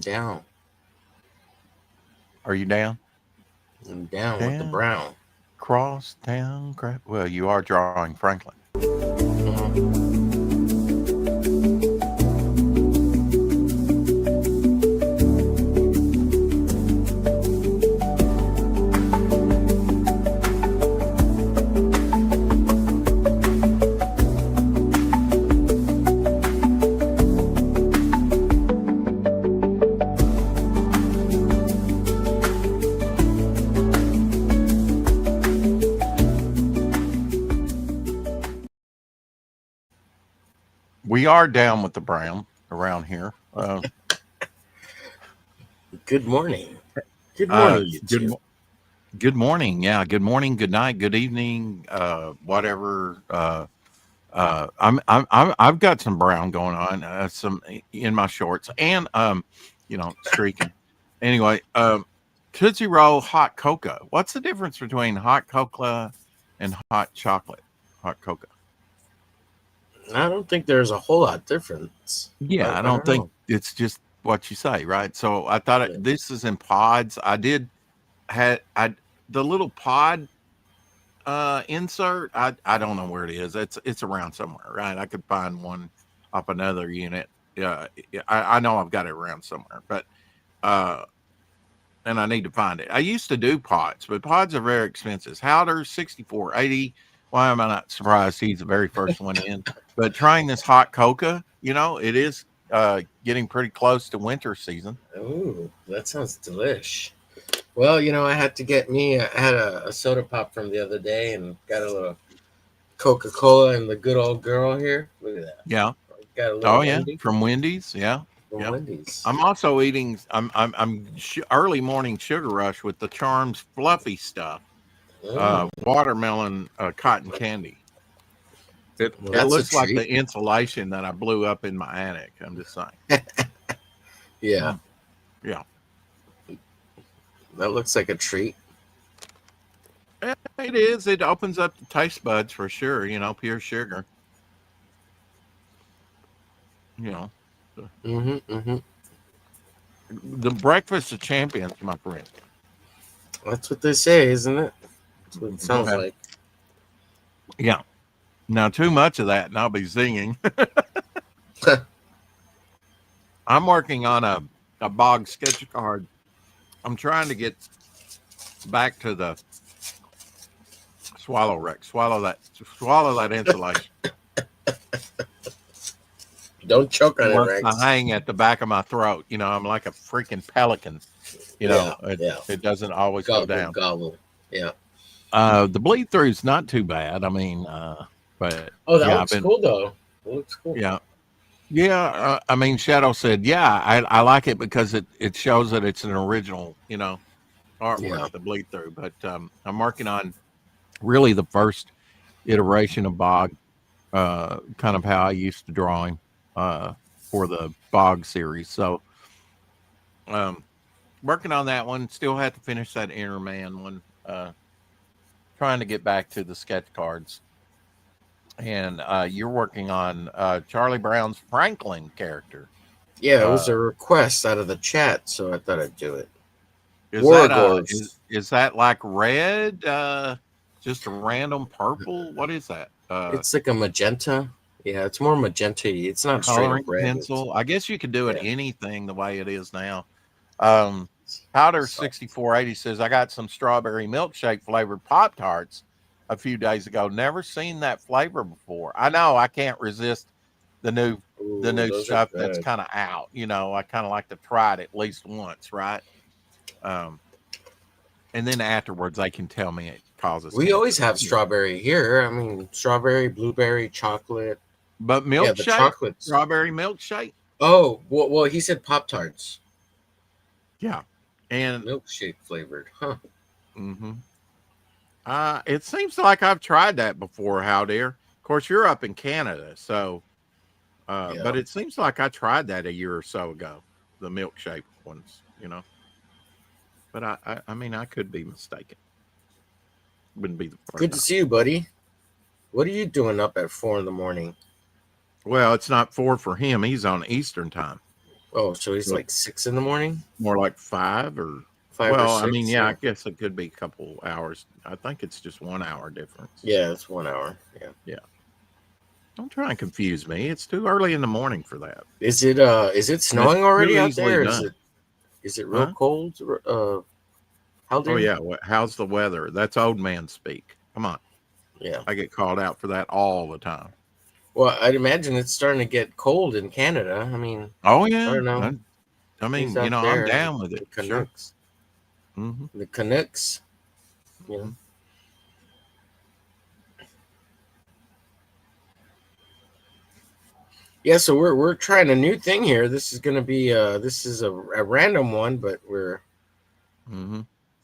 down. Are you down? I'm down with the Down, brown. cross, down, crap. Well, you are drawing Franklin. Mhm. We are down with the brown around here. Good morning. Good morning, you Good two. good morning. Yeah, good morning, good night, good evening, whatever. I've got some brown going on, some in my shorts, and streaking. Anyway, Tootsie Roll hot cocoa. What's the difference between hot cocoa and hot chocolate? Hot cocoa. I don't think there's a whole lot difference. Yeah, I I don't don't think know. it's just what you say, right? So I thought Yeah. this is in pods. I did had I the little pod insert. I don't know where it is. It's around somewhere, right? I could find one up another unit. Yeah, I know I've got it around somewhere, but uh and I need to find it. I used to do pods, but pods are very expensive. Howder 6480. Why am I not surprised he's the very first one in? But trying this hot coca, it is getting pretty close to winter season. Ooh, that sounds delish. Well, I had to get me. I had a soda pop from the other day and got a little Coca Cola and the good old girl here. Look at that. Yeah. Got a Oh little yeah, Wendy from Wendy's. Yeah. from Yeah. Wendy's. I'm also eating. I'm early morning sugar rush with the Charms fluffy stuff. Mm, Watermelon cotton candy. It that's a looks like treat. the insulation that I blew up in my attic. I'm just saying. Yeah, Mm, yeah. that looks like a treat. It is. It opens up the taste buds for sure. Pure sugar. You know, the, Mm-hmm. the breakfast of champions, my friend. That's what they say, isn't it? That's what it sounds Well, like. yeah. Now, too much of that, and I'll be zinging. I'm working on a bog sketch card. I'm trying to get back to the swallow Rex. Swallow that insulation. Don't choke It on it, wants to Rex. hang at the back of my throat. I'm like a freaking pelican. Yeah, It, yeah. it doesn't always go Gobble, down. gobble. Yeah. The bleed through is not too bad. I mean, but Oh, that yeah, looks cool though. It looks cool. yeah, yeah. I mean, Shadow said, yeah, I like it because it shows that it's an original, artwork, Yeah. the bleed through. But I'm working on really the first iteration of Bog, kind of how I used to draw him, for the Bog series. So, um, working on that one. Still have to finish that Inner Man one. Trying to get back to the sketch cards. And you're working on Charlie Brown's Franklin character. Yeah, it was Uh, a request out of the chat, so I thought I'd do it. is that Wargors. is that like red? Just a random purple? What is that? It's like a magenta. Yeah, it's more magenta. It's not straight up Coloring red. It's pencil. I guess you could do it yeah. anything the way it is now. Um, Powder So, 6480 says I got some strawberry milkshake flavored Pop Tarts a few days ago. Never seen that flavor before. I know I can't resist the new the ooh, new those are stuff that's good. kind of out. I kind of like to try it at least once, right? Um, and then afterwards they can tell me it causes We always cancer. have strawberry here. I mean, strawberry, blueberry, chocolate. But Yeah, the milkshake, chocolates. strawberry milkshake, Oh, well, he said Pop Tarts, yeah. And milkshake flavored, huh? hmm it seems like I've tried that before, how dear. Of course, you're up in Canada, so Yeah. but it seems like I tried that a year or so ago, the milkshake ones. But I mean, I could be mistaken. Wouldn't be the first Good to time. see you, buddy. What are you doing up at 4 in the morning? Well, it's not 4 for him. He's on Eastern time. Oh, so it's So like 6 in the morning, more like 5 or, 5 or well, I mean, 6. yeah, I Yeah, guess it could be a couple hours. I think it's just 1 hour difference. yeah, it's 1 hour. Yeah. Yeah. Don't try and confuse me. It's too early in the morning for that. Is it And it's snowing too already out easily there? done. Is it real Huh? cold? How Oh, dear? yeah. How's the weather? That's old man speak. Come on. Yeah. I get called out for that all the time. Well, I'd imagine it's starting to get cold in Canada. I mean, Oh, I yeah. don't know I who's mean, out I'm there. down with it. The Sure. Canucks. Hmm. The Canucks. You know. Hmm. Yeah, so we're trying a new thing here. This is going to be this is a random one, but we're Hmm.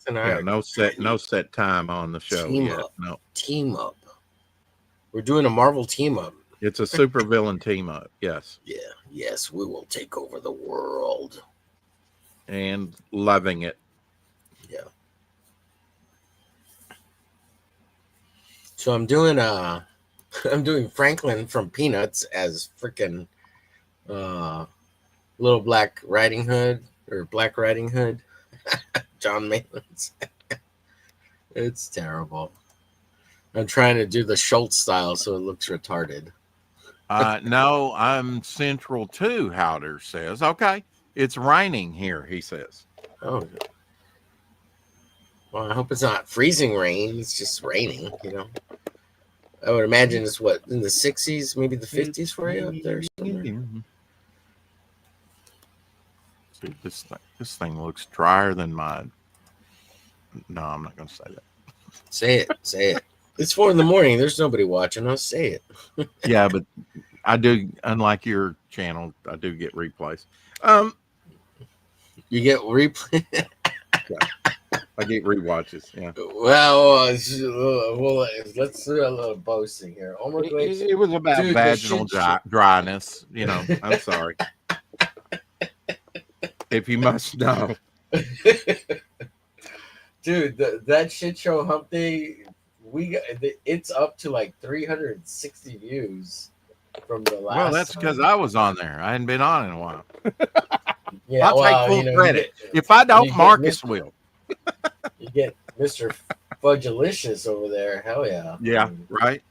and I Yeah. are trying No to set time on the show team yet. up. No. Team up. We're doing a Marvel team up. It's a super villain team up. Yes. Yeah. Yes, we will take over the world. And loving it. Yeah. So I'm doing I'm doing Franklin from Peanuts as freaking uh Little Black Riding Hood or Black Riding Hood. John Maylands. It's terrible. I'm trying to do the Schultz style so it looks retarded. No, I'm central too, Howder says. Okay. It's raining here, he says. Oh, well, I hope it's not freezing rain. It's just raining, you know. I would imagine it's what in the 60s, maybe the 50s It's for you up there somewhere. raining. See, this thing looks drier than mine. No, I'm not going to say that. Say it, say it. It's 4 in the morning. There's nobody watching us. Say it. Yeah, but I do, unlike your channel, I do get replays. Um, You get replay. yeah, I get rewatches. Yeah, Well, let's do a little boasting here. Omer Glade's, it was about dude, the vaginal shit show. dryness. I'm sorry if you must know. Dude, that shit show hump day, it's up to like 360 views from the Well, last that's because time. I was on there. I hadn't been on in a while. Yeah, I'll take well, full you credit. get If I don't, you get Marcus Mr. will. You get Mr. Fudgelicious over there. Hell yeah. I Yeah, mean, right.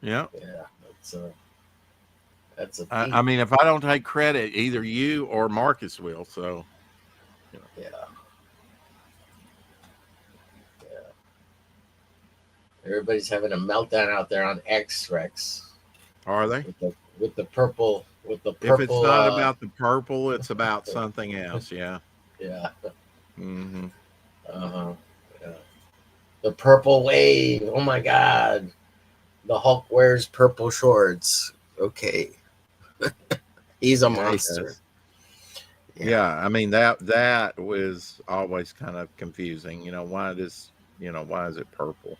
Yeah. yeah, that's a I feat. mean, if I don't take credit, either you or Marcus will. So, you know. Yeah, yeah. Everybody's having a meltdown out there on X Rex Are they? with the If it's purple not about the purple, it's about something else. Yeah. yeah. Hmm. Uh-huh. Yeah. The purple wave. Oh my god. The Hulk wears purple shorts. Okay. He's a Yeah, he monster. does. Yeah. Yeah, I mean that was always kind of confusing. Why is it purple?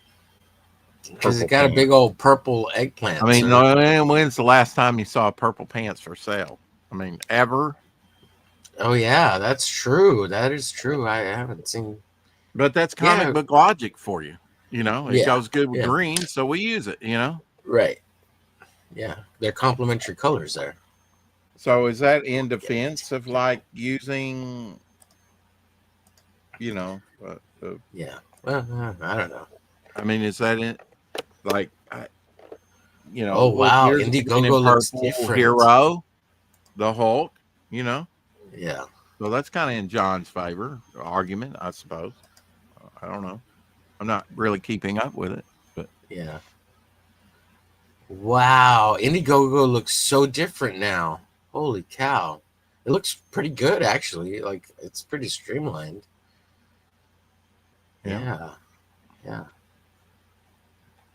Because it Purple got a big pants. old purple I eggplant. mean, So when's the last time you saw purple pants for sale? I mean, ever? oh yeah, that's true. That is true. I haven't seen But that's comic yeah. book logic for you. It Yeah. goes good with Yeah. green, so we use it. Right. Yeah. They're complementary colors there. So is that in Yeah. defense of like using, you know, Yeah. Well, I don't know. I mean, is that in like, Oh well, wow, here's a green and Indiegogo looks purple different. hero, the Hulk, you know, Yeah. so that's kind of in John's favor argument, I suppose. I don't know. I'm not really keeping up with it, but Yeah. Wow, Indiegogo looks so different now. Holy cow. It looks pretty good actually. Like it's pretty streamlined. yeah, Yeah. Yeah.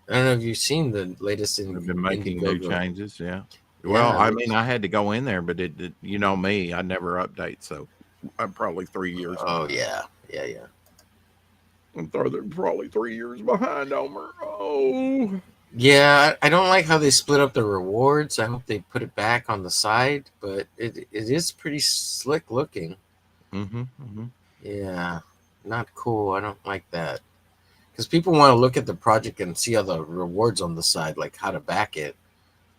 I don't know if you've seen the latest they've been making new Indiegogo. changes. Yeah. Well, Yeah, it I mean, looks. I had to go in there, but you know me, I never update, so I'm probably 3 years Oh behind. yeah. Yeah, yeah. They're probably 3 years behind, Omer. Oh. Yeah, I don't like how they split up the rewards. I hope they put it back on the side, but it is pretty slick looking. Mm-hmm. Mm-hmm. Yeah, not cool. I don't like that because people want to look at the project and see all the rewards on the side, like how to back it.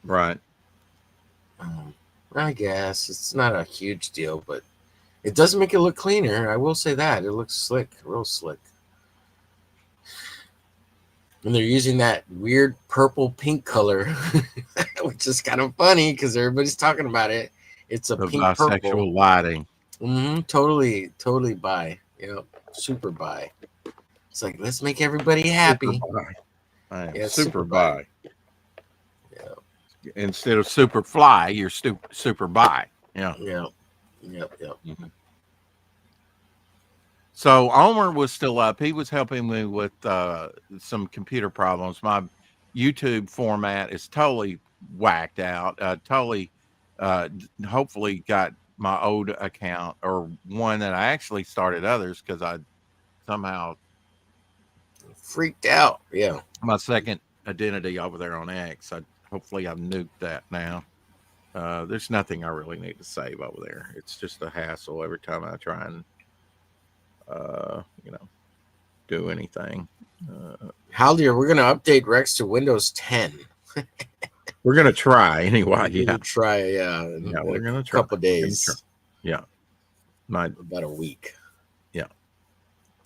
Right. Um, I guess it's not a huge deal, but it does make it look cleaner. I will say that it looks slick, real slick. And they're using that weird purple pink color, which is kind of funny because everybody's talking about it. It's a The pink purple. bisexual lighting. Totally, totally buy. Super buy. It's like let's make everybody Super happy. buy. I am Yeah, super super buy. buy. Yeah, Instead of super fly, you're super buy. Yeah. yeah, yep, yep. Mhm. So Omer was still up. He was helping me with some computer problems. My YouTube format is totally whacked out. Totally, hopefully got my old account or one that I actually started others because I somehow Freaked out. Yeah. my second identity over there on X. Hopefully I've nuked that now. There's nothing I really need to save over there. It's just a hassle every time I try and you know, do anything. Haldir, we're gonna update Rex to Windows 10. We're gonna try anyway. We're Yeah, gonna try, yeah, in we're a gonna try. couple We're gonna try. days, Yeah, might. about a week. Yeah,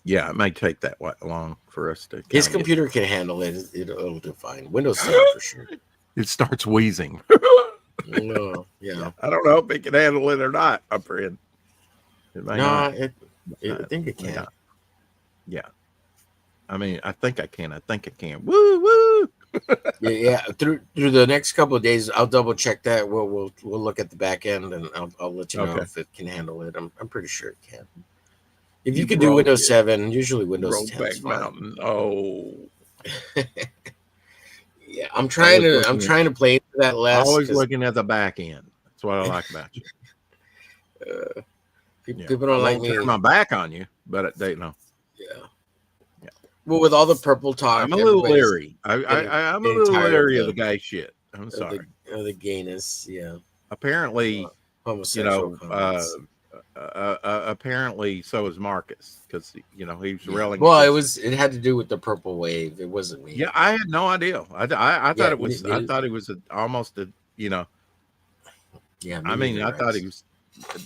yeah. It may take that long for us to His kind of get. computer can handle it. It'll do fine. Windows 10 for sure. It starts wheezing. No, Yeah, yeah. I don't know if it can handle it or not. I'm afraid it may No, not. I think it May can. not. Yeah, I mean, I think I can. I think I can. Woo woo. Yeah, yeah. Through the next couple of days, I'll double check that. We'll look at the back end, and I'll let you know Okay. if it can handle it. I'm pretty sure it can. If you You could do broke Windows it. 7, usually Windows 10 is Brokeback fine. Mountain. Oh, Yeah, I'm trying always to I'm looking at trying to play into that less always because looking at the back end. That's what I like about you. uh, Yeah, people I don't like won't turn me. my back on you, but they know. Yeah. Yeah, Well, with all the purple talk, I'm a little everybody's leery. getting I'm a getting little tired leery of the gay shit. I'm of the sorry. of the gayness. Yeah, uh, Apparently, you homosexual know, comments. apparently so is Marcus because he was Yeah. railing Well, against. it had to do with the purple wave. It wasn't Yeah, me. I had no idea. I thought Yeah, it was. I thought it was almost a. yeah, me I mean, neither, I thought he Rex.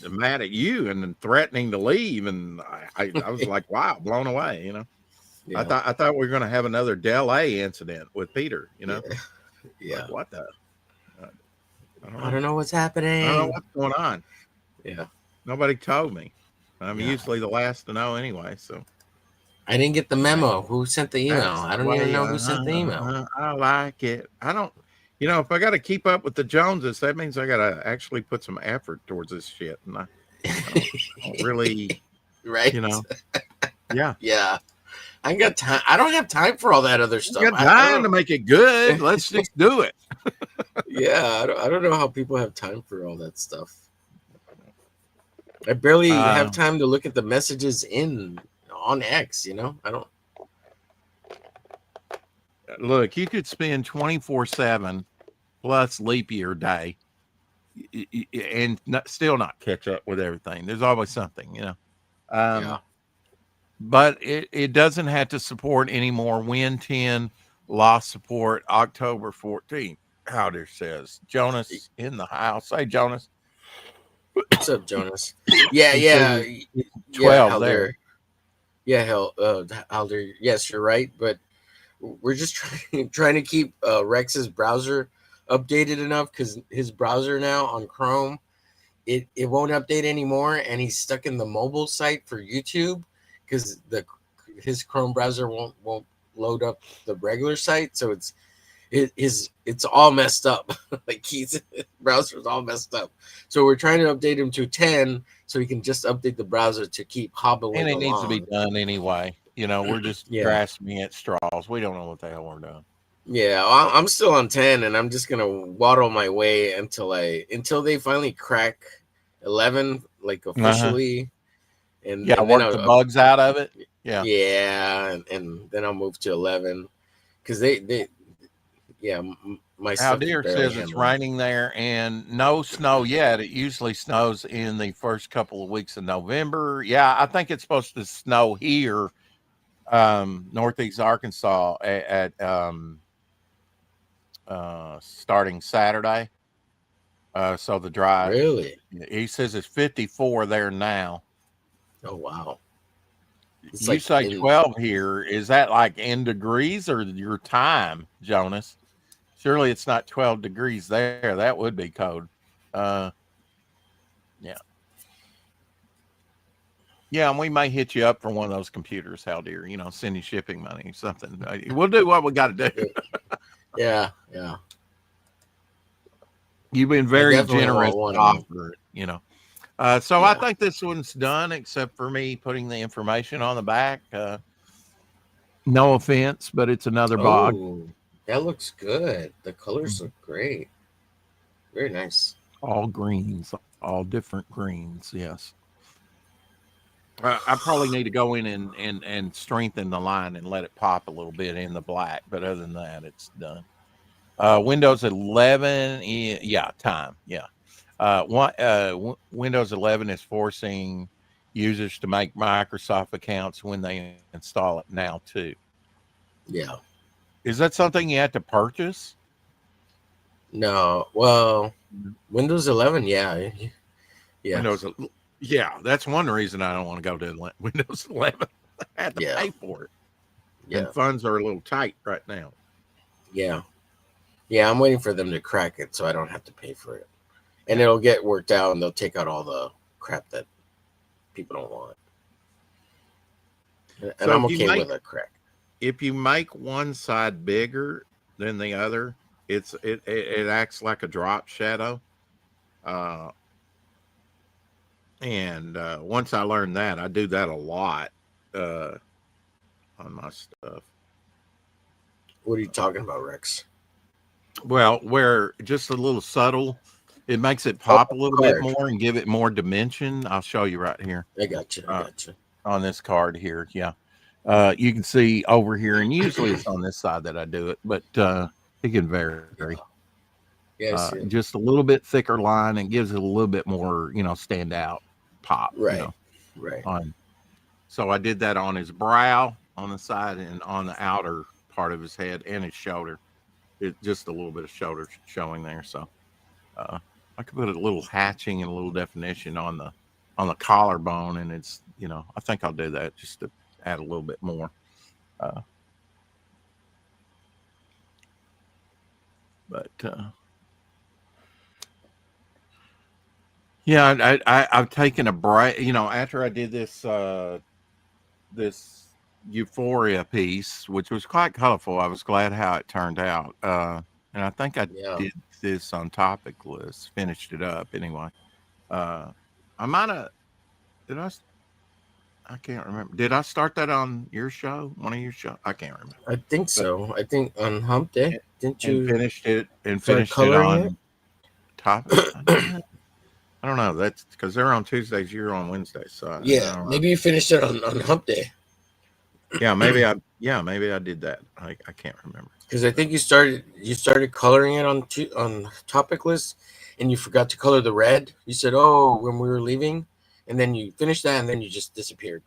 was mad at you and then threatening to leave, and I was like, wow, blown away. Yeah, I thought we were going to have another Del A incident with Peter. yeah, Like yeah. what the? Uh, I don't I know. don't know what's I don't know happening. what's going on. Yeah, Nobody told me. I'm yeah. usually the last to know anyway. So I didn't get the memo. Who sent the email? that's I the don't even way. know who sent the email. I like it. I don't. If I got to keep up with the Joneses, that means I got to actually put some effort towards this shit, and I don't really. Right? You know. Yeah. Yeah. I ain't got time. I don't have time for all that other You stuff. got I time to don't. make it good. Let's just do it. Yeah, I don't know how people have time for all that stuff. I barely have Uh, time to look at the messages in on X. I don't. Look, you could spend 24/7 plus leap year day and still not catch up with everything. There's always something. Yeah. Um, but it doesn't have to support anymore. Win 10, lost support October 14th. Howder says Jonas in the house. Hey, Jonas. What's up, Jonas? Yeah, He says yeah, it's yeah. 12 Halder. there. Yeah, Halder. Yes, you're right. But we're just trying to keep Rex's browser updated enough because his browser now on Chrome it won't update anymore, and he's stuck in the mobile site for YouTube because the his Chrome browser won't load up the regular site, so it's all messed up. Like his browser's all messed up. So we're trying to update him to 10 so he can just update the browser to keep And hobbling it needs to be along. done anyway. We're just Yeah. grasping at straws. We don't know what the hell we're doing. Yeah, I'm still on 10, and I'm just gonna waddle my way until they finally crack 11, like Uh-huh. officially, and Yeah, then work the bugs out of it. Yeah. yeah, and then I'll move to 11 because they yeah, my Al stuff can Deer barely says it's handle it. raining there and no snow yet. It usually snows in the first couple of weeks of November. Yeah, I think it's supposed to snow here, northeast Arkansas at starting Saturday. So the drive, Really? he says it's 54 there now. Oh wow. It's You like say in 12 here. Is that like in degrees or your time, Jonas? Surely it's not 12 degrees there. That would be cold. Uh, yeah. Yeah, and we may hit you up for one of those computers, Hal dear, send you shipping money or something. We'll do what we got to do. yeah, yeah. You've been I very definitely generous want one to of them. offer it. So I Yeah. think this one's done, except for me putting the information on the back. No offense, but it's another bog. Oh, that looks good. The colors look great. Very nice. All greens, all different greens. Yes. I probably need to go in and strengthen the line and let it pop a little bit in the black. But other than that, it's done. Windows 11, yeah, time, yeah. Windows 11 is forcing users to make Microsoft accounts when they install it now too. Yeah. Is that something you have to purchase? No. Well, Windows 11. Yeah. Yeah. Windows, yeah, that's one reason I don't want to go to Windows 11. I have to Yeah. pay for it, and Yeah. funds are a little tight right now. Yeah. Yeah. I'm waiting for them to crack it so I don't have to pay for it, and Yeah. it'll get worked out, and they'll take out all the crap that people don't want. And So I'm okay with a crack. if you make one side bigger than the other, it acts like a drop shadow. Uh, and once I learned that, I do that a lot uh, on my stuff. What are you talking about, Rex? Well, where just a little subtle, it makes it Oh, pop a little bit card. more and give it more dimension. I'll show you right here I got you. I uh, got you. on this card here. Yeah. You can see over here, and usually it's on this side that I do it, but it can vary. Yeah. Yeah. I see it. Just a little bit thicker line and gives it a little bit more, stand out pop, Right. Right. on. So I did that on his brow, on the side, and on the outer part of his head and his shoulder. It just a little bit of shoulder showing there. So uh, I could put a little hatching and a little definition on the collarbone, and it's I think I'll do that just to add a little bit more. Uh, but yeah, I've taken a break. After I did this Euphoria piece, which was quite colorful. I was glad how it turned out. And I think I Yeah. did this on topic list, finished it up anyway. Uh, I might have, did I? I can't remember. Did I start that on your show? One of your show? I can't remember. I think But so. I think on Hump Day, didn't and you start finished it coloring it? on topic. I don't know. That's because they're on Tuesdays. You're on Wednesdays. So I Yeah. don't know. Maybe you finished it on Hump Day. Maybe I did that. I can't remember. Because I think you started coloring it on topic list, and you forgot to color the red. You said, "Oh, when we were leaving," and then you finished that, and then you just disappeared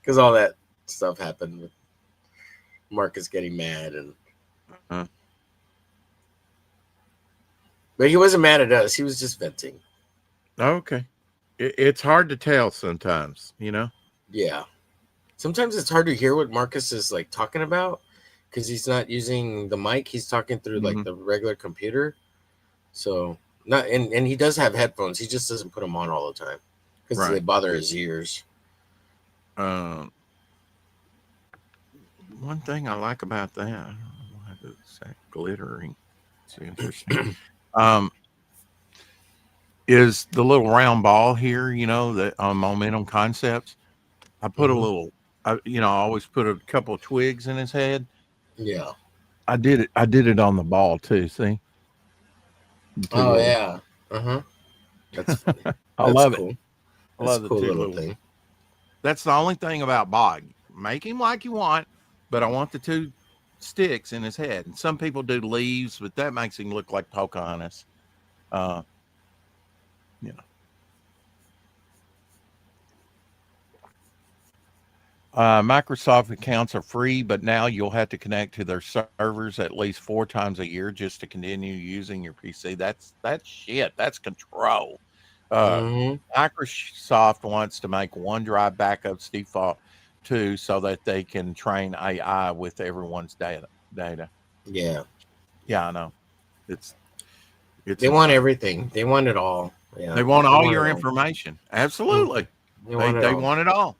because all that stuff happened with Marcus getting mad, and Uh, but he wasn't mad at us. He was just venting. okay. It's hard to tell sometimes. Yeah. Sometimes it's hard to hear what Marcus is like talking about because he's not using the mic. He's talking through like Hmm. the regular computer. So not and he does have headphones. He just doesn't put them on all the time because they Right. bother his ears. Um, One thing I like about that, I don't know why it's that glittering. It's interesting. Um, is the little round ball here, that on Momentum Concepts. I put a Hmm. little, I always put a couple of twigs in his head. Yeah. I did it on the ball too. See, the two Oh little. yeah. Uh huh. That's funny. I That's love it. cool. I That's a love the cool two little little. thing. That's the only thing about Bog. Make him like you want, but I want the two sticks in his head. And some people do leaves, but that makes him look like Pocahontas. Uh, you know. Microsoft accounts are free, but now you'll have to connect to their servers at least 4 times a year just to continue using your PC. That's shit. That's control. Uh, Mm-hmm. Microsoft wants to make OneDrive backups default too, so that they can train AI with everyone's data. Yeah. Yeah, I know. It's it's They want insane. everything. They want it all. They Yeah. want They all want it your all. information. Mm-hmm. Absolutely. They They want it they all. want it all.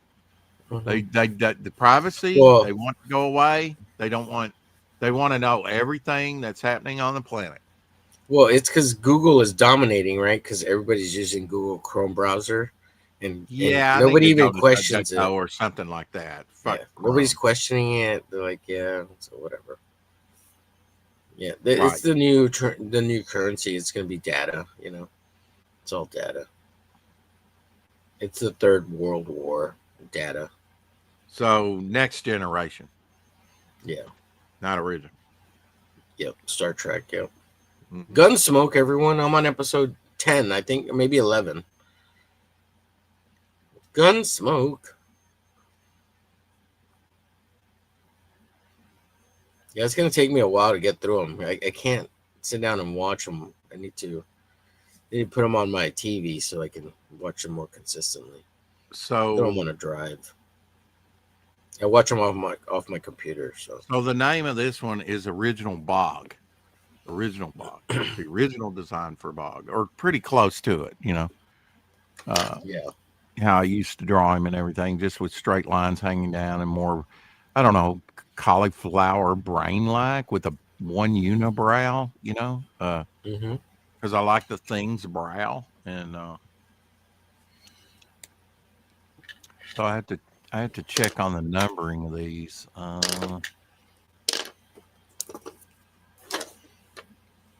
Mm-hmm. The privacy, Well, they want to go away. They want to know everything that's happening on the planet. well, it's because Google is dominating, right? Because everybody's using Google Chrome browser, and Yeah, I need nobody to even go to questions it. DuckDuckGo or something like that. Fuck Yeah, nobody's Chrome. questioning it. They're like, yeah, so whatever. Yeah, it's Right. the new currency. It's gonna be data. It's all data. It's the third world war. Data. So next generation, Yeah. not original. Yep. Star Trek. Yep. Hmm. Gunsmoke. Everyone. I'm on episode 10. I think maybe 11. Gunsmoke. Yeah, it's gonna take me a while to get through them. I can't sit down and watch them. I need to put them on my TV so I can watch them more consistently. I don't So want to drive. I watch them off my computer. So so the name of this one is Original Bog. Original Bog. The original design for Bog, or pretty close to it. Uh, yeah. how I used to draw him and everything, just with straight lines hanging down and more, I don't know, cauliflower brain like with a one unibrow, Hmm. because I like the thing's brow. And so I have to check on the numbering of these.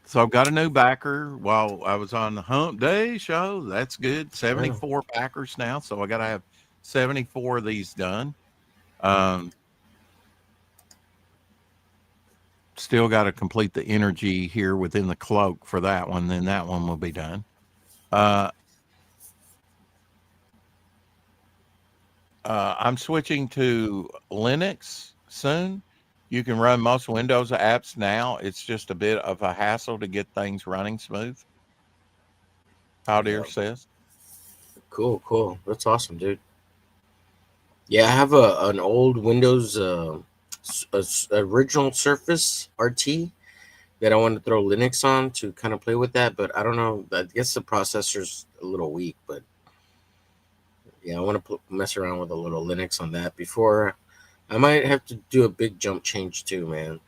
So I've got a new backer while I was on the Hump Day show. That's good. Yeah. 74 backers now. So I got to have 74 of these done. Um, Still got to complete the energy here within the cloak for that one. Then that one will be done. Uh, I'm switching to Linux soon. You can run most Windows apps now. It's just a bit of a hassle to get things running smooth. Powder Yeah. says. Cool. Cool. That's awesome, dude. Yeah, I have an old Windows original Surface RT that I want to throw Linux on to kind of play with that, but I don't know. I guess the processor's a little weak, but yeah, I want to mess around with a little Linux on that before. I might have to do a big jump change too, man,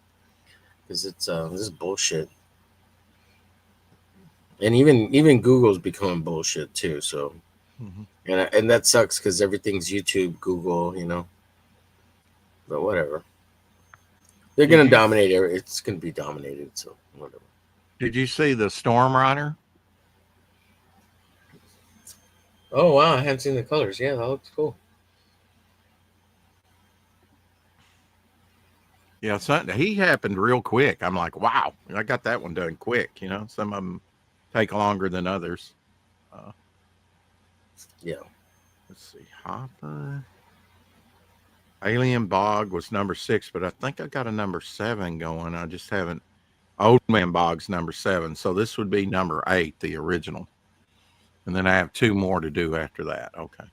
because it's this is bullshit, and even Google's becoming bullshit too. So Mhm. and that sucks because everything's YouTube, Google, but whatever. They're Did gonna you dominate. It's gonna be dominated. So whatever. did you see the Storm Rider? Oh wow, I haven't seen the colors. Yeah, that looks cool. Yeah, he happened real quick. I'm like, wow, I got that one done quick. Some of them take longer than others. Uh, Yeah. let's see, Hopper. Alien Bog was number 6, but I think I got a number 7 going. I just haven't. Old Man Bog's number 7, so this would be number 8, the original, and then I have 2 more to do after that. Okay,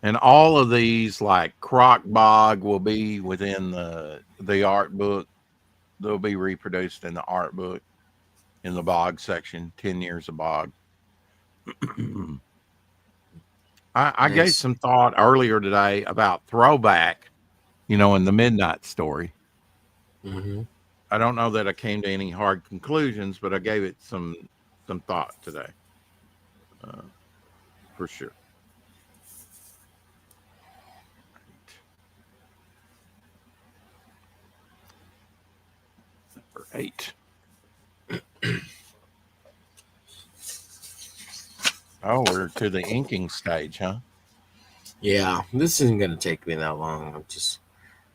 and all of these, like Croc Bog, will be within the art book. They'll be reproduced in the art book in the Bog section. 10 years of Bog. I gave Nice. some thought earlier today about throwback, in the Midnight Story. Hmm. I don't know that I came to any hard conclusions, but I gave it some thought today, uh, for sure. Number 8. Oh, we're to the inking stage, huh? Yeah, this isn't gonna take me that long.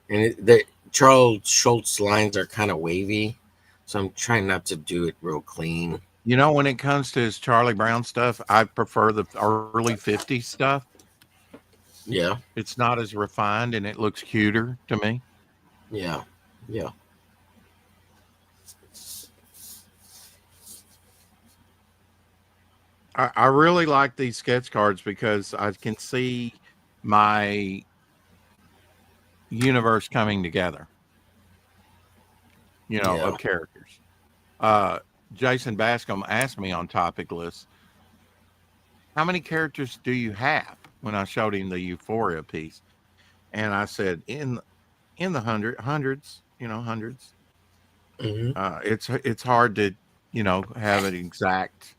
The Charles Schultz lines are kind of wavy, so I'm trying not to do it real clean. When it comes to his Charlie Brown stuff, I prefer the early 50s stuff. Yeah, It's not as refined and it looks cuter to me. yeah, yeah, I really like these sketch cards because I can see my universe coming together, yeah. of characters. Uh, Jason Bascom asked me on Topic List, how many characters do you have? When I showed him the Euphoria piece. And I said, in the hundreds, hundreds. Hmm. It's hard to, have an exact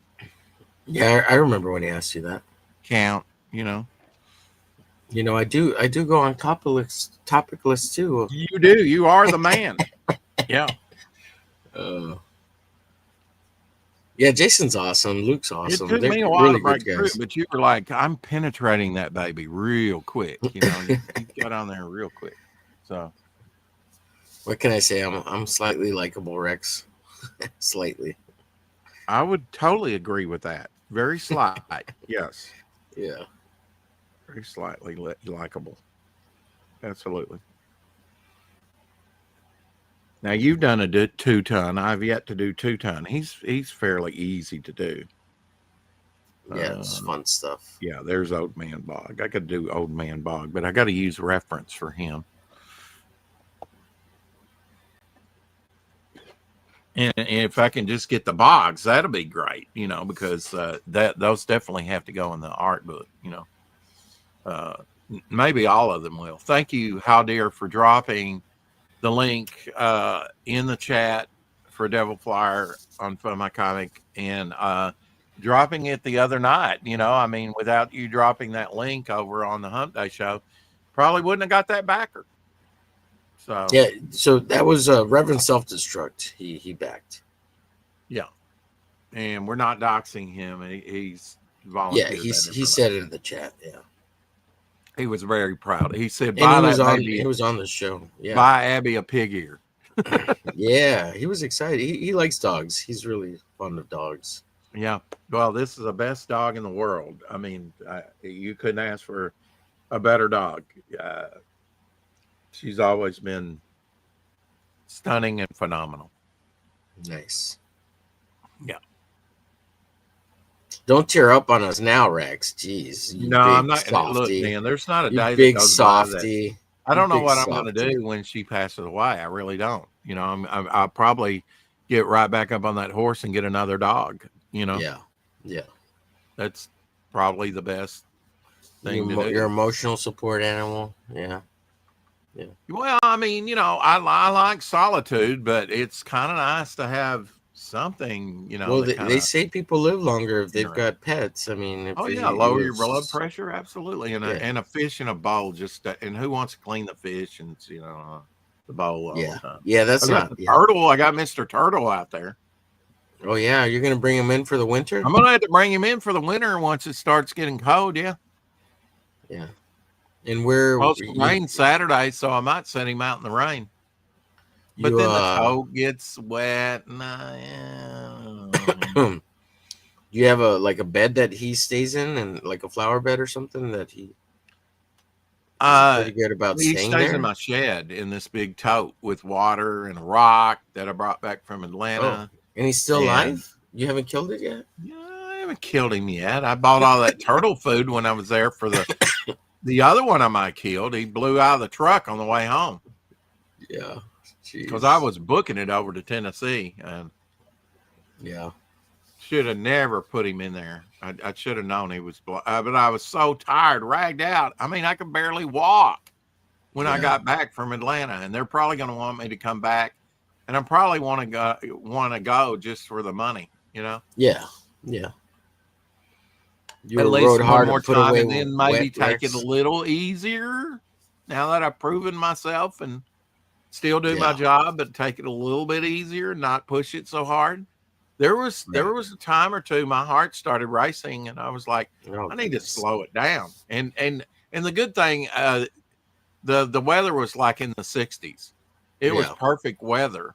Yeah, I remember when he asked you that. count, you know. I do go on topic lists too. You do. You are the man. Yeah. Uh, yeah, Jason's awesome. Luke's It awesome. took They're me a while to really good break through, guys. but you were like, I'm penetrating that baby real quick. You got on there real quick. So What can I say? I'm slightly likable, Rex. Slightly. I would totally agree with that. Very slight. Yes. Yeah. Very slightly likable. Absolutely. Now you've done a 2-ton. I've yet to do 2-ton. He's fairly easy to do. Yeah, it's Uh, fun stuff. yeah, there's Old Man Bog. I could do Old Man Bog, but I got to use reference for him. And if I can just get the bogs, that'll be great. Because those definitely have to go in the art book. Uh, Maybe all of them will. Thank you, How Dear, for dropping the link in the chat for Devil Flyer on Fun My Comic and dropping it the other night. Without you dropping that link over on the Hump Day show, probably wouldn't have got that backer. So Yeah, so that was Reverend Self Destruct. He backed. yeah, and we're not doxing him. He's Yeah, volunteered that he said it information. in the chat. Yeah, He was very proud. He said, and "Buy that baby, he was on the show. Yeah, buy Abby a pig ear." yeah, he was excited. He likes dogs. He's really fond of dogs. Yeah. Well, this is the best dog in the world. You couldn't ask for a better dog. Uh, she's always been stunning and phenomenal. Nice. Yeah. Don't tear up on us now, Rex. Jeez, you No, I'm big not. Look, softy. man, there's not a You day that big goes by that softy. I You don't know big what I'm going to softy. do when she passes away. I really don't. I'll probably get right back up on that horse and get another dog. Yeah, yeah. That's probably the best thing to Your do. emotional support animal. Yeah, yeah. Well, I like solitude, but it's kind of nice to have something, Well, that kind they of say people live longer if they've interact. got pets. I mean, if Oh you, yeah, lower you're, your blood pressure, absolutely, and yeah, a fish in a bowl. And who wants to clean the fish and the bowl all yeah, the time? yeah. That's I got not. the Yeah. turtle. I got Mr. Turtle out there. Oh yeah, you're gonna bring him in for the winter. I'm gonna have to bring him in for the winter once it starts getting cold. Yeah. Yeah. And where Well, it's rain Saturday, so I might send him out in the rain. But you then the coat gets wet. do you have a bed that he stays in, and like a flower bed or something that he's pretty good about He staying stays in there? my shed in this big tote with water and a rock that I brought back from Oh, Atlanta. and he's still And alive? You haven't killed it yet? yeah, I haven't killed him yet. I bought all that turtle food when I was there for the other one I might killed. He blew out of the truck on the way home Yeah. because I Jeez. was booking it over to Tennessee and Yeah. should have never put him in there. I should have known he was, but I was so tired, ragged out. I could barely walk when I Yeah. got back from Atlanta, and they're probably going to want me to come back, and I probably want to go just for the money, Yeah. Yeah. You At least rode one hard more and put time, away and then maybe wet take it a Rex. little easier now that I've proven myself and still do my Yeah. job, but take it a little bit easier, not push it so hard. There was Right. a time or two my heart started racing, and I was like, Oh I need to goodness. slow it down. And the good thing, the weather was like in the 60s. It was Yeah. perfect weather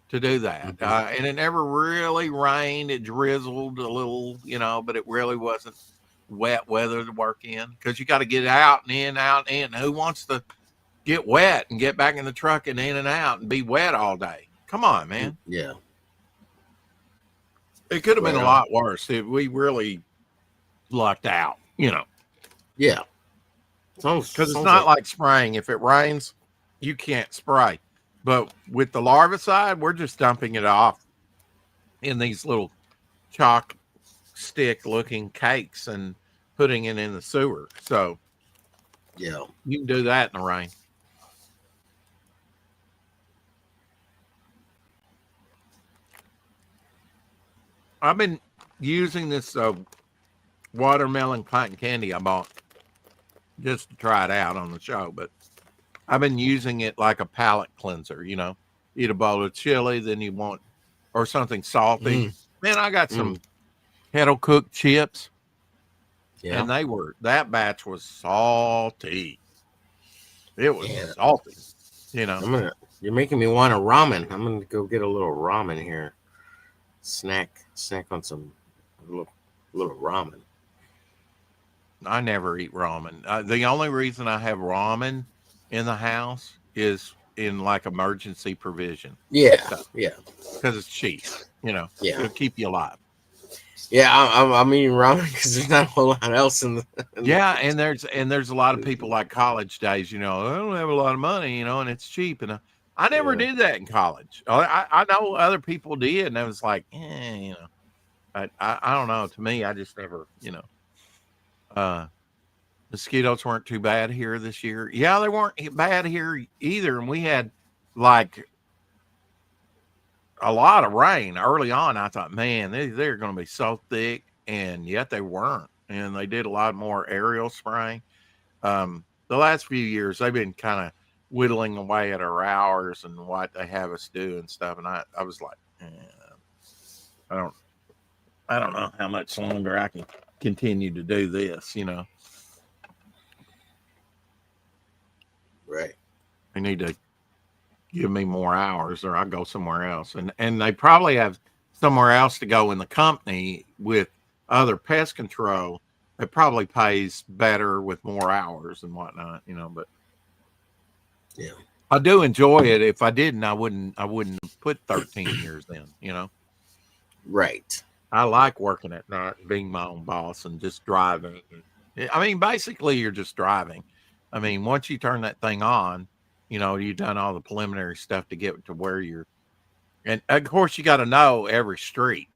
to do that. Hmm. And it never really rained. It drizzled a little, but it really wasn't wet weather to work in because you got to get out and in, out and in. Who wants to get wet and get back in the truck and in and out and be wet all day? Come on, man. Yeah. It could have been Right a on. lot worse if we really lucked out, Yeah. Sounds because it's sounds not like like spraying. If it rains, you can't spray. But with the larvicide, we're just dumping it off in these little chalk stick looking cakes and putting it in the sewer. So yeah. you can do that in the rain. I've been using this watermelon cotton candy I bought just to try it out on the show, but I've been using it like a palate cleanser. Eat a bowl of chili, then you want, or something salty. Mm, Man, I got mm, some kettle cooked chips, yeah. and that batch was salty. It was Yeah. salty, you know. I'm gonna. You're making me want a ramen. I'm gonna go get a little ramen here. Snack on some little ramen. I never eat ramen. The only reason I have ramen in the house is in like emergency provision Yeah. stuff Yeah. because it's cheap. Yeah. It'll keep you alive. Yeah. I'm eating ramen because there's not a whole lot else in the. Yeah, and there's a lot of people like college days. I don't have a lot of money, and it's cheap, and I never Yeah. did that in college. I know other people did, and I was like, I don't know. To me, I just never. Uh, Mosquitoes weren't too bad here this year. Yeah, they weren't bad here either, and we had like a lot of rain early on. I thought, man, they're going to be so thick, and yet they weren't. And they did a lot more aerial spraying. The last few years, they've been kind of whittling away at our hours and what they have us do and stuff. And I was like, I don't, I don't know how much longer I can continue to do this. Right. They need to give me more hours or I go somewhere else. And they probably have somewhere else to go in the company with other pest control. It probably pays better with more hours and whatnot, but Yeah. I do enjoy it. If I didn't, I wouldn't have put 13 years in. Right. I like working at night, being my own boss and just driving. I mean, basically you're just driving. I mean, once you turn that thing on, you've done all the preliminary stuff to get to where and of course you got to know every street.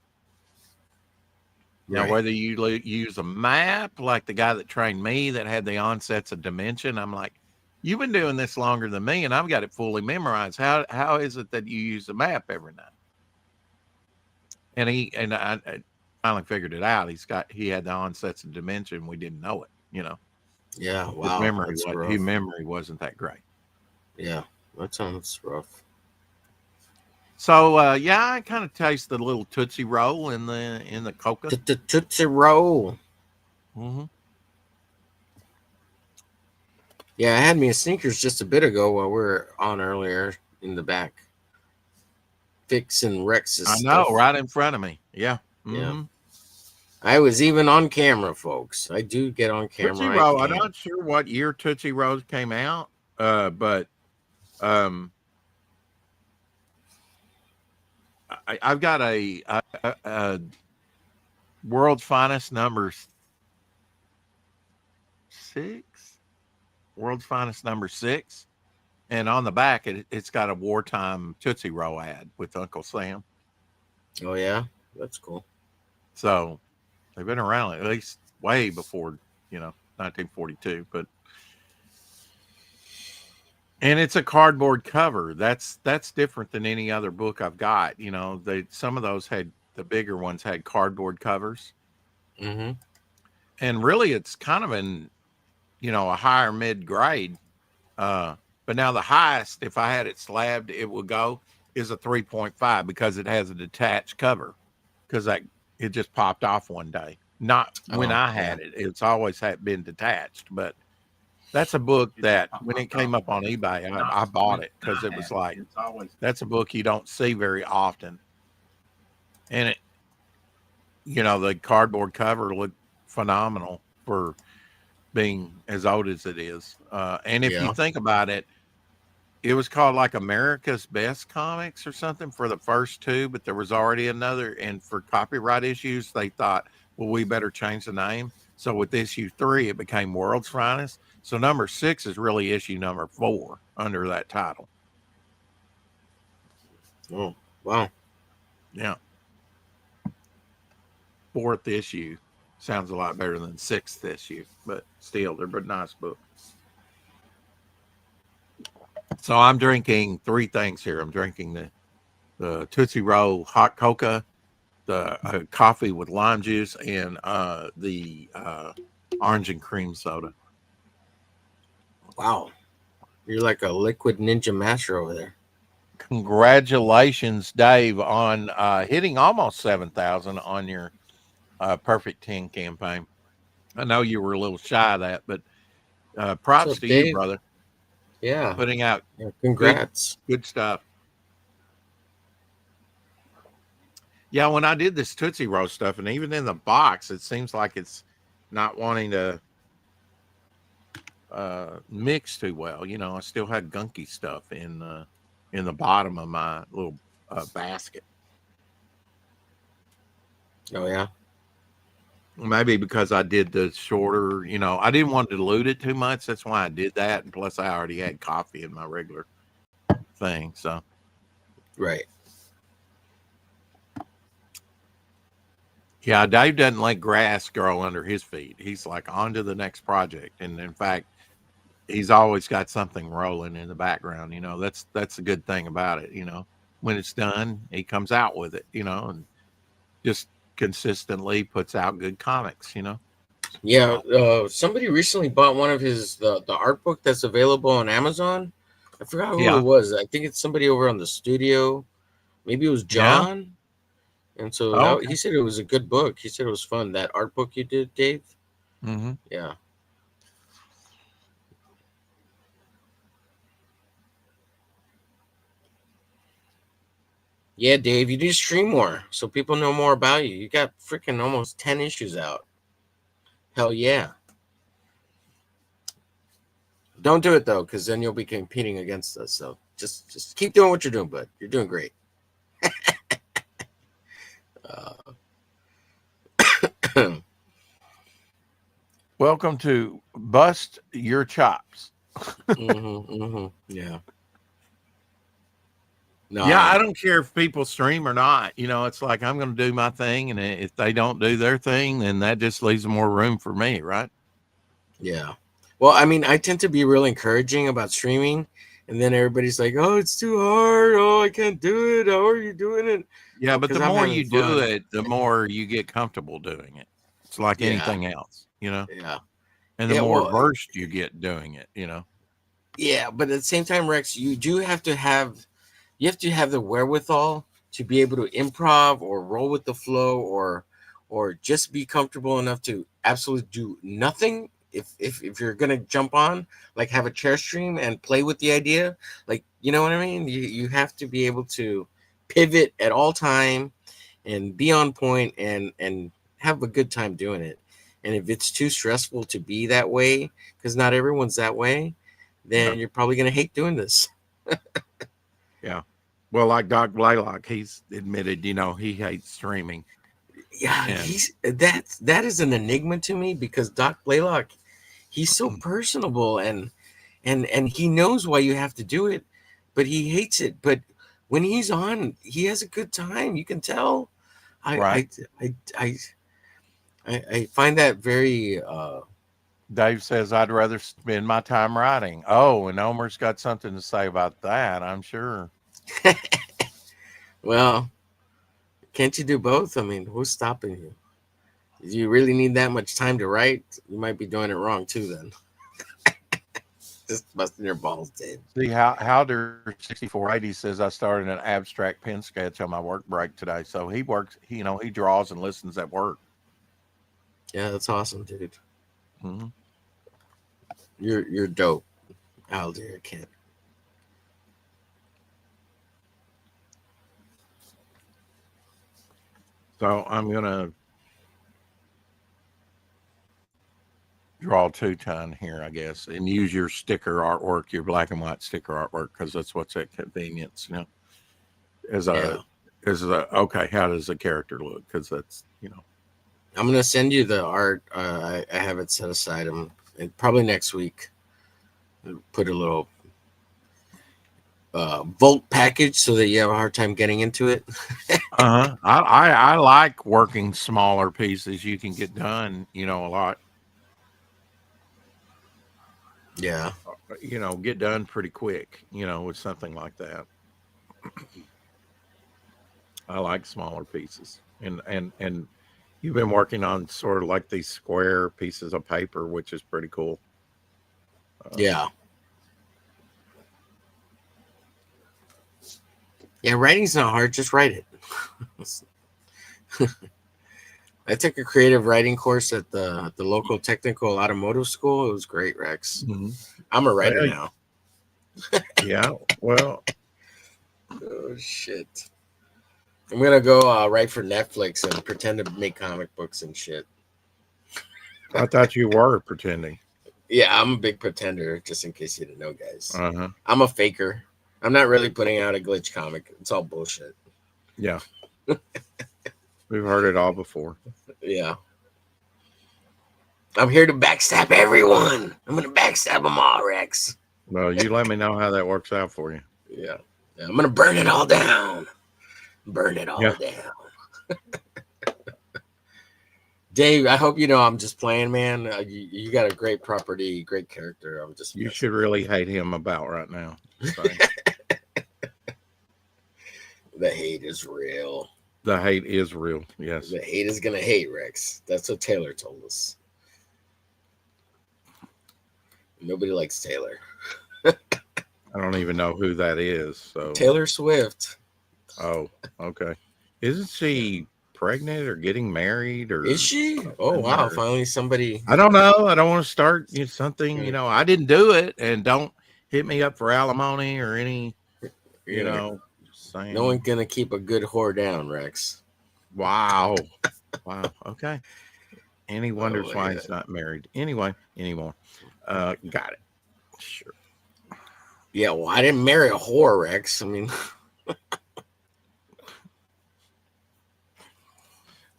Now, Right. whether you use a map, like the guy that trained me that had the onsets of dimension, I'm like, you've been doing this longer than me, and I've got it fully memorized. How is it that you use a map every night? And I finally figured it out. He had the onsets of dimension. We didn't know it. Yeah. His Wow. memory That's was rough. his memory wasn't that great. Yeah. That sounds rough. So yeah, I kind of taste the little Tootsie Roll in the coca. Tootsie Roll. Mm-hmm. Yeah, I had me a Snickers just a bit ago while we were on earlier in the back. Fixing Rex's I know, stuff. right in front of me. Yeah. Yeah. Mm-hmm. I was even on camera, folks. I do get on Tootsie camera. I Roll. I'm can. not sure what year Tootsie Rolls came out, but um, I've got a world's finest number 6, world's finest number 6, and on the back it's got a wartime Tootsie Roll ad with Uncle Sam. Oh yeah, that's cool. So they've been around at least way before 1942, but. And it's a cardboard cover. That's different than any other book I've got. Some of those the bigger ones had cardboard covers. Mm-hmm. And really it's kind of a higher mid grade. But now the highest, if I had it slabbed, it would go is a 3.5 because it has a detached cover. Because it just popped off one day. Not when Oh I yeah. had it. It's always been detached, but That's a book that when it came up on eBay, I bought it because it was like that's a book you don't see very often, and it, the cardboard cover looked phenomenal for being as old as it is. And if you Yeah. think about it, it was called like America's Best Comics or something for the first two, but there was already another. And for copyright issues, they thought, well, we better change the name. So with issue 3, it became World's Finest. So number 6 is really issue number 4 under that title. Oh, wow. Yeah. 4th issue sounds a lot better than 6th issue, but still, they're but nice books. So I'm drinking 3 things here. I'm drinking the Tootsie Roll hot cocoa, the coffee with lime juice, and the orange and cream soda. Wow. You're like a liquid ninja master over there. Congratulations, Dave, on hitting almost 7,000 on your Perfect 10 campaign. I know you were a little shy of that, but What's props up, to you, Dave? brother, Yeah. putting out Yeah, good congrats. good stuff. Yeah, when I did this Tootsie Roll stuff, and even in the box, it seems like it's not wanting to mix too well. I still had gunky stuff in the bottom of my little basket. Oh, yeah. Maybe because I did the shorter, I didn't want to dilute it too much. That's why I did that. And plus, I already had coffee in my regular thing. So, Right. yeah, Dave doesn't let grass grow under his feet. He's like on to the next project. And in fact, he's always got something rolling in the background. That's the good thing about it. When it's done, he comes out with it, and just consistently puts out good comics. Yeah. So, Somebody recently bought one of his the art book that's available on Amazon. I forgot who it yeah. was. I think it's somebody over on the studio. Maybe it was Yeah. John. And so Oh, that okay. he said it was a good book. He said it was fun. That art book you did, Dave. Hmm. Yeah. Yeah, Dave, you need to stream more so people know more about you. You got freaking almost 10 issues out. Hell yeah. Don't do it though, because then you'll be competing against us. So just keep doing what you're doing, bud. You're doing great. Uh, Welcome to Bust Your Chops. yeah. No, Yeah, I I don't care if people stream or not. It's like I'm going to do my thing, and if they don't do their thing, then that just leaves more room for me, right? yeah. Well, I mean, I tend to be real encouraging about streaming, and then everybody's like, "Oh, it's too hard. Oh, I can't do it. How are you doing it?" Yeah, Well, but because the I'm more having you do fun. it, the more you get comfortable doing it. It's like Yeah, anything else. yeah, And the yeah. more Well, versed you get doing it. yeah, but at the same time, Rex, you have to have the wherewithal to be able to improv or roll with the flow or just be comfortable enough to absolutely do nothing if you're gonna jump on, like have a chair stream and play with the idea, like, you know what I mean. You have to be able to pivot at all time and be on point and have a good time doing it. And if it's too stressful to be that way, because not everyone's that way, Yeah. then you're probably gonna hate doing this. Yeah. Well, like Doc Blaylock, he's admitted, he hates streaming. Yeah, And that is an enigma to me because Doc Blaylock, he's so personable and he knows why you have to do it, but he hates it. But when he's on, he has a good time. You can tell. I right. I I I, I find that very Dave says, I'd rather spend my time writing. Oh, and Omer's got something to say about that, I'm sure. well. Can't you do both? I mean, who's stopping you? Do you really need that much time to write? You might be doing it wrong too. Then just busting your balls, Dave. See, Howder6480 says, I started an abstract pen sketch on my work break today. So he works, he draws and listens at work. Yeah, that's awesome, dude. Hmm. You're dope, Aldir. I can't. So I'm gonna draw two-ton here, I guess, and use your sticker artwork, your black and white sticker artwork, because that's what's at convenience, as a Yeah, okay, how does the character look? Because that's. I'm gonna send you the art. I have it set aside. And probably next week. Put a little Volt package so that you have a hard time getting into it. Uh-huh. I like working smaller pieces. You can get done, a lot, Yeah, get done pretty quick, with something like that. I like smaller pieces. And you've been working on sort of like these square pieces of paper, which is pretty cool. Um, yeah, yeah. Writing's not hard. Just write it. I took a creative writing course at the local technical automotive school. It was great, Rex. mhm. I'm a writer Well, now. yeah. Well, Oh shit! I'm gonna go write for Netflix and pretend to make comic books and shit. I thought you were pretending. Yeah, I'm a big pretender. Just in case you didn't know, guys. Uh-huh. I'm a faker. I'm not really putting out a glitch comic. It's all bullshit. Yeah. We've heard it all before. Yeah. I'm here to backstab everyone. I'm gonna backstab them all, Rex. Well, you let me know how that works out for you. Yeah. Yeah, I'm gonna burn it all down. Burn it all Yeah. down. Dave, I hope you know I'm just playing, man. You got a great property, great character. I'm just You messing should with really hate him about right now. So, the hate is real. the hate is real. Yes. The hate is gonna hate, Rex. That's what Taylor told us. Nobody likes Taylor. I don't even know who that is. So, Taylor Swift. oh, okay. Isn't she pregnant or getting married Is or she? Oh something? wow! Or Finally, somebody. I don't know. I don't want to start something. Mm, I didn't do it, and don't hit me up for alimony or any. yeah, Just no one saying. gonna keep a good whore down, Rex. Wow, wow. Okay. Any Oh wonders my why god. he's not married anyway anymore. Got it. Sure. Yeah, well, I didn't marry a whore, Rex. I mean,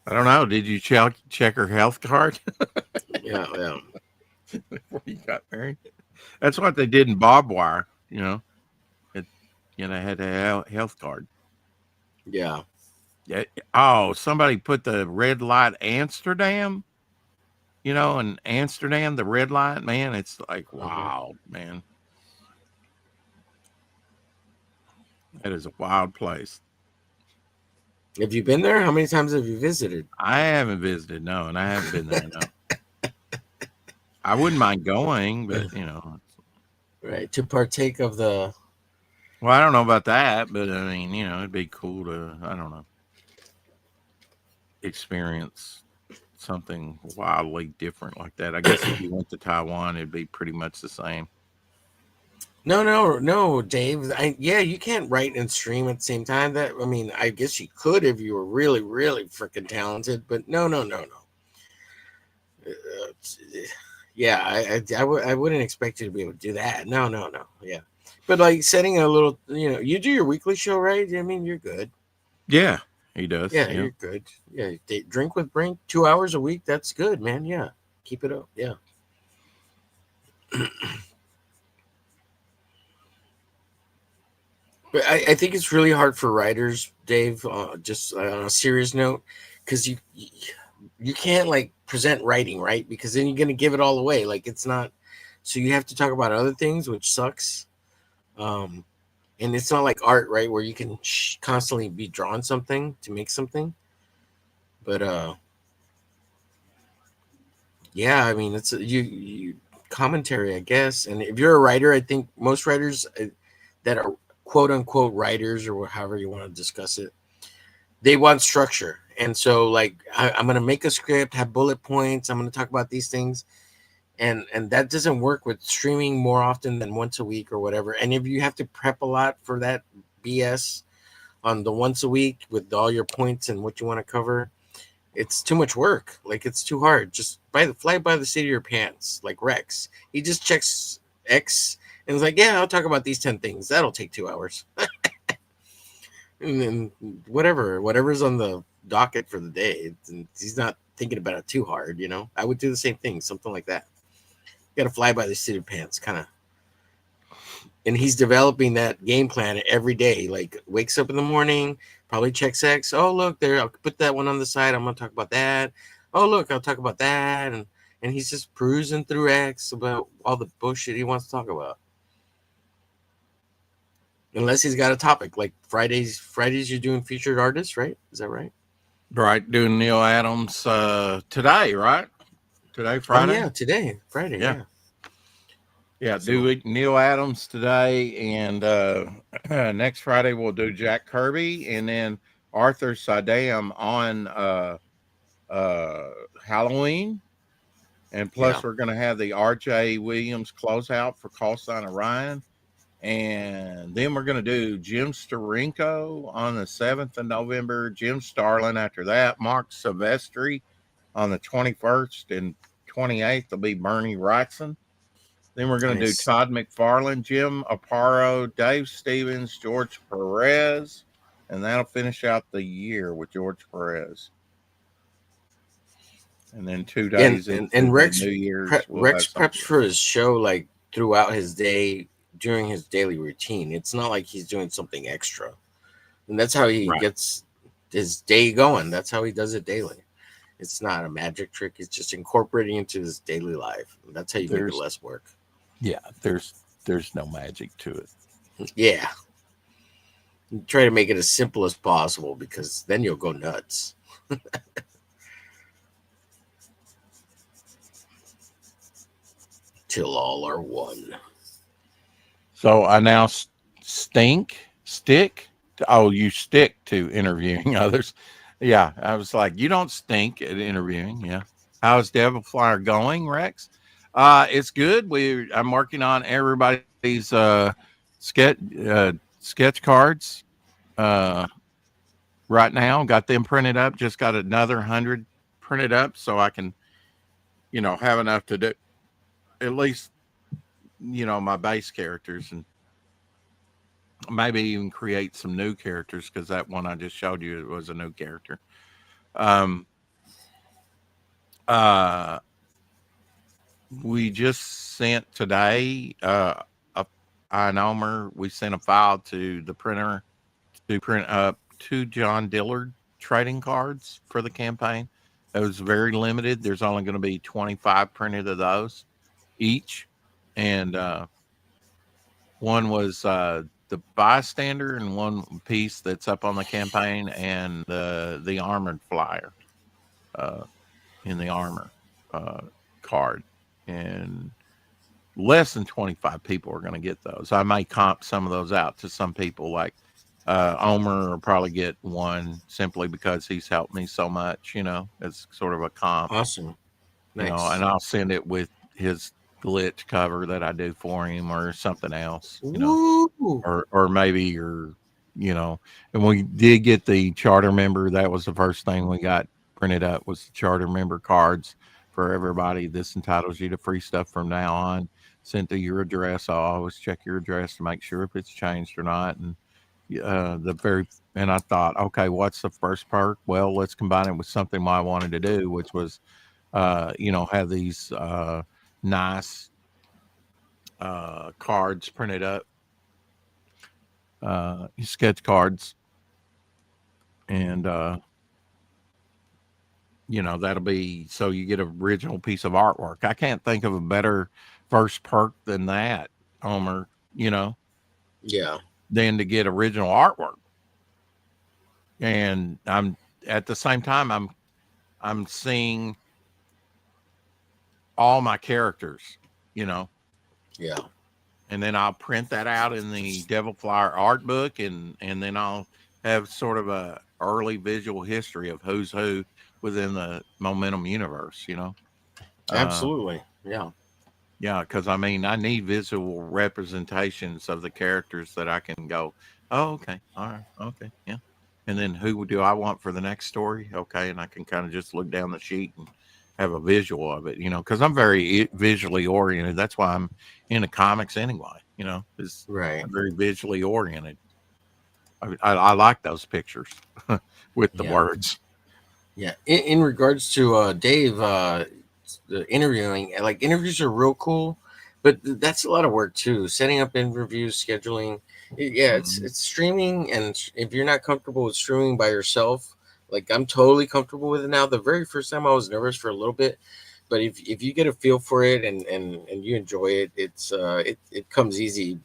I don't know. Did you check her health card yeah, yeah, before you got married? That's what they did in barbed wire. It, had a health card. yeah. Yeah. Oh, somebody put the red light Amsterdam. In Amsterdam, the red light, man. It's like Uh-huh. wow, man. That is a wild place. Have you been there? How many times have you visited? I haven't visited, no, and I haven't been there, no. I wouldn't mind going, but Right, to partake of the. well, I don't know about that, but I mean, it'd be cool to, I don't know, experience something wildly different like that. I guess if you went to Taiwan, it'd be pretty much the same. No, no, no, Dave. Yeah, you can't write and stream at the same time. That I mean, I guess you could if you were really, really freaking talented. But no, no, no, no. Yeah, I wouldn't expect you to be able to do that. No, no, no. Yeah, but like setting a little, you do your weekly show, right? I mean, you're good. Yeah, he does. Yeah, Yeah. you're good. Yeah, drink with Brink 2 hours a week. That's good, man. Yeah, keep it up. Yeah. But I think it's really hard for writers, Dave. Just on a serious note, because you can't like present writing, right? Because then you're gonna give it all away. Like it's not. So you have to talk about other things, which sucks. Um, and it's not like art, right, where you can constantly be drawing something to make something. But yeah, I mean, it's you commentary, I guess. And if you're a writer, I think most writers that are quote unquote writers or however you want to discuss it, they want structure. And so, like, I'm going to make a script, have bullet points. I'm going to talk about these things. and that doesn't work with streaming more often than once a week or whatever. And if you have to prep a lot for that BS on the once a week with all your points and what you want to cover, it's too much work. Like it's too hard. Just fly by the seat of your pants, like Rex. He just checks X and is like, yeah, I'll talk about these 10 things. That'll take 2 hours, and then whatever's on the docket for the day. He's not thinking about it too hard. I would do the same thing, something like that. You got to fly by the seat of pants, kind of. And he's developing that game plan every day. Like wakes up in the morning, probably checks X. Oh look, there, I'll put that one on the side. I'm gonna talk about that. Oh look, I'll talk about that. And he's just perusing through X about all the bullshit he wants to talk about. Unless he's got a topic like Fridays you're doing featured artists, right? Is that right? Right, doing Neil Adams today, right? Today, Oh Friday. yeah, today, Friday, Yeah, yeah. yeah. So Do Neil Adams today, and next Friday we'll do Jack Kirby, and then Arthur Sadam on uh, Halloween, and yeah, plus we're going to have the R.J. Williams closeout for Call Sign Orion. And then we're going to do Jim Steranko on the 7th of November, Jim Starlin after that, Mark Silvestri on the 21st, and 28th will be Bernie Wrightson. Then we're going to do nice. Todd McFarlane, Jim Aparo, Dave Stevens, George Perez, and that'll finish out the year with George Perez. And then 2 days into And the New Year's, we'll Rex have preps something for else. his show like throughout his day during his daily routine. It's not like he's doing something extra, and that's how he Right. gets his day going. That's how he does it daily. It's not a magic trick. It's just incorporating into his daily life. And that's how you make it There's less work. yeah, there's no magic to it. Yeah, you try to make it as simple as possible because then you'll go nuts till all are one. So I now stick. Oh, you stick to interviewing others. Yeah, I was like, you don't stink at interviewing. Yeah. How's Devil Flyer going, Rex? It's good. I'm working on everybody's sketch sketch cards uh, right now. Got them printed up. Just got another 100 printed up, so I can have enough to do at least my base characters, and maybe even create some new characters, because that one I just showed you was a new character. Um, uh, we just sent today, a, I and Omer, we sent a file to the printer to print up 2 John Dillard trading cards for the campaign. It was very limited. There's only going to be 25 printed of those each. And one was the bystander, and one piece that's up on the campaign, and the armored flyer uh, in the armor uh, card. And less than 25 people are going to get those. I may comp some of those out to some people, like Omer will probably get one simply because he's helped me so much, as sort of a comp, Awesome. and Nice. I'll send it with his glitch cover that I do for him, or something else, Woo! or maybe and we did get the charter member. That was the first thing we got printed up, was the charter member cards for everybody. This entitles you to free stuff from now on, sent to your address. I'll always check your address to make sure if it's changed or not. And I thought, okay, what's the first perk? Well, let's combine it with something I wanted to do, which was have these nice cards printed up, sketch cards, and that'll be, so you get an original piece of artwork. I can't think of a better first perk than that, Homer, Yeah. than to get original artwork. And I'm at the same time, I'm seeing all my characters, you know, Yeah. and then I'll print that out in the Devil Flyer art book, and then I'll have sort of a early visual history of who's who within the Momentum universe. Uh, Absolutely. Yeah. Yeah, because I mean, I need visual representations of the characters that I can go, oh, okay, all right, okay, yeah. And then who do I want for the next story? Okay, and I can kind of just look down the sheet and have a visual of it, because I'm very visually oriented. That's why I'm into comics anyway, is Right. I'm very visually oriented. I like those pictures with the Yeah. words. Yeah. In regards to Dave, the interviewing, like interviews are real cool, but that's a lot of work too. Setting up interviews, scheduling. Yeah, Mhm. it's streaming, and if you're not comfortable with streaming by yourself, like I'm totally comfortable with it now. The very first time I was nervous for a little bit, but if you get a feel for it and you enjoy it, it comes easy.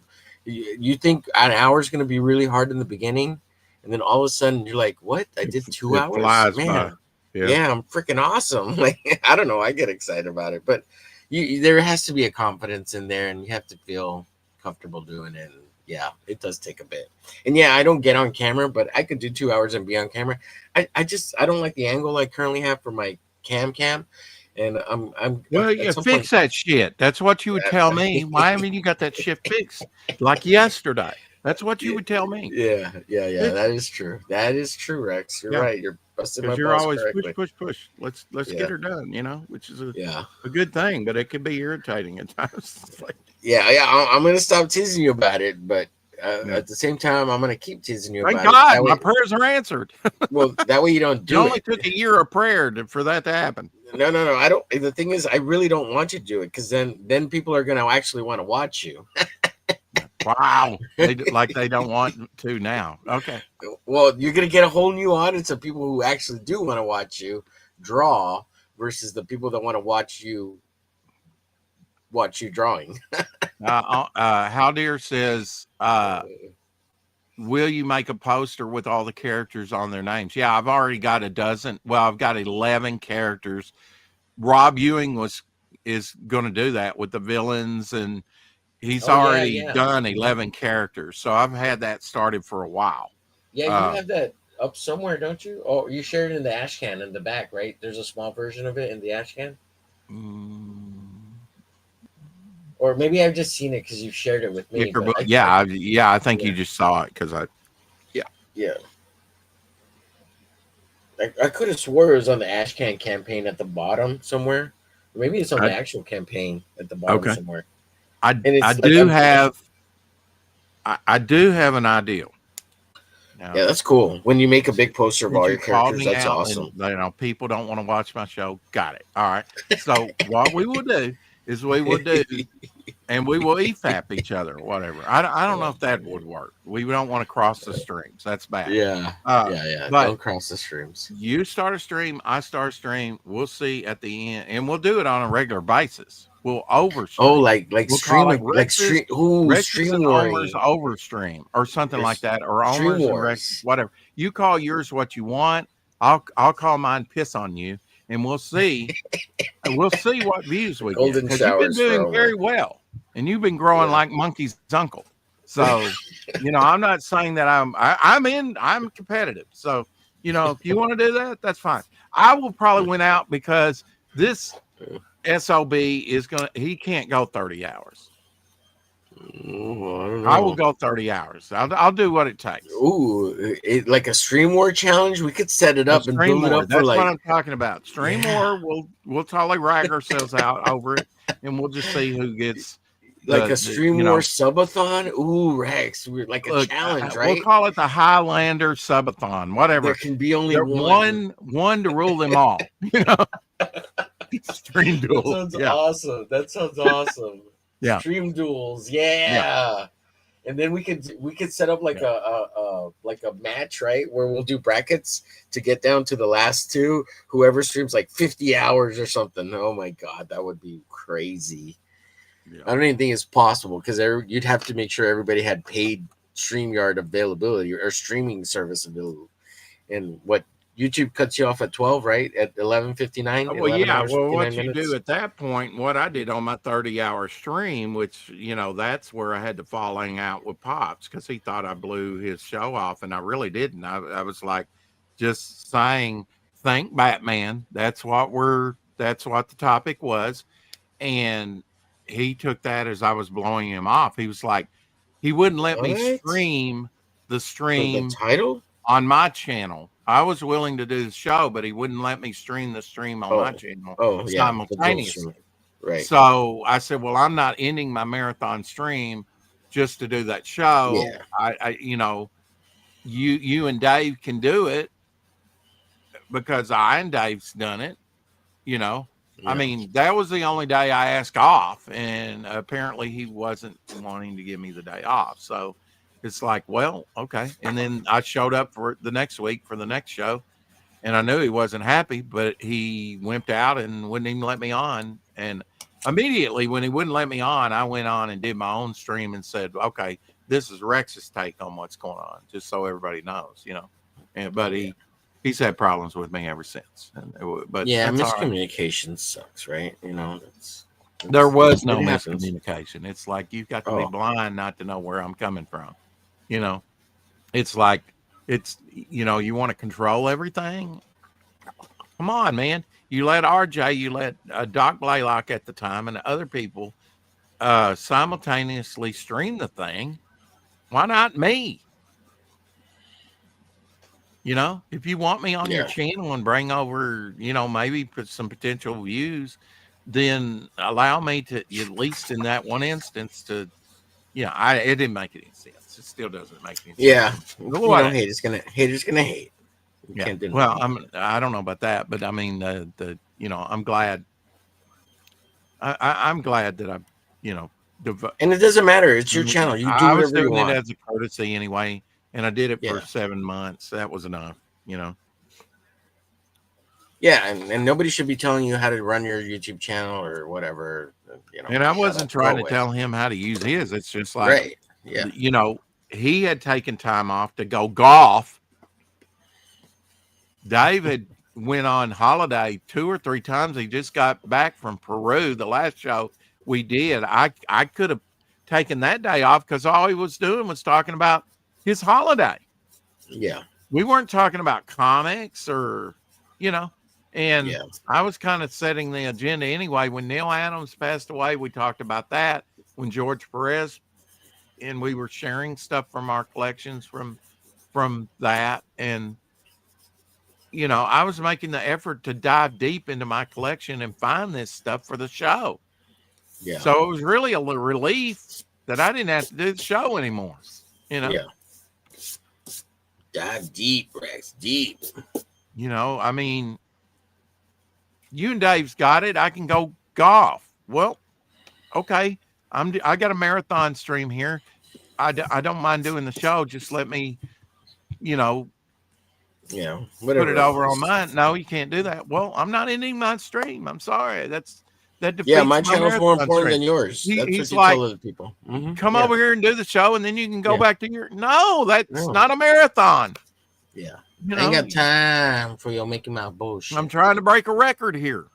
You think an hour is going to be really hard in the beginning, and then all of a sudden you're like, "What? I It, did two it hours, flies by. man! Yeah. Yeah, I'm freaking awesome!" Like I don't know, I get excited about it, but there has to be a confidence in there, and you have to feel comfortable doing it. And yeah, it does take a bit. And yeah, I don't get on camera, but I could do 2 hours and be on camera. I don't like the angle I currently have for my cam, and I'm Well, at yeah, some point. fix that shit. That's what you would tell me. Why haven't you got that shit fixed like yesterday? That's what you Yeah, would tell me. yeah. Fix That it. is true. That is true, Rex. You're Yeah, right. You're busting my because you're balls always push, correctly. push, push. Let's get Yeah, her done. Which is yeah, a good thing, but it can be irritating at times. It's like, yeah. I'm gonna stop teasing you about it, but yeah. at the same time, I'm gonna keep teasing you Thank about it. God, That my way, prayers are answered. well, that way you don't It do only it. took a year of prayer for that to happen. No, no, no. I don't. The thing is, I really don't want you to do it because then people are gonna actually want to watch you. Wow, they don't want to now. Okay. Well, you're gonna get a whole new audience of people who actually do want to watch you draw versus the people that want to watch you drawing. How dear says, will you make a poster with all the characters on their names? Yeah, I've already got a dozen. Well, I've got 11 characters. Rob Ewing is going to do that with the villains, and he's Oh yeah, already yeah, done 11 characters. So I've had that started for a while. yeah. You Uh, have that up somewhere, don't you? Oh, you shared it in the ash can in the back, right? There's a small version of it in the ash can, mm, or maybe I've just seen it because you've shared it with me. Icker But book. Yeah, yeah. I think you yeah, just saw it because I. Yeah. yeah. I could have swore it was on the Ashcan campaign at the bottom somewhere. Or maybe it's on I, the actual campaign at the bottom okay. somewhere. I And I it's like do I'm pretty sure. have I do have an idea now. Yeah, that's cool. When you make a Since big poster of all you your called characters, me that's out and awesome. people don't want to watch my show, got it. All right. So what we will do is we will do and we will EFAP each other or whatever. I don't know if that would work. We don't want to cross the streams. That's bad. Yeah, Uh, yeah. but Don't cross the streams. you start a stream, I start a stream. We'll see at the end, and we'll do it on a regular basis. We'll Oh, overstream. like We'll call it like stream. Ooh, Rex's stream and Omer's warring overstream or something or like that, or stream Omer's and Rex, wars. whatever. You call yours what you want. I'll call mine piss on you, and we'll see what views we get Golden because you've been showers for doing very Omer. well, and you've been growing Yeah. like monkey's uncle. So, I'm not saying that I'm competitive. So, if you want to do that, that's fine. I will probably win out because this SOB he can't go 30 hours. Ooh, I don't I will know. go 30 hours. I'll do what it takes. Ooh, like a stream war challenge. We could set it A up and stream build it war. up for That's what like, I'm talking about. Stream yeah, war. We'll totally rag ourselves out over it, and we'll just see who gets like a the stream war subathon. Ooh, Rex, we're like a look. challenge, We'll right? call it the Highlander Subathon, There whatever. can be only There one. one to rule them all. Stream That duel. sounds Yeah, awesome. That sounds awesome. yeah, Stream duels, yeah. yeah. And then we could set up like Yeah. a match, right? Where we'll do brackets to get down to the last two. Whoever streams like 50 hours or something. Oh my god, that would be crazy. Yeah. I don't even think it's possible because you'd have to make sure everybody had paid StreamYard availability or streaming service available. And what YouTube cuts you off at 12, right? At 11:59, Well, 11 yeah. hours Well, 59 what you do minutes. at that point, what I did on my 30-hour stream, which, that's where I had to falling out with Pops because he thought I blew his show off, and I really didn't. I was like just saying, thank Batman. That's what the topic was. And he took that as I was blowing him off. He was like, he wouldn't let me What? stream the For the stream title? on my channel. I was willing to do the show, but he wouldn't let me stream the stream on my Oh, channel oh yeah, the dual simultaneously. stream. Right. So I said, well, I'm not ending my marathon stream just to do that show. Yeah. You know, you and Dave can do it because I and Dave's done it. You know, I Yeah. mean, that was the only day I asked off, and apparently he wasn't wanting to give me the day off. So it's like, well, okay. And then I showed up for the next week for the next show, and I knew he wasn't happy, but he wimped out and wouldn't even let me on. And immediately when he wouldn't let me on, I went on and did my own stream and said, okay, this is Rex's take on what's going on, just so everybody knows, you know. And but Yeah. he's had problems with me ever since. But Yeah, that's all right. miscommunication sucks, right? You know, There was no it happens. miscommunication. It's like you've got to be Oh, blind not to know where I'm coming from. You know, it's like you know, you want to control everything. Come on, man. You let RJ, you let Doc Blaylock at the time and other people simultaneously stream the thing. Why not me? You know, if you want me on your yeah, channel and bring over, you know, maybe put some potential views, then allow me to, at least in that one instance, to, you know, it didn't make any sense. It still doesn't make any sense yeah. to me. But You know, what? haters gonna hate. You Yeah. can't deny Well, it. I don't know about that, but I mean, you know, I'm glad. I'm glad that I, you know, And it doesn't matter. It's your channel. You do I was whatever you doing it want. as a courtesy anyway, and I did it for Yeah, 7 months. That was enough, you know. yeah. And nobody should be telling you how to run your YouTube channel or whatever. You know, And I shut wasn't up. Go trying to away. tell him how to use his. It's just like, Right. Yeah. you know, he had taken time off to go golf. David went on holiday 2 or 3 times. He just got back from Peru. The last show we did, I could have taken that day off because all he was doing was talking about his holiday. Yeah. We weren't talking about comics or, you know, and Yeah. I was kind of setting the agenda anyway. When Neil Adams passed away, we talked about that. When George Perez, and we were sharing stuff from our collections from that. And you know, I was making the effort to dive deep into my collection and find this stuff for the show. Yeah. So it was really a relief that I didn't have to do the show anymore. You know, Yeah. Dive deep, Rex. Deep. I mean, you and Dave's got it. I can go golf. Well, okay. I got a marathon stream here. I don't mind doing the show. Just let me, you know, Yeah. put it Whatever over on else. mine. No, you can't do that. Well, I'm not ending my stream. I'm sorry. That Yeah, defeats my my channel's more marathon important stream. than yours. That's what He's you tell like, other people. come Yeah. over here and do the show, and then you can go Yeah. back to your. No, that's No. not a marathon. Yeah. You I ain't know, got time for your Mickey Mouse I'm bullshit. trying to break a record here.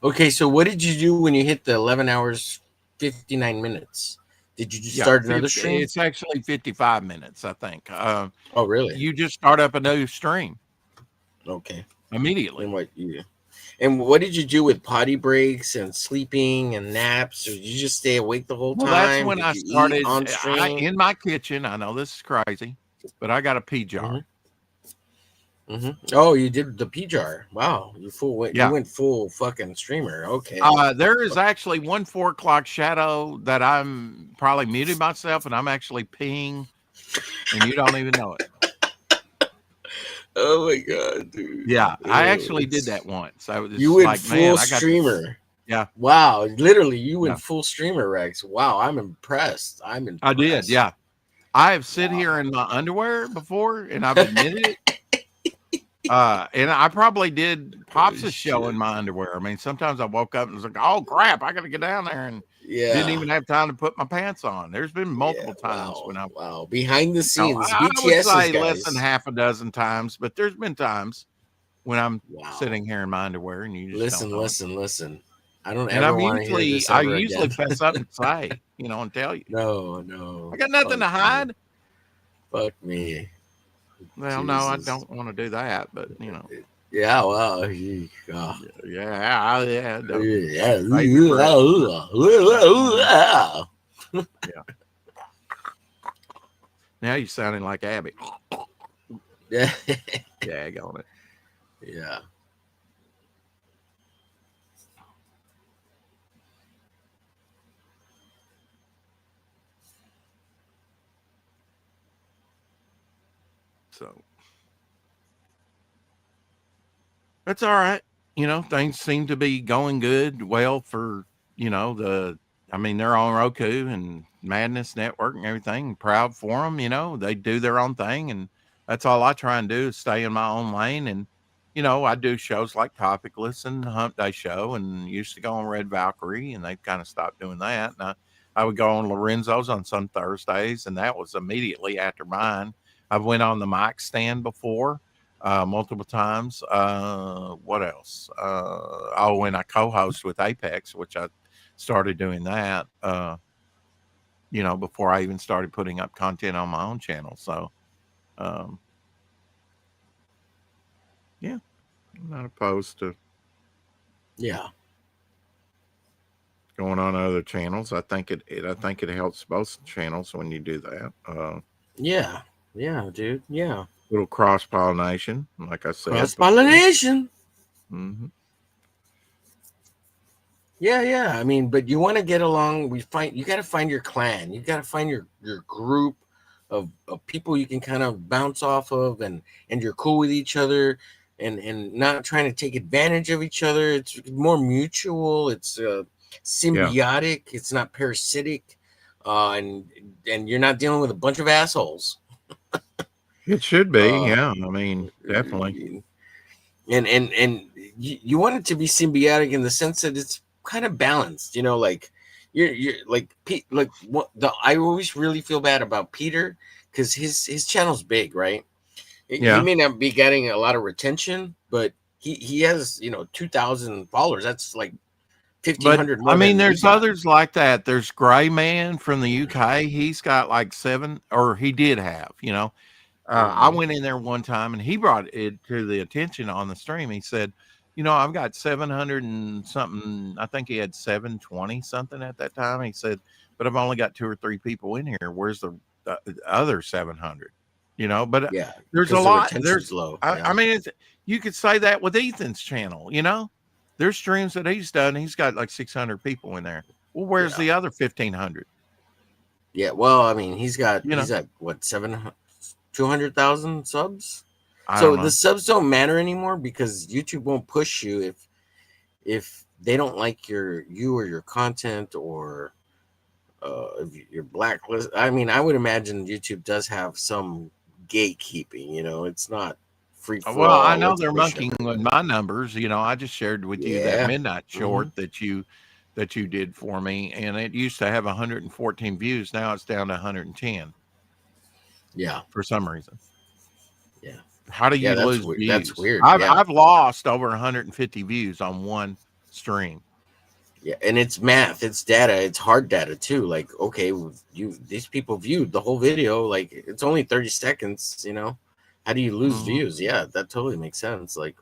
Okay, so what did you do when you hit the 11 hours 59 minutes? Did you just Yeah, start another stream? it's actually 55 minutes, I think. Oh, really? You just start up a new stream Okay. immediately. And what did you do with potty breaks and sleeping and naps? Or did you just stay awake the whole Well, that's time? when Did I you eat started. on stream? In my kitchen. I know this is crazy, but I got a pea jar. Oh, you did the P jar. Wow, you Yeah. went full fucking streamer. Okay. There is actually one 4 o'clock shadow that I'm probably muted myself, and I'm actually peeing, and you don't even know it. Oh my god, dude. Yeah, I Oh, actually did that once. I was you just went like, man, full I got. streamer. Yeah, Wow, literally, you yeah, went full streamer, Rex. Wow, I'm impressed. I'm I did. impressed. Yeah, I have sit here Wow. in my underwear before, and I've admitted it. And I probably did Oh, Pops' show in shit. my underwear. I mean, sometimes I woke up and was like, "Oh crap, I got to get down there," and didn't Yeah. even have time to put my pants on. There's been Yeah. multiple times Wow. when I, Wow. Behind the scenes, I would BTS's say less than guys. half a dozen times, but there's been times when I'm Wow. sitting here in my underwear and you just don't Listen, know it. listen, listen. I don't And ever want to hear this I ever usually again. fess up and say, and tell you, No, I no. got nothing to Fuck me. hide. Fuck me. Well, no, I Jesus. don't want to do that, but Yeah, well, he, Yeah. No, yeah. save your breath. Yeah. Now you're sounding like Abby. Yeah. Jag on it. Yeah. So that's all right. Things seem to be going good. Well, for I mean, they're on Roku and Madness Network and everything. Proud for them. They do their own thing, and that's all I try and do is stay in my own lane. And I do shows like Topicless and Hump Day Show, and used to go on Red Valkyrie, and they've kind of stopped doing that. And I would go on Lorenzo's on some Thursdays, and that was immediately after mine. I've went on the mic stand before multiple times. What else? And I co-host with Apex, which I started doing that. Before I even started putting up content on my own channel. So, um, yeah, I'm not opposed to Yeah. going on other channels. I think it helps both channels when you do that. Yeah. Yeah, dude. Yeah. Little cross pollination, like I Cross said before. pollination. Hmm. Yeah, yeah. I mean, but you want to get along. You got to find your clan. You got to find your group of people you can kind of bounce off of, and you're cool with each other, and not trying to take advantage of each other. It's more mutual. It's Yeah, symbiotic. It's not parasitic, and you're not dealing with a bunch of assholes. it should be. Uh, Yeah, I mean, definitely. and you want it to be symbiotic in the sense that it's kind of balanced, like you're like like what the I always really feel bad about Peter, because his channel's big, right? He Yeah. may not be getting a lot of retention, but he has 2,000 followers. That's like But 1,500 I more mean, than we there's got. others like that. There's Gray Man from the UK. He's got like seven, or he did have. I Mhm. went in there one time and he brought it to the attention on the stream. He said, I've got 700 and something. I think he had 720 something at that time. He said, but I've only got two or three people in here. Where's the other 700? But Yeah, there's a because the lot. retention's low. I Yeah, mean, you could say that with Ethan's channel. There's streams that he's done. He's got like 600 people in there. Well, where's yeah, the other 1,500? yeah. Well, I mean, he's got You know, he's at what, 200,000 subs. I So don't the know. subs don't matter anymore because YouTube won't push you if they don't like you or your content, or if you're blacklist. I mean, I would imagine YouTube does have some gatekeeping. It's not free for Well, I all. know Let's they're push monkeying with everybody. my numbers. I just shared with you that Yeah. midnight Hmm. short that you did for me, and it used to have 114 views. Now it's down to 110 Yeah. for some reason. Yeah. How do Yeah. you That's lose weird. That's views? weird. I've Yeah. I've lost over 150 views on one stream. Yeah. And it's math. It's data. It's hard data too. Like, okay, these people viewed the whole video. Like, it's only 30 seconds. How do you lose Mhm. views? Yeah, that totally makes sense. Like,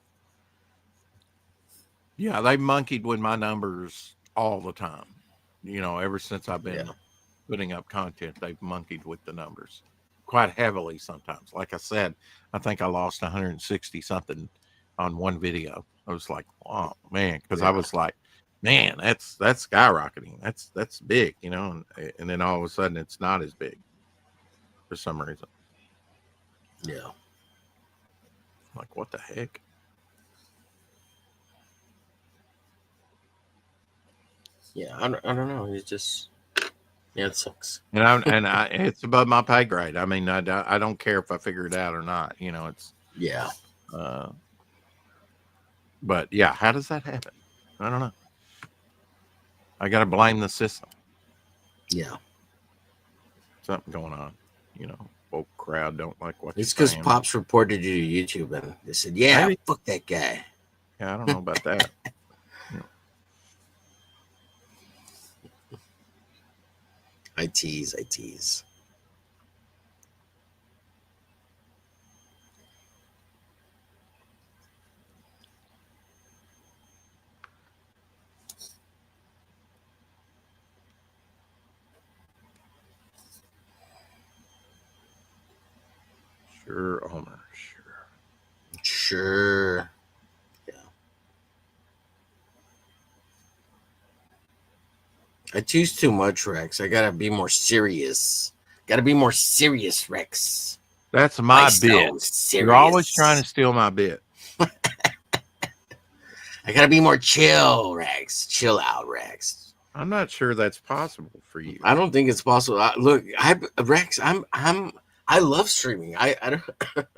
Yeah, they monkeyed with my numbers all the time. Ever since I've yeah. been putting up content, they've monkeyed with the numbers quite heavily sometimes. Like I said, I think I lost 160 something on one video. I was like, oh man, because I Yeah. was like, man, that's skyrocketing. That's big, and then all of a sudden it's not as big for some reason. Yeah. Like, what the heck? Yeah. I don't know. It's just, yeah, it sucks. And it's above my pay grade. I mean, I don't care if I figure it out or not. It's Yeah. uh, but yeah, how does that happen? I don't know. I got to blame the system. Yeah. Something going on. Woke crowd don't like what you're It's because saying. Pops reported you to YouTube and they said, yeah, Maybe. fuck that guy. Yeah, I don't know about that. You know, I tease. I tease. sure. Yeah. I choose too much, Rex. I gotta be more serious. Gotta be more serious, Rex. That's Why my bit. so You're always trying serious? to steal my bit. I gotta be more chill, Rex. Chill out, Rex. I'm not sure that's possible for you. I don't think it's possible. Look, Rex. I love streaming. I don't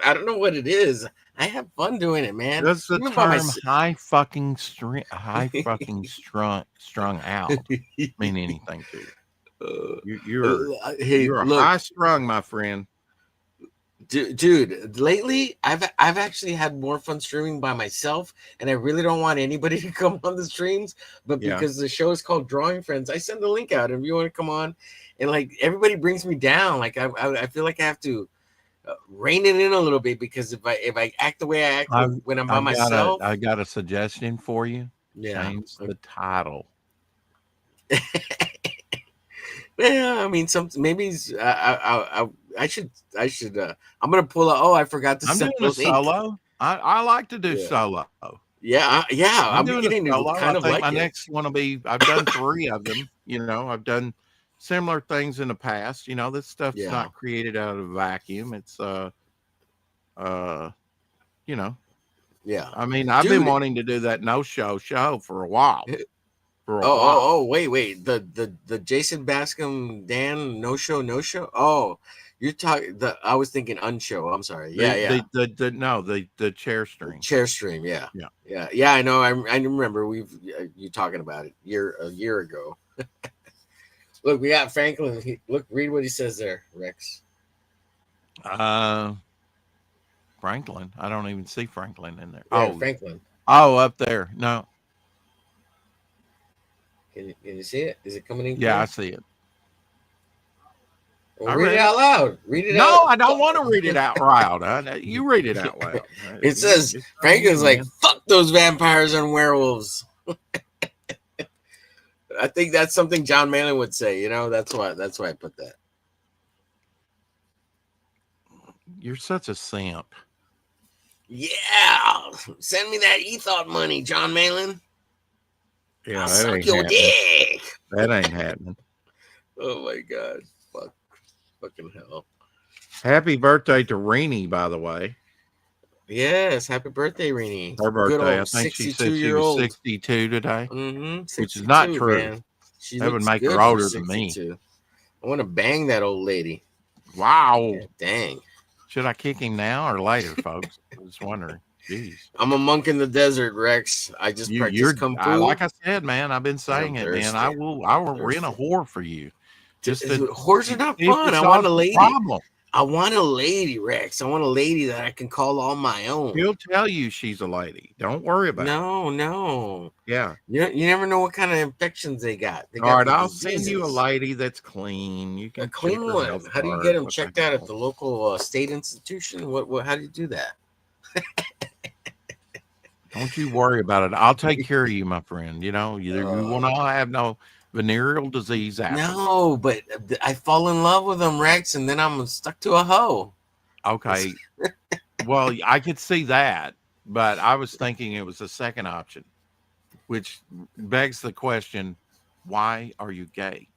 I don't know what it is. I have fun doing it, man. Does the Even by term myself. strung out mean anything to you? Uh, You you're hey, you're look, high strung, my friend. dude. Lately, I've actually had more fun streaming by myself, and I really don't want anybody to come on the streams. But Yeah. because the show is called Drawing Friends, I send the link out if you want to come on. And like everybody brings me down. Like I feel like I have to rein it in a little bit because if I act the way I act I've when I'm by I've got a myself, I got a suggestion for you. yeah. Change the title. Yeah, I mean, some maybe I should. I'm gonna pull out. Oh, I forgot to I'm set doing a those ink. solo. I like to do Yeah, solo. yeah. I'm I'm doing a beginning to solo. I kind of think my like it. next one will be. I've done 3 of them. I've done similar things in the past. This stuff's Yeah, not created out of a vacuum. It's uh, you know. yeah, I mean, I've been dude. wanting to do that no show for a while. Oh, For a while. oh, oh, wait. The Jason Bascom Dan no show. Oh, you're talking. I was thinking unshow. I'm sorry. Yeah, yeah. The chair string. Chair stream. Yeah, Yeah. yeah. I know. I remember you talking about it a year ago. Look, we got Franklin. Look, read what he says there, Rex. Uh, Franklin. I don't even see Franklin in there. There, Franklin. Oh, up there. No. Can you see it? Is it coming in Yeah, I clear? see it. Well, I read it read it. out loud. Read it No, out. I don't want to read it out loud. You read it out loud. It says It's on you, Franklin's like, man. fuck those vampires and werewolves. I think that's something John Malin would say. That's why I put that. You're such a simp. Yeah, send me that e-thought money, John Malin. Yeah, I'll that suck ain't your happening. dick. That ain't happening. Oh my god, fucking hell. Happy birthday to Renee, by the way. Yes, happy birthday, Rini. Her Good birthday. I old think she 62 said she year was old. 62 today, which is not 62, true. man. She That would looks make her good for older than me. 62. I want to bang that old lady. Wow. Yeah, dang. Should I kick him now or later, folks? I was wondering. Jeez. I'm a monk in the desert, Rex. I just practice kung fu. Like I said, man, I've been And saying I'm it, man. I thirsty. will I'm rent a thirsty. whore for you. Just to Whores are see not if fun. it I want solves a the lady. problem. I want a lady, Rex. I want a lady that I can call all my own. She'll tell you she's a lady. Don't worry about it. No. Yeah. You never know what kind of infections they got. They All got right, the I'll send you a diseases. lady that's clean. You A can check clean her one. health How do you get card, them what the checked out at hell. the local state institution? What? How do you do that? Don't you worry about it. I'll take care of you, my friend. You will Uh, not have no venereal disease afterwards. no, but I fall in love with them, Rex, and then I'm stuck to a hoe. Okay. Well, I could see that, but I was thinking it was the second option, which begs the question, why are you gay?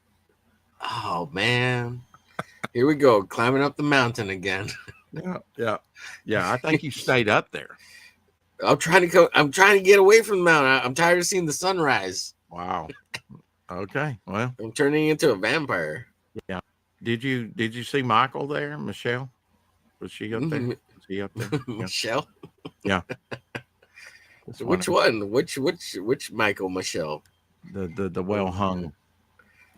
Oh man, here we go, climbing up the mountain again. Yeah. I think you stayed up there. I'm trying to go. I'm trying to get away from the mountain. I'm tired of seeing the sunrise. Wow. Okay. Well, I'm turning into a vampire. yeah. Did you see Michael there, Michelle? Was she up there? Was he up there? Yeah. Michelle. Yeah. Which one? Which Michael Michelle? The well hung.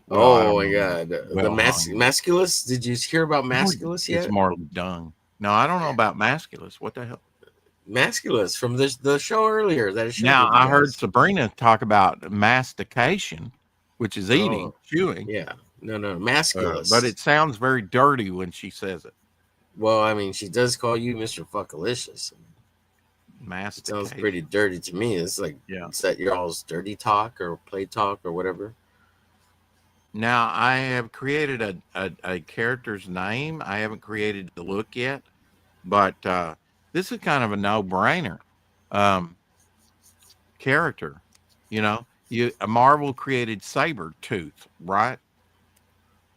Well, I Oh don't my know. god. The Well hung. Masculus? Did you hear about Masculus It's yet? Marley Dung. No, I don't know about Masculus. What the hell? Masculus from the show earlier that I shared Now with you I heard guys. Sabrina talk about mastication, which is eating, Oh, chewing. yeah. No, But Masculus. it sounds very dirty when she says it. Well, I mean, she does call you Mr. Fuckalicious. It sounds Mastication. pretty dirty to me. It's like, Yeah. is that your all's dirty talk or play talk or whatever? Now I have created a character's name. I haven't created the look yet, but this is kind of a no-brainer. Um, Character, a Marvel created Saber Tooth, right?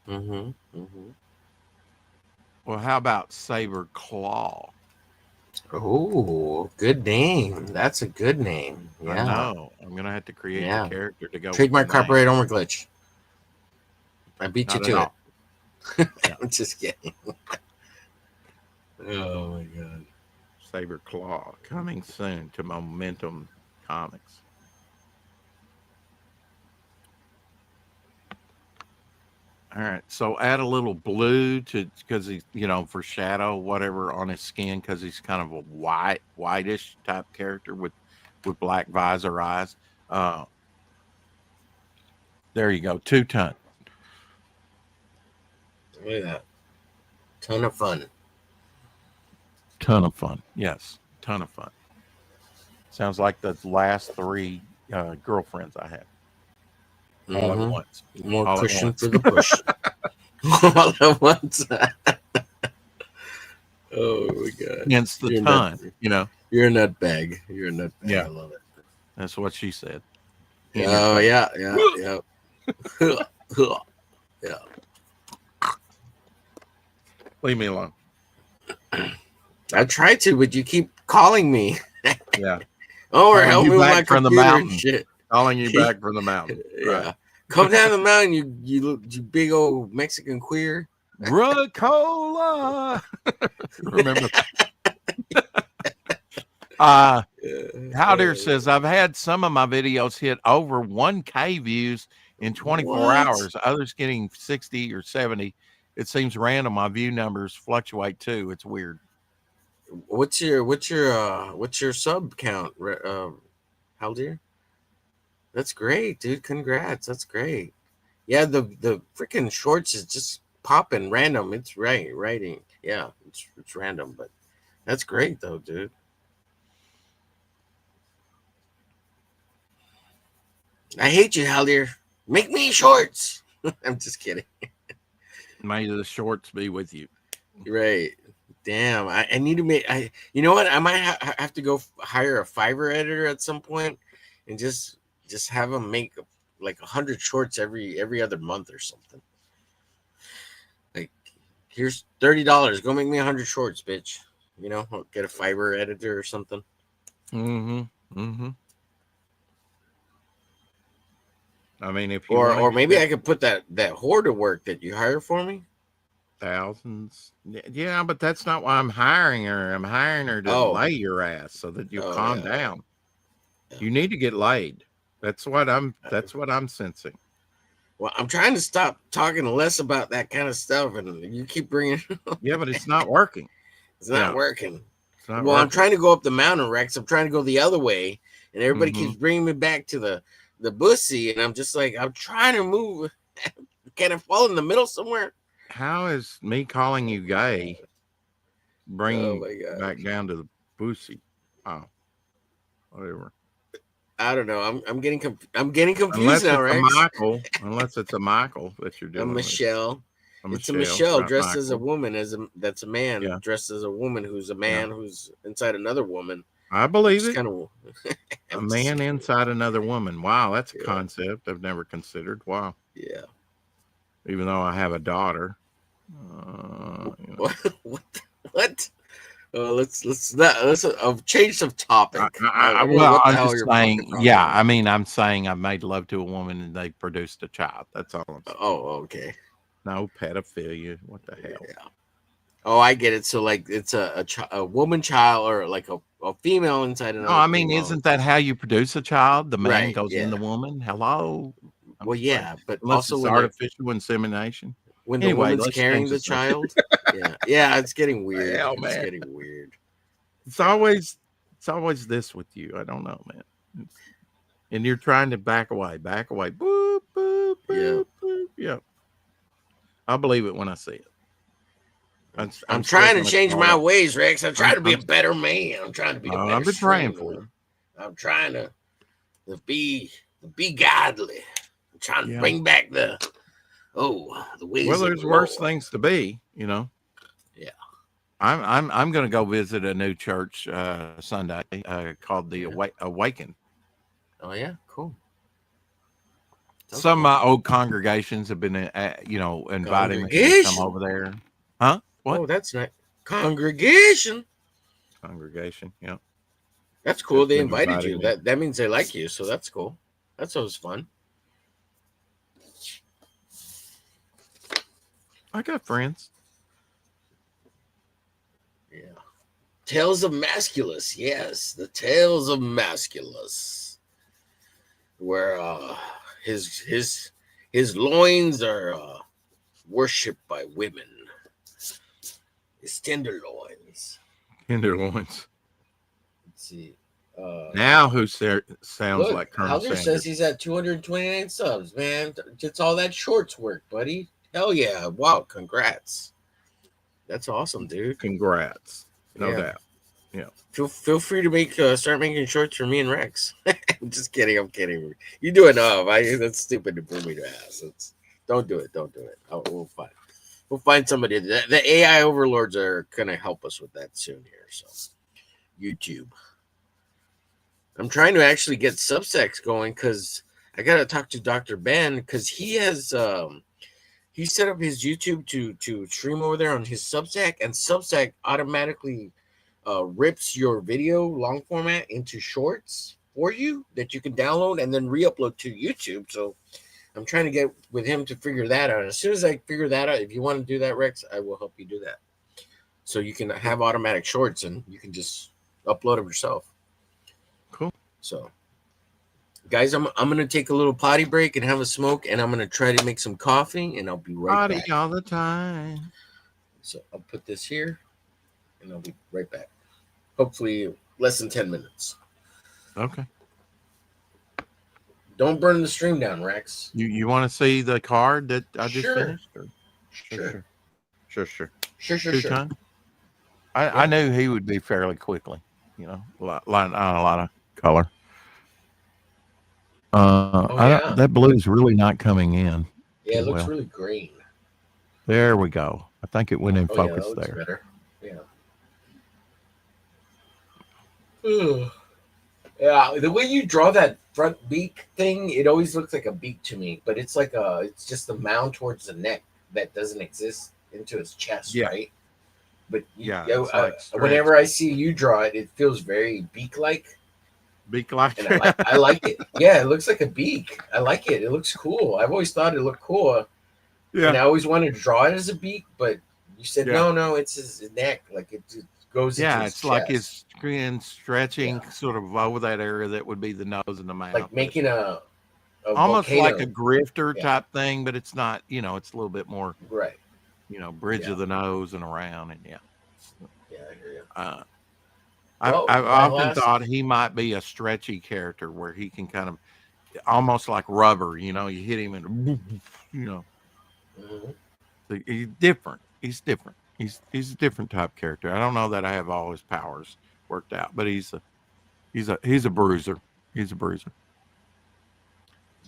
Mm-hmm. Mm-hmm. Well, how about Saber Claw? Oh, good name. That's a good name. I Yeah. know. I'm gonna have to create the Yeah. character to go with the Trademark name. copyright Omer glitch. I beat you Not at to it. all. Yeah, I'm just kidding. Oh my god. Saber Claw coming soon to Momentum Comics. All right, so add a little blue to because he's for shadow whatever on his skin because he's kind of a whitish type character with black visor eyes. Uh, there you go, 2 ton. Look at that. Ton of fun. Ton of fun. Yes, ton of fun. Sounds like the last three girlfriends I had all at Mm-hmm. once. More All at cushion once. for the push. All at once. Oh my god. Hence the You're a nut. ton. You're a nutbag. You're a nutbag. Yeah, I love it. that's what she said. In your Oh face. yeah, yeah, yeah. Yeah. Leave me alone. I tried to, but you keep calling me. Yeah. Oh, or Calling help you me with my back from the computer and mountain. shit. Calling you back from the mountain. Right. Yeah. Come down the mountain, you big old Mexican queer. Rucola. Remember? Howder says I've had some of my videos hit over 1K views in 24 What? hours. Others getting 60 or 70. It seems random. My view numbers fluctuate too. It's weird. What's your sub count? Haldir? That's great, dude. Congrats. That's great. Yeah, the freaking shorts is just popping random. It's writing. Yeah, it's random, but that's great though, dude. I hate you, Haldir. Make me shorts. I'm just kidding. May the shorts be with you. Right. Damn. I need to make. You know what? I might have to go hire a Fiverr editor at some point, and just have them make like 100 shorts every other month or something. Like, here's $30. Go make me 100 shorts, bitch. I'll get a Fiverr editor or something. Mm-hmm. Mm-hmm. I mean, if you Or want to or get maybe that I could put that whore to work that you hire for me. thousands, yeah, but that's not why I'm hiring her. I'm hiring her to Oh. lay your ass so that you'll Oh calm yeah. down. Yeah. You need to get laid. That's what I'm sensing. Well, I'm trying to stop talking less about that kind of stuff, and you keep bringing. Yeah, but it's not working. It's not Yeah, working. it's not Well, I'm working. trying to go up the mountain, Rex. I'm trying to go the other way, and everybody Hmm. keeps bringing me back to the bussy, and I'm just like, I'm trying to move. Can I fall in the middle somewhere? How is me calling you gay Oh bringing my god. back down to the pussy? Oh, whatever. I don't know. I'm getting confused Unless now, it's a Rex. Michael, unless it's a Michael that you're I'm dealing with. Michelle. A It's a Michelle, Michelle not dressed as a Michael. woman, that's a man Yeah, dressed as a woman who's a yeah. man who's inside another woman, I which believe is it. kind of. A I'm just man inside another woman. Wow, that's a yeah, concept I've never considered. Wow. yeah. Even though I have a daughter. What? What? Let's change the topic. I don't know Well, what the I'm hell just your fucking saying, problem yeah, is. I mean, I'm saying I made love to a woman and they produced a child. That's all I'm saying. Oh, okay. No pedophilia. What the hell? Yeah. Oh, I get it. So like, it's a woman child, or like a female inside No, another I mean, female. isn't that how you produce a child? The man Right. goes in Yeah. the woman. Hello. I'm Well, just saying. yeah, but Unless also it's when artificial insemination. the Anyway, woman's let's carrying change the the subject. child. Yeah. Yeah. It's getting weird. Hell, It's man. getting weird. It's Yeah. always this with you. I don't know, man. And you're trying to back away, back away. Boop, boop, Yeah. boop, boop. Yeah. I'll believe it when I see it. I'm I'm still trying to going to change call my it. ways, Rex. I'm trying to be I'm a better man. I'm trying to be a better I've been praying for streamer. you. I'm trying to be godly. I'm trying to Yeah. bring back the Well, ways of the there's worse Lord. things to be, you know. Yeah. I'm going to go visit a new church Sunday called the Yeah. Awaken. Oh yeah, cool. Sounds Some of cool. my old congregations have been, inviting me to come Congregation. over there. Huh? What Oh, that's nice. Congregation. congregation? Yeah, That's cool. has They been invited inviting you. me. That means they like you, so that's cool. That's always fun. I got friends. Yeah. Tales of Masculus. Yes, the Tales of Masculus, where his loins are worshipped by women. His tenderloins. Tenderloins. Let's see. Uh, Now, sounds Look, like Colonel Hauser says Sanders? he's at 229 subs, man. It's all that shorts work, buddy. Hell yeah. Wow, congrats. That's awesome, dude. Congrats, no Yeah. doubt. Yeah. Feel free to start making shorts for me and Rex. I'm just kidding. I'm kidding. You do enough. That's stupid to put me to ass. Don't do it. Don't do it. We'll find somebody. The AI overlords are gonna help us with that soon here. So YouTube. I'm trying to actually get Substacks going because I gotta talk to Dr. Ben because he set up his YouTube to stream over there on his Substack, and Substack automatically rips your video long format into shorts for you that you can download and then re-upload to YouTube. So I'm trying to get with him to figure that out. As soon as I figure that out, if you want to do that, Rex, I will help you do that. So you can have automatic shorts and you can just upload them yourself. Cool. So guys, I'm gonna take a little potty break and have a smoke, and I'm gonna try to make some coffee, and I'll be right Party back. all the time. So I'll put this here, and I'll be right back. Hopefully, less than 10 minutes. Okay. Don't burn the stream down, Rex. You want to see the card that I just Sure, finished? Or? sure, Sure. sure. Two time. I Yeah. knew he would be fairly quickly. A lot of color. Oh I don't. yeah, That blue is really not coming in yeah. too It looks well. really green. There we go. I think it went in Oh yeah, that focus looks there. better. Yeah. Ugh. Yeah, the way you draw that front beak thing, it always looks like a beak to me, but it's just the mound towards the neck that doesn't exist into his chest, Yeah, right? But yeah. It's like whenever stretched, I see you draw it, it feels very beak-like, beak like. and I like it. Yeah, it looks like a beak. I like it. It looks cool. I've always thought it looked cool, and Yeah, I always wanted to draw it as a beak, but you said yeah, no, it's his neck, like it just goes into yeah. his It's like his chest. skin stretching Yeah, sort of over that area that would be the nose and the mouth, like but making a almost like a volcano. grifter Yeah, type thing. But it's not. It's a little bit more. right. Bridge Yeah, of the nose and around, and yeah. yeah, I hear you. Uh, Well, I've my often last. thought he might be a stretchy character where he can kind of almost like rubber. You hit him and you know Mhm. he's different. He's different. He's a different type character. I don't know that I have all his powers worked out, but he's a bruiser. He's a bruiser.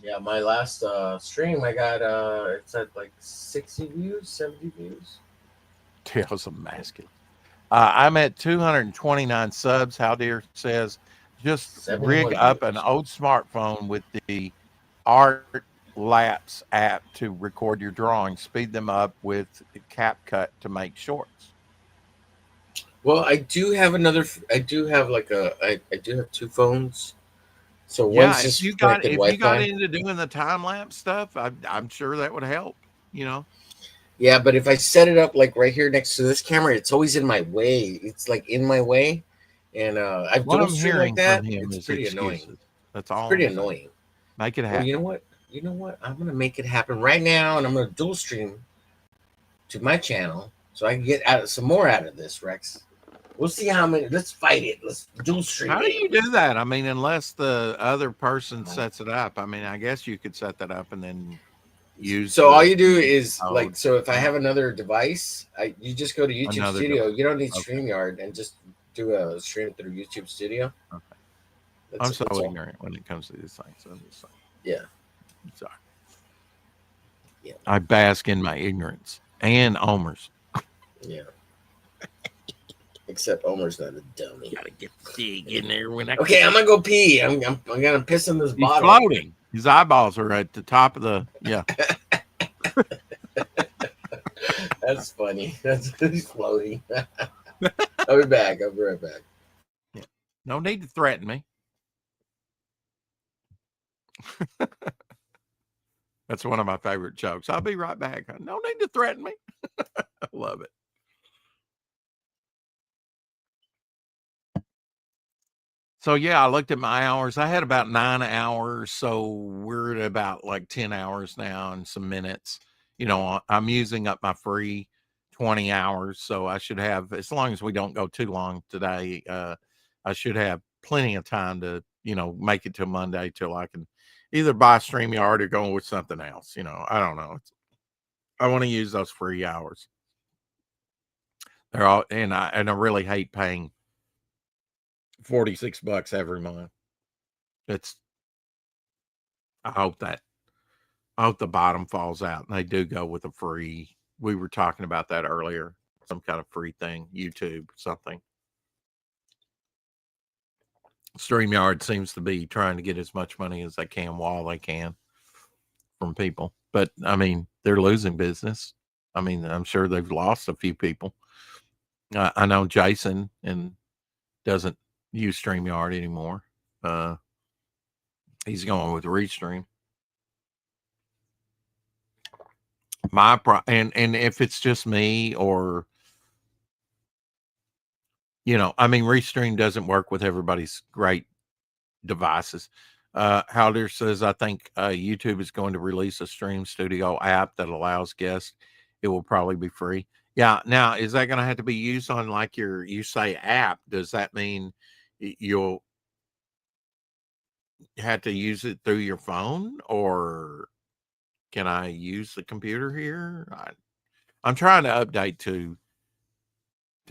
Yeah, my last stream, I got it's at like 60 views, 70 views. Tales of masculine. I'm at 229 subs. How dear says, just rig 71 up an views. old smartphone with the Art Lapse app to record your drawings. Speed them up with CapCut to make shorts. Well, I do have I do have I do have two phones. So Yeah, one's if just you got connected if you got Wi-Fi. into doing the time lapse stuff, I'm sure that would help. You know, Yeah, but if I set it up like right here next to this camera, it's always in my way. It's like in my way. And I've what dual I'm stream like hearing from that. him It's is pretty annoying. excuses. That's It's all pretty I'm saying. annoying. Make it Well, you know happen. what? You know what? I'm gonna make it happen right now, and I'm gonna dual stream to my channel so I can get out some more out of this, Rex. We'll see how many. Let's fight it. Let's dual stream How do you it. do that? I mean, unless the other person sets it up. I mean, I guess you could set that up and then use So all the you do is code. so if I Uh, have another device, you just go to YouTube another Studio. device. You don't need Okay. StreamYard and just do a stream through YouTube Studio. Okay. I'm so That's all. ignorant when it comes to these things. I'm just saying. Yeah, I'm sorry. yeah, I bask in my ignorance and Omer's. yeah. Except Omer's not a dummy. Gotta get the dig in there when I Okay, can. I'm gonna go pee. I'm gonna piss in this He's bottle. floating. His eyeballs are at the top of the yeah. That's funny. That's he's floating. I'll be back. I'll be right back. Yeah. No need to threaten me. That's one of my favorite jokes. I'll be right back. No need to threaten me. I love it. So yeah, I looked at my hours. I had about 9 hours. So we're at about like 10 hours now and some minutes. I'm using up my free 20 hours. So I should have, as long as we don't go too long today, I should have plenty of time to, make it till Monday till I can either buy StreamYard or go with something else. I don't know. I want to use those free hours. They're all, and I really hate paying $46 every month. It's I hope the bottom falls out and they do go with a free. We were talking about that earlier. Some kind of free thing, YouTube, something. StreamYard seems to be trying to get as much money as they can while they can from people. But I mean, they're losing business. I mean, I'm sure they've lost a few people. I know Jason and doesn't use StreamYard anymore. Uh, he's going with Restream. And if it's just me or I mean, Restream doesn't work with everybody's great devices. Howder says, I think YouTube is going to release a Stream Studio app that allows guests. It will probably be free. Yeah. Now, is that going to have to be used on like you say app? Does that mean you'll have to use it through your phone, or can I use the computer here? I'm trying to update to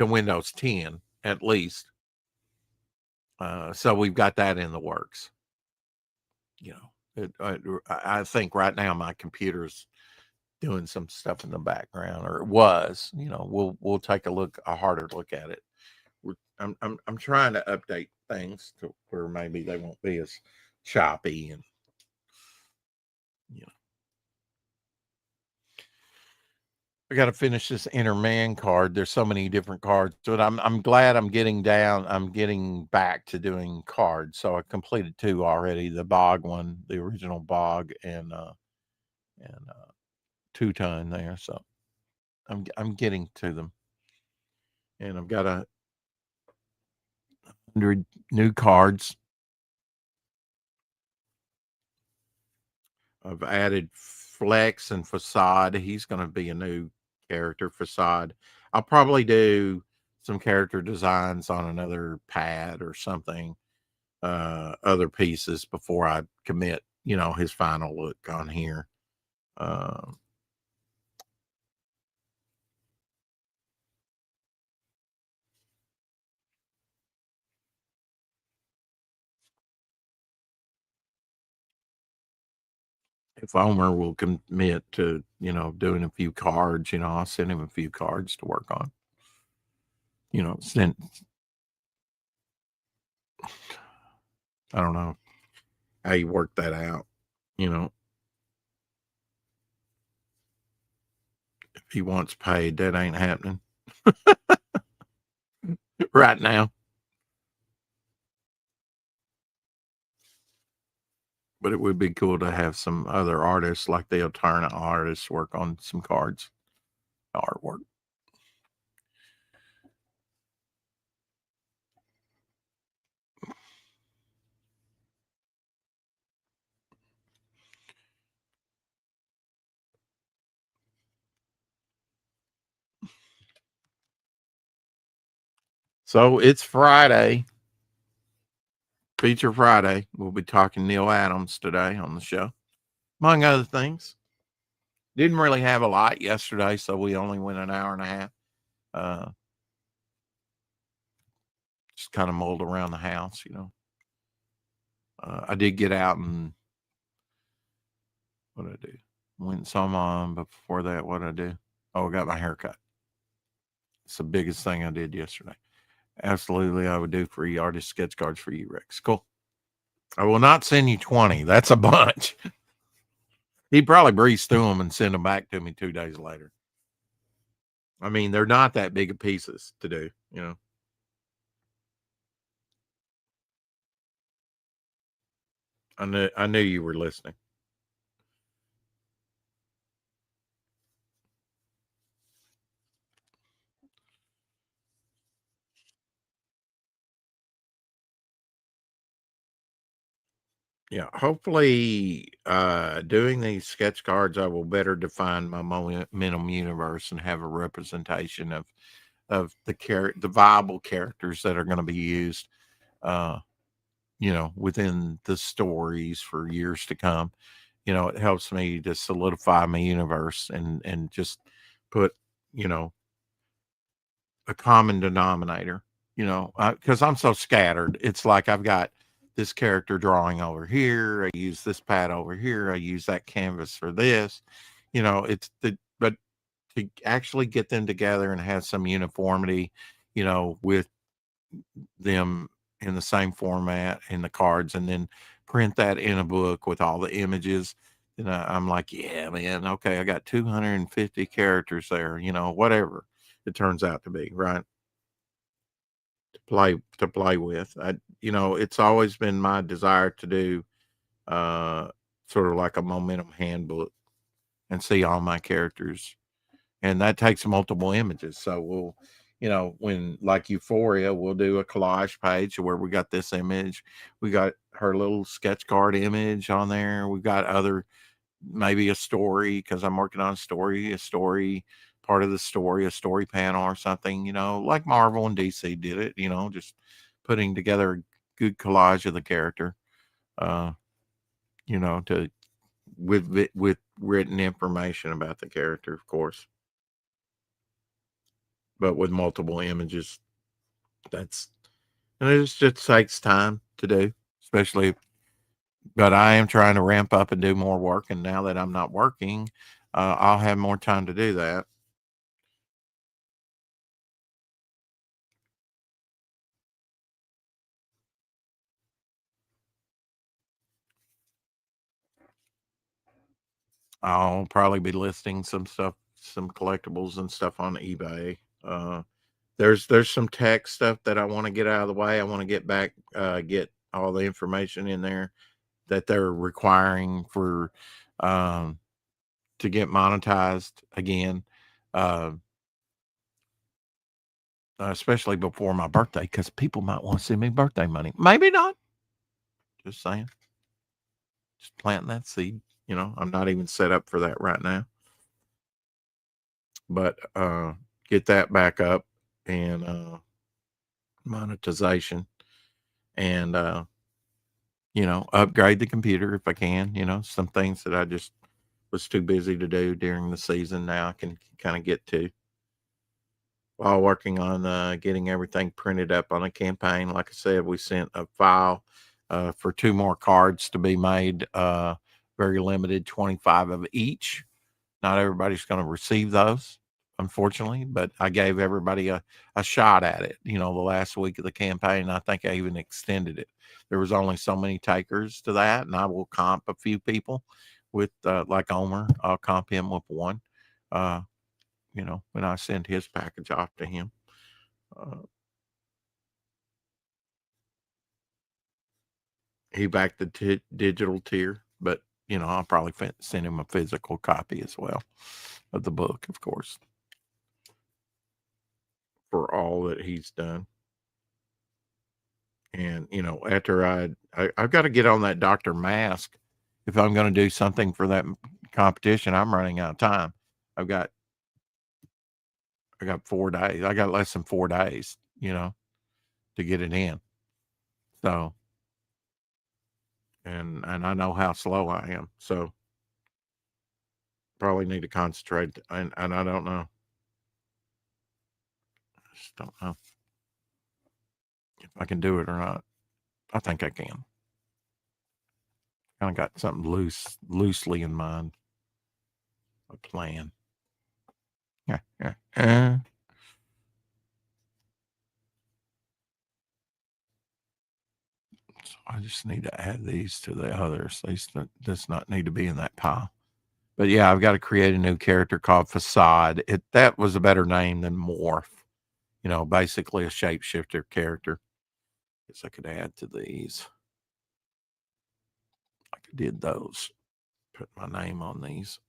Windows 10 at least. So we've got that in the works. I think right now my computer's doing some stuff in the background, or it was. We'll take a harder look at it. I'm trying to update things to where maybe they won't be as choppy and you know. I got to finish this inner man card. There's so many different cards, but I'm glad I'm getting down. I'm getting back to doing cards. So I completed 2 already: the bog one, the original bog, and 2-ton there. So I'm getting to them, and I've got 100 new cards. I've added Flex and Facade. He's going to be a new character, Facade. I'll probably do some character designs on another pad or something, other pieces before I commit, his final look on here. Um, if Omer will commit to, doing a few cards, I'll send him a few cards to work on. Send I don't know how you work that out. If he wants paid, that ain't happening right now. But it would be cool to have some other artists like the alternate artists work on some cards artwork. So it's Friday, Feature Friday. We'll be talking Neil Adams today on the show, among other things. Didn't really have a lot yesterday, so we only went an hour and a half. Just kind of mulled around the house, I did get out and what did I do? Went and saw Mom, but before that, what did I do? Oh, I got my hair cut. It's the biggest thing I did yesterday. Absolutely, I would do free artist sketch cards for you, Rex. Cool. I will not send you 20. That's a bunch. He'd probably breeze through them and send them back to me 2 days later. I mean, they're not that big of pieces to do, you know. I knew you were listening. Yeah, hopefully, doing these sketch cards, I will better define my momentum universe and have a representation of the viable characters that are going to be used, uh, within the stories for years to come. It helps me to solidify my universe and just put, you know, a common denominator, because I'm so scattered. It's like I've got this character drawing over here. I use this pad over here. I use that canvas for this. But to actually get them together and have some uniformity, with them in the same format in the cards and then print that in a book with all the images. And I'm like, yeah, man, okay, I got 250 characters there, whatever it turns out to be, right? To play with. It's always been my desire to do uh sort of like a momentum handbook and see all my characters. And that takes multiple images. So we'll, when like Euphoria, we'll do a collage page where we got this image, we got her little sketch card image on there, we got other, maybe a story, because I'm working on a story, part of the story, a story panel or something, like Marvel and DC did it, just putting together a good collage of the character, uh, to with written information about the character, of course, but with multiple images. That's and it just takes time to do, especially. But I am trying to ramp up and do more work, and now that I'm not working, I'll have more time to do that. I'll probably be listing some stuff, some collectibles and stuff on eBay. There's some tech stuff that I want to get out of the way. I want to get back, get all the information in there that they're requiring for, um, to get monetized again, uh, especially before my birthday, because people might want to send me birthday money. Maybe not. Just saying. Just planting that seed. I'm not even set up for that right now, but get that back up and monetization and upgrade the computer if I can. Some things that I just was too busy to do during the season. Now I can kind of get to while working on getting everything printed up on a campaign. Like I said, we sent a file for 2 more cards to be made. Very limited, 25 of each. Not everybody's going to receive those, unfortunately, but I gave everybody a shot at it. The last week of the campaign, I think I even extended it. There was only so many takers to that, and I will comp a few people with, like Omer. I'll comp him with one. Uh, when I send his package off to him. Uh, he backed the digital tier, but I'll probably send him a physical copy as well of the book, of course, for all that he's done. And after I've got to get on that Dr. Mask if I'm going to do something for that competition. I'm running out of time. I've got I got 4 days. I got less than 4 days, to get it in. So and I know how slow I am. So probably need to concentrate, and I don't know. I just don't know if I can do it or not. I think I can. Kind of got something loosely in mind, a plan. Yeah, yeah. I just need to add these to the others. These does not need to be in that pile. But yeah, I've got to create a new character called Facade. That was a better name than Morph. Basically a shapeshifter character. Guess I could add to these. Like I did those. Put my name on these.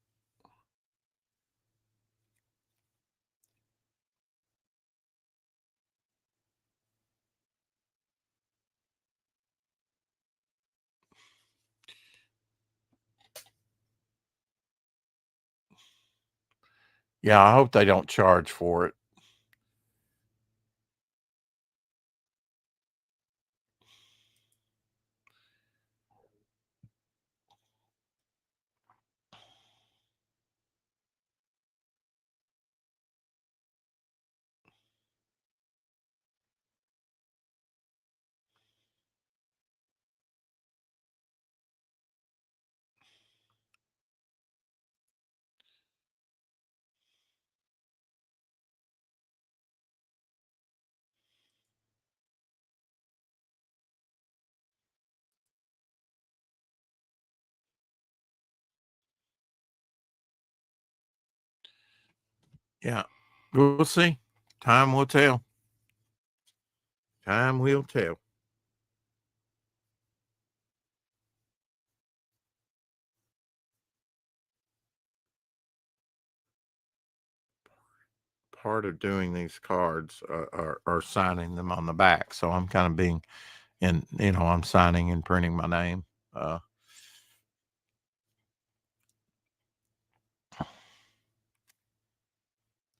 Yeah, I hope they don't charge for it. Yeah, we'll see. Time will tell. Time will tell. Part of doing these cards are signing them on the back. So I'm kind of being, and I'm signing and printing my name. Uh,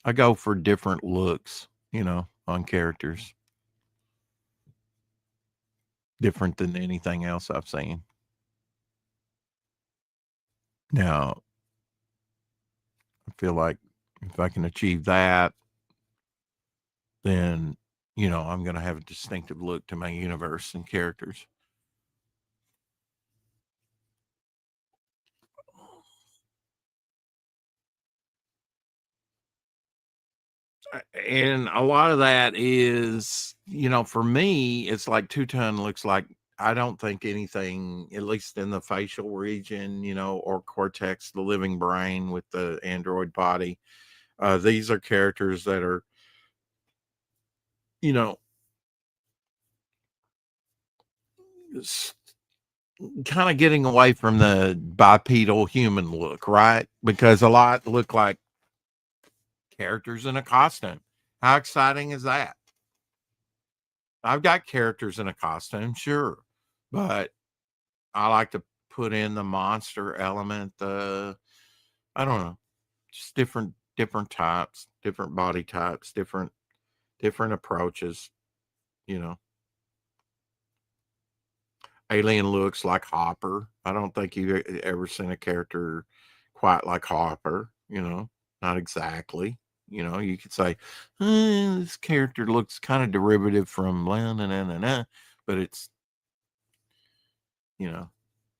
I go for different looks, on characters, different than anything else I've seen. Now, I feel like if I can achieve that, then, I'm going to have a distinctive look to my universe and characters. And a lot of that is, for me, it's like Two Tone looks like I don't think anything, at least in the facial region, or cortex, the living brain with the android body. These are characters that are, you know, kind of getting away from the bipedal human look, right? Because a lot look like characters in a costume. How exciting is that? I've got characters in a costume, sure, but I like to put in the monster element. I don't know, just different types, different body types, different approaches. You know, Alien looks like Hopper. I don't think you've ever seen a character quite like Hopper. Not exactly. You could say this character looks kind of derivative from but it's you know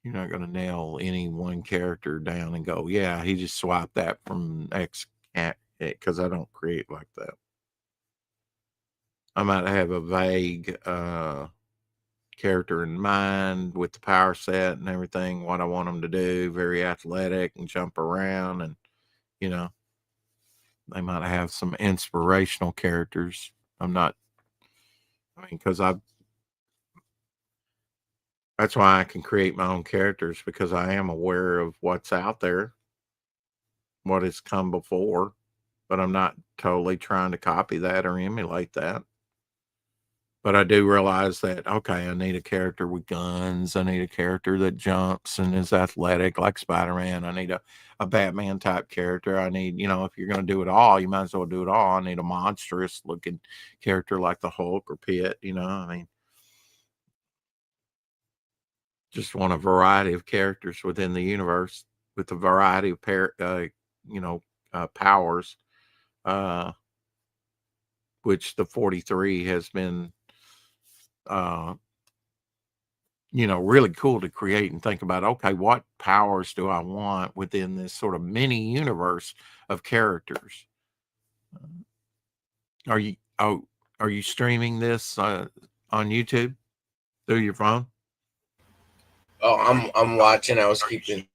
you're not going to nail any one character down and go, yeah, he just swapped that from X cat, because I don't create like that. I might have a vague character in mind with the power set and everything, what I want them to do, very athletic and jump around. And, you know, they might have some inspirational characters. Because that's why I can create my own characters, because I am aware of what's out there, what has come before, but I'm not totally trying to copy that or emulate that. But I do realize that, okay, I need a character with guns. I need a character that jumps and is athletic like Spider Man. I need a Batman type character. I need, if you're going to do it all, you might as well do it all. I need a monstrous looking character like the Hulk or Pitt. Just want a variety of characters within the universe with a variety of you know, powers, uh, which the 43 has been, uh, really cool to create and think about. Okay, what powers do I want within this sort of mini universe of characters? Are you oh are you streaming this on YouTube through your phone? Oh, I'm watching. I was keeping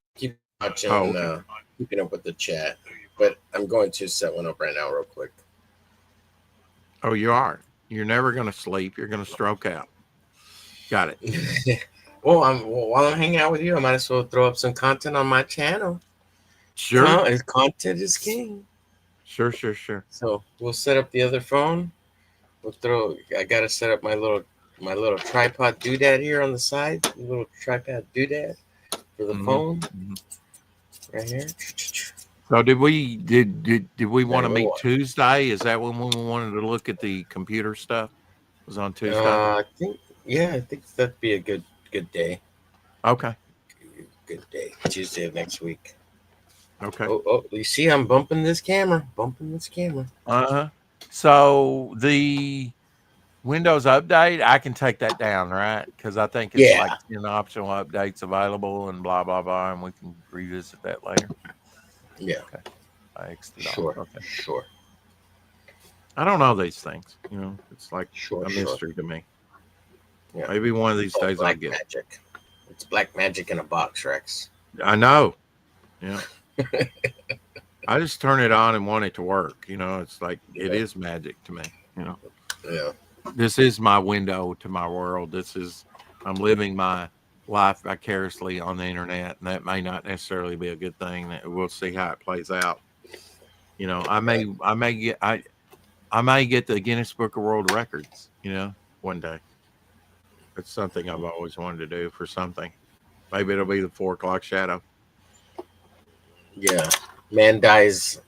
watching Oh, and okay. keeping up with the chat, but I'm going to set one up right now, real quick. Oh, you are. You're never going to sleep. You're going to stroke out. Got it. While I'm hanging out with you, I might as well throw up some content on my channel. Sure. Content is king. Sure, sure, sure. So we'll set up the other phone. We'll throw. I gotta set up my little tripod doodad here on the side. Little tripod doodad for the Hmm. phone Hmm. right here. So did we want There to you meet go. Tuesday? Is that when we wanted to look at the computer stuff? Was on Tuesday? I think I think that'd be a good day. Okay. Good day. Tuesday of next week. Okay. Oh, you see, I'm bumping this camera. Bumping this camera. Uh-huh. So the Windows update, I can take that down, right? Because I think it's Yeah. like 10 optional updates available and blah, blah, blah, and we can revisit that later. Yeah. Okay. I X'd it off. Sure. Okay. Sure. I don't know these things. It's like Sure. a Sure. mystery to me. Yeah. Maybe one of these Oh, days I'll black get it. magic. It's black magic in a box, Rex. I know. Yeah. I just turn it on and want it to work. It's like it Yeah. is magic to me. You know, Yeah. this is my window to my world. I'm living my life vicariously on the internet, and that may not necessarily be a good thing. We'll see how it plays out. Right. I may get the Guinness Book of World Records. One day. It's something I've always wanted to do for something. Maybe it'll be the 4 o'clock shadow. Yeah. Man dies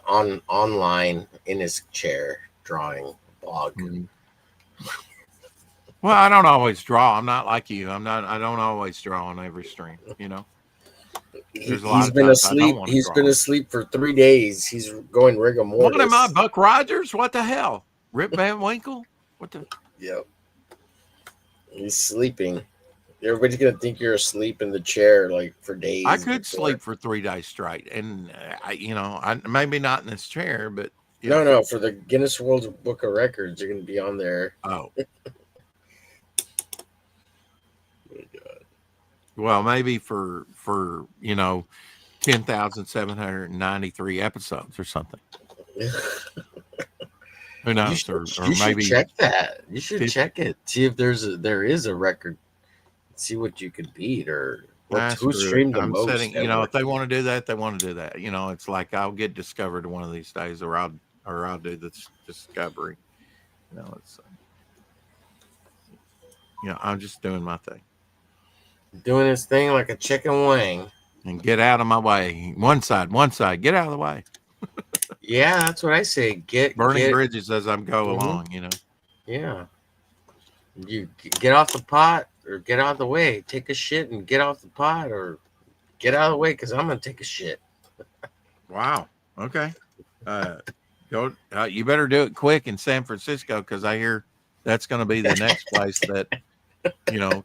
online in his chair drawing blog. Mhm. Well, I don't always draw. I'm not like you. I don't always draw on every stream. There's a lot He's of been times I don't asleep. want to He's draw. been asleep for 3 days. He's going rigor What am I, mortis. Buck Rogers? What the hell? Rip Van Winkle? What the? Yep. He's sleeping. Everybody's gonna think you're asleep in the chair like for I days could before. sleep for 3 days straight, and I maybe not in this chair, but No, no, for the Guinness World Book of Records, you're gonna be on there. oh, well, maybe for 10,793 episodes or something. Who You knows? should Or you should maybe check that. You should 50. check it. See if there is a record. See what you could beat or who Screw it. streamed the I'm most setting. ever. If they want to do that, they want to do that. It's like I'll get discovered one of these days, or I'll do this discovery. It's I'm just doing my thing Doing his thing like a chicken wing. and get out of my way. One side, get out of the way. Yeah, that's what I say. Burning Get. bridges as I'm go Hmm. along. Yeah, you get off the pot or get out of the way. Take a shit and get off the pot or get out of the way because I'm gonna take a shit. Wow. Okay. Uh, go. You better do it quick in San Francisco because I hear that's going to be the next place that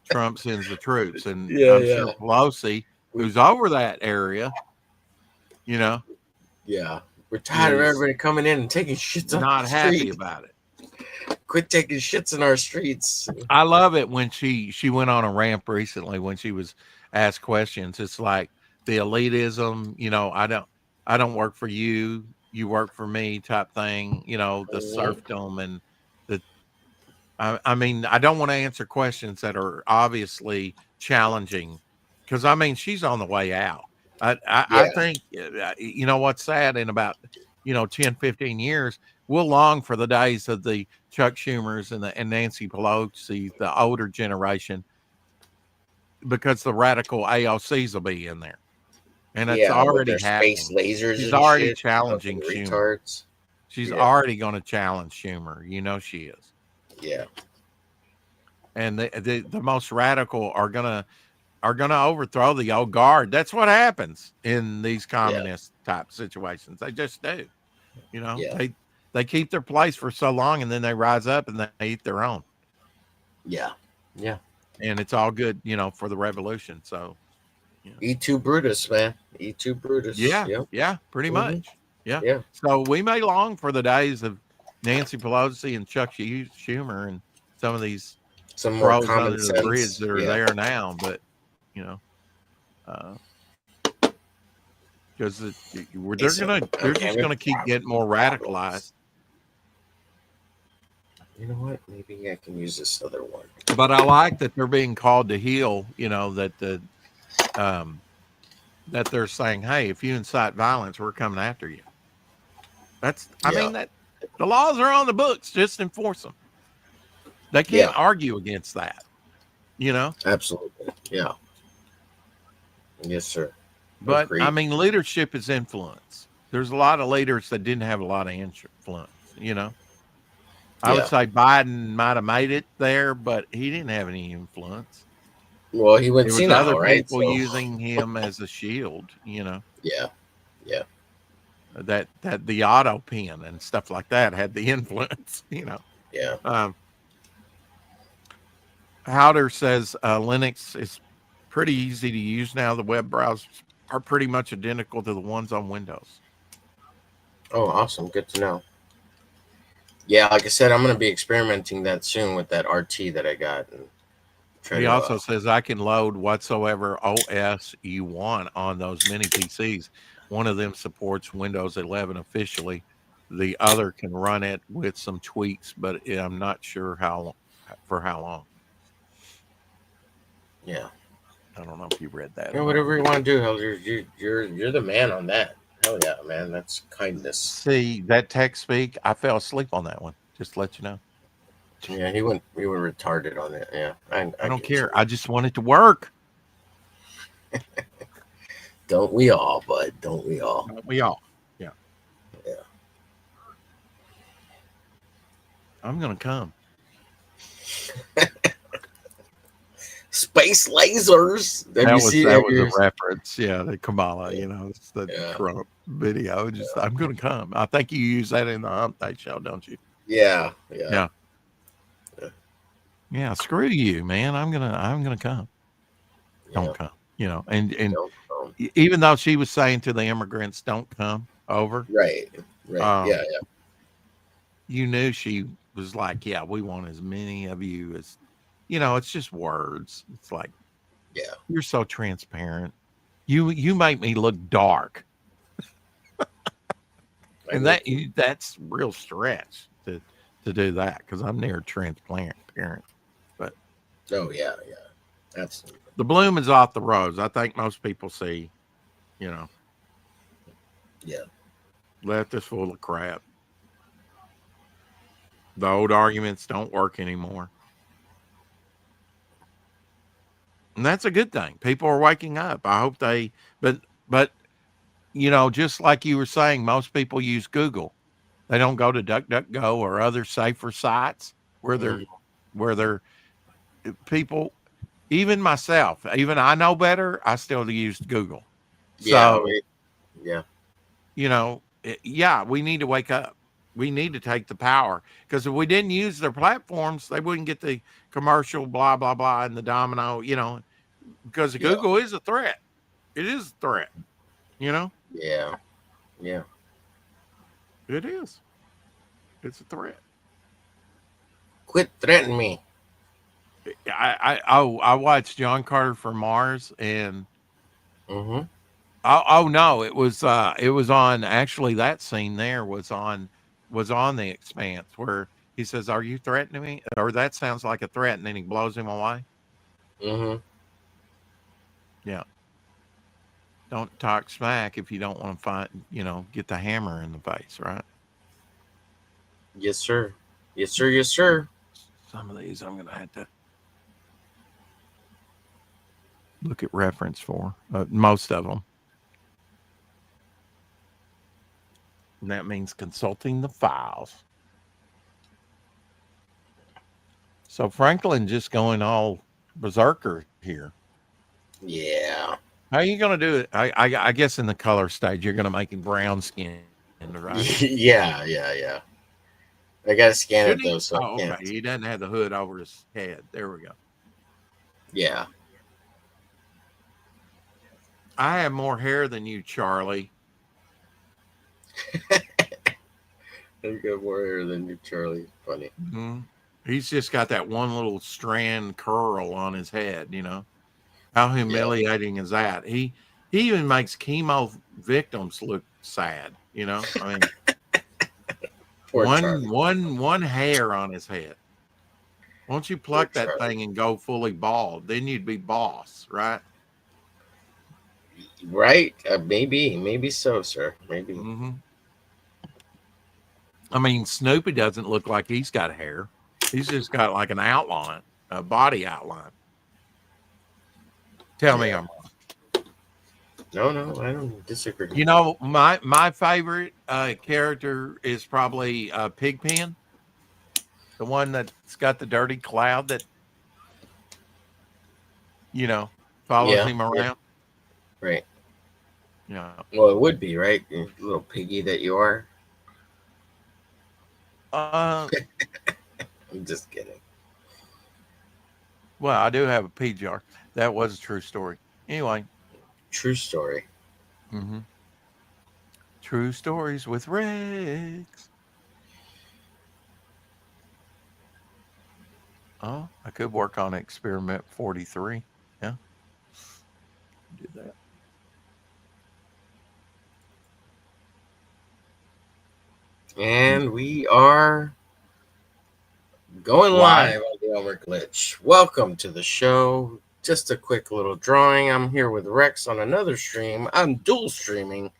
Trump sends the troops, and Yeah, I'm yeah. sure Pelosi, who's over that area, you know, Yeah, we're tired of is everybody coming in and taking shits on not the happy street. about it. Quit taking shits in our streets. I love it when she went on a ramp recently when she was asked questions. It's like the elitism, I don't work for you, you work for me type thing, the Mhm. serfdom and the I mean, I don't want to answer questions that are obviously challenging because I mean she's on the way out. I Yeah, think what's sad in about 10, 15 years we'll long for the days of the Chuck Schumers and Nancy Pelosi, the older generation, because the radical AOCs will be in there, and it's yeah, with their already space happening. lasers She's and already shit. Fucking challenging Schumer. retards. She's Yeah, already going to challenge Schumer. She is. yeah, And the most radical are gonna overthrow the old guard. That's what happens in these yeah, communist type situations. They just do. yeah, They keep their place for so long, and then they rise up and they eat their own. yeah, yeah. And it's all good, for the revolution. So E2 Brutus, man. E2 Brutus. yeah, Yep. yeah, pretty Hmm. much. Yeah. Yeah. So we may long for the days of Nancy Pelosi and Chuck Schumer and some of these Some more bros common under the bridge sense. that are Yeah. there now, but you know, because Okay, so they're okay, just gonna keep getting more radicalized. problems. You know what? Maybe I can use this other one. But I like that they're being called to heel. You know um, that they're saying, "Hey, if you incite violence, we're coming after you." I Yeah, mean that the laws are on the books. Just enforce them. They can't yeah, argue against that. You know. absolutely. Yeah, yes, sir. But I Agreed. mean, leadership is influence. There's a lot of leaders that didn't have a lot of influence. You know, I would Yeah. say Biden might have made it there, but he didn't have any influence. Well, he went It was other senile, right? people So, using him as a shield. You know, yeah, yeah, that the auto pen and stuff like that had the influence. You know, yeah. um, Howder says Linux is pretty easy to use now. The web browsers are pretty much identical to the ones on Windows. Oh, awesome. Good to know. Yeah, like I said, I'm gonna be experimenting that soon with that RT that I got and try He to. also says I can load whatsoever OS you want on those mini PCs. One of them supports Windows 11 officially. The other can run it with some tweaks, but I'm not sure how long. Yeah, I don't know if you read that yeah. or not. Whatever you want to do, Helder. You're the man on that. Hell yeah, man. That's kindness. See that text speak? I fell asleep on that one. Just to let you know. Yeah, he went retarded on it. Yeah, I I don't get care. you. I just want it to work. Don't we all, bud? Don't we all? Don't we all? Yeah. Yeah. I'm gonna come. Space lasers. Have you seen? That Have was a you? reference. Yeah, the Kamala, Yeah. it's the Yeah. Trump video. Just I'm gonna come. I think you use that in the Hump Day show, don't you? Yeah. Yeah. Yeah. Yeah. Yeah. Screw you, man. I'm gonna come. Yeah. Don't come. And Don't. even though she was saying to the immigrants, "Don't come over," Right. Right. Yeah. um, you knew she was like, "Yeah, we want as many of you as." It's just words. It's like Yeah. you're so transparent. You make me look dark. I And make you. that's real stretch to do that because I'm near transparent parent. But Oh yeah. Yeah. Absolutely. the bloom is off the rose. I think most people see, you know, Yeah. left is full of crap. The old arguments don't work anymore. And that's a good thing. People are waking up. I hope but just like you were saying, most people use Google. They don't go to DuckDuckGo or other safer sites where Mhm. they're people. Even myself, even I know better, I still used Google. Yeah. So, Yeah. yeah, we need to wake up. We need to take the power because if we didn't use their platforms, they wouldn't get the commercial blah blah blah and the domino. Because Yeah. Google is a threat. It is a threat. You know, Yeah. Yeah. it is. It's a threat. Quit threatening me. I watched John Carter from Mars and Mm-hmm. oh no, it was on actually that scene there was on the Expanse where he says, "Are you threatening me?" Or that sounds like a threat, and then he blows him away. Mm-hmm. Yeah, don't talk smack if you don't want to find get the hammer in the face, right? Yes, sir. Yes, sir. Yes, sir. Some of these I'm gonna have to look at reference for most of them, and that means consulting the files. So Franklin just going all berserker here. Yeah. How are you going to do it? I guess in the color stage, you're going to make him brown skinned, right? Yeah. Yeah. Yeah. I gotta scan Should it he? though, so I Oh, okay. can't. He doesn't have the hood over his head. There we go. Yeah. I have more hair than you, Charlie. I've got more hair than you, Charlie. Funny. Hmm. He's just got that one little strand curl on his head. How Yeah. humiliating is that? He even makes chemo victims look sad. I mean, Poor Charlie. one hair on his head. Won't you Poor pluck that Charlie. thing and go fully bald? Then you'd be boss, right? Right? Maybe so, sir. Maybe. Hmm. I mean, Snoopy doesn't look like he's got hair. He's just got like an outline, a body outline. Tell me Yeah. I'm. No, no, I don't disagree. My favorite character is probably Pigpen, the one that's got the dirty cloud that you know follows Yeah. him Yeah. around. Right. Yeah. Well, it would be right, you little piggy that you are. Uh, I'm just kidding. well, I do have a pea jar. That was a true story. Anyway, True story. hmm true stories with Rex. Oh, I could work on experiment 43. Yeah, do that. Mm. And we are going Live. live on the Omer Glitch. Welcome to the show. Just a quick little drawing. I'm here with Rex on another stream. I'm dual streaming.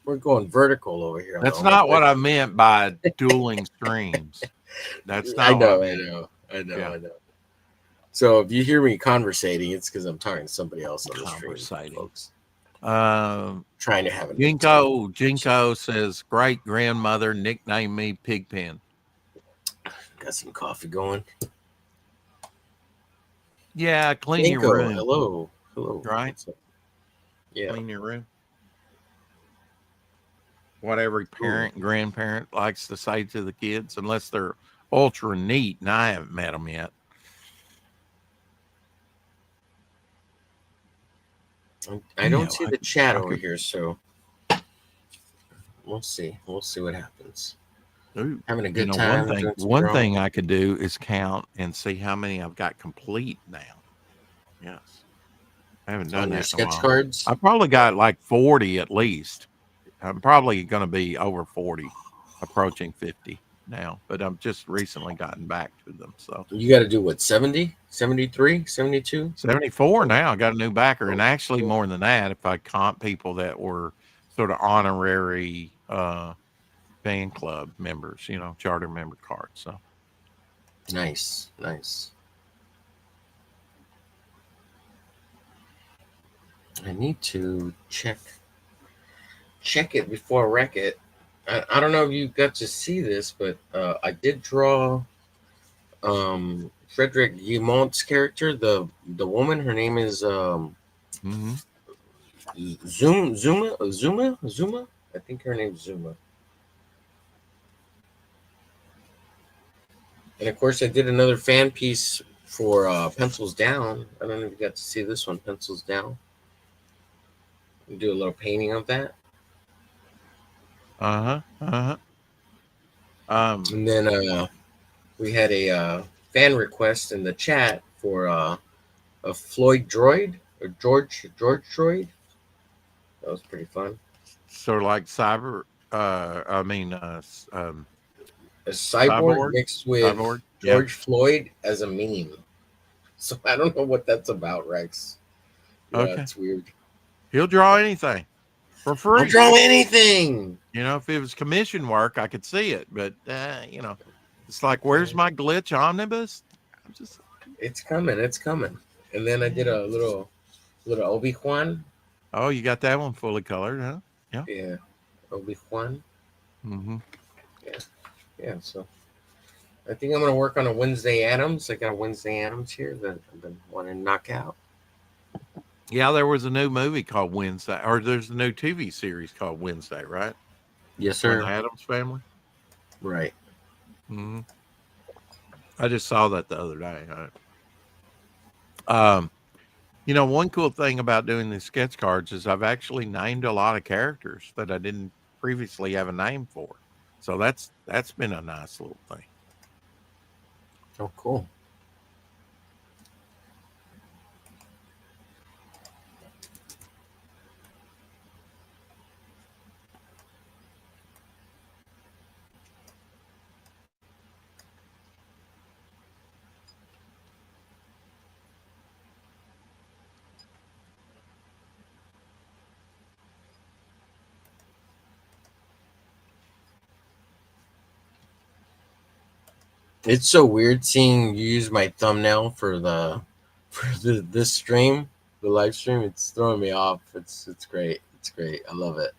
We're going vertical over here on the That's Omer not what Glitch. I meant by dueling streams. That's I not what I know, I meant. know, I know, Yeah, I know. So if you hear me conversating, it's because I'm talking to somebody else on the stream, conversating. folks. Um, Trying to have a good time. Jinko says great grandmother nicknamed me Pigpen. Got some coffee going. Yeah, clean your Dinko, room, hello. Hello. right? What's up? Yeah. Clean your room. What every Ooh. parent, grandparent likes to say to the kids, unless they're ultra neat, and I haven't met them yet. I Yeah, don't see the chat I over could. here, so we'll see. We'll see what happens. Ooh, Having a you good know, time doing some one drawing. thing I could do is count and see how many I've got complete now. Yes, I haven't done On your that in a sketch while. cards. I probably Yeah. got like 40 at least. I'm probably going to be over 40, approaching 50 now, but I've just recently gotten back to them. So You got to do what, 70, 73, 72? 74 Oh, now. I got a new backer, and oh, actually cool. more than that if I comp people that were sort of honorary fan club members, charter member cards. So Nice. Nice. I need to check it before I wreck it. I don't know if you got to see this, but I did draw Frederick Guillemont's character, the woman. Her name is hmm Zuma. I think her name's Zuma. And of course, I did another fan piece for Pencils Down. I don't know if you got to see this one, Pencils Down. Do a little painting of that. uh-huh, uh-huh. Um, And then we had a fan request in the chat for a Floyd Droid, or George Droid. That was pretty fun. sort of like A cyborg cyborg, mixed with cyborg. Yeah. George Floyd as a meme. So I don't know what that's about, Rex. Yeah, Okay. it's weird. He'll draw anything for I'll free. draw anything. If it was commission work, I could see it, but it's like, where's my glitch omnibus? I'm just, It's coming. It's coming. And then I did a little Obi Juan. oh, you got that one fully colored, huh? Yeah. Yeah, Obi Juan. Hmm. Yeah, yeah. So I think I'm gonna work on a Wednesday Adams. I got a Wednesday Adams here that I've been wanting to knock out. Yeah, there was a new movie called Wednesday, or there's a new TV series called Wednesday, right? Yes, On the sir. Adams Family. Right. Hmm. I just saw that the other day. Um, one cool thing about doing these sketch cards is I've actually named a lot of characters that I didn't previously have a name for. So that's been a nice little thing. Oh, cool. It's so weird seeing you use my thumbnail for the this stream, the live stream. It's throwing me off. It's great. It's great. I love it.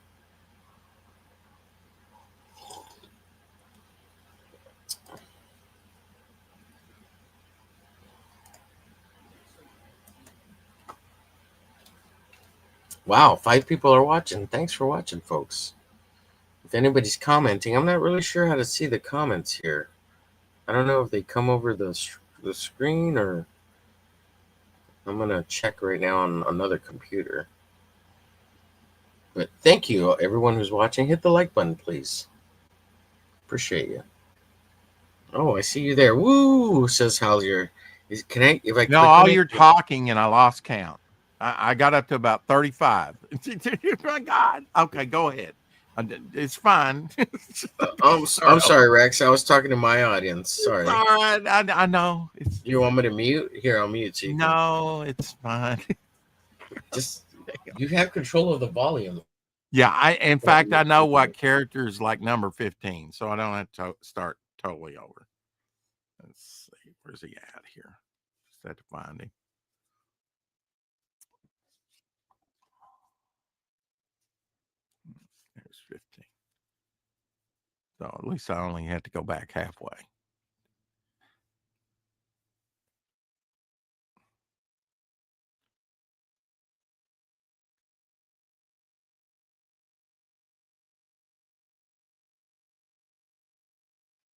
Wow, 5 people are watching. Thanks for watching, folks. If anybody's commenting, I'm not really sure how to see the comments here. I don't know if they come over the screen or I'm gonna check right now on another computer. But thank you, everyone who's watching. Hit the like button, please. Appreciate you. Oh, I see you there. Woo! Says Halier. Can I? If I No, click all on it, you're talking, and I lost count. I got up to about 35. My God. Okay, go ahead. It's fine. I'm sorry, Rex. I was talking to my audience. It's Sorry. all right. I know. You want me to mute? Here, I'll mute so you can No, it's fine. just. You have control of the volume. Yeah, in fact, I know what character is like number 15, so I don't have to start totally over. Let's see. Where's he at here? Just have to find him. There's 15. So at least I only had to go back halfway.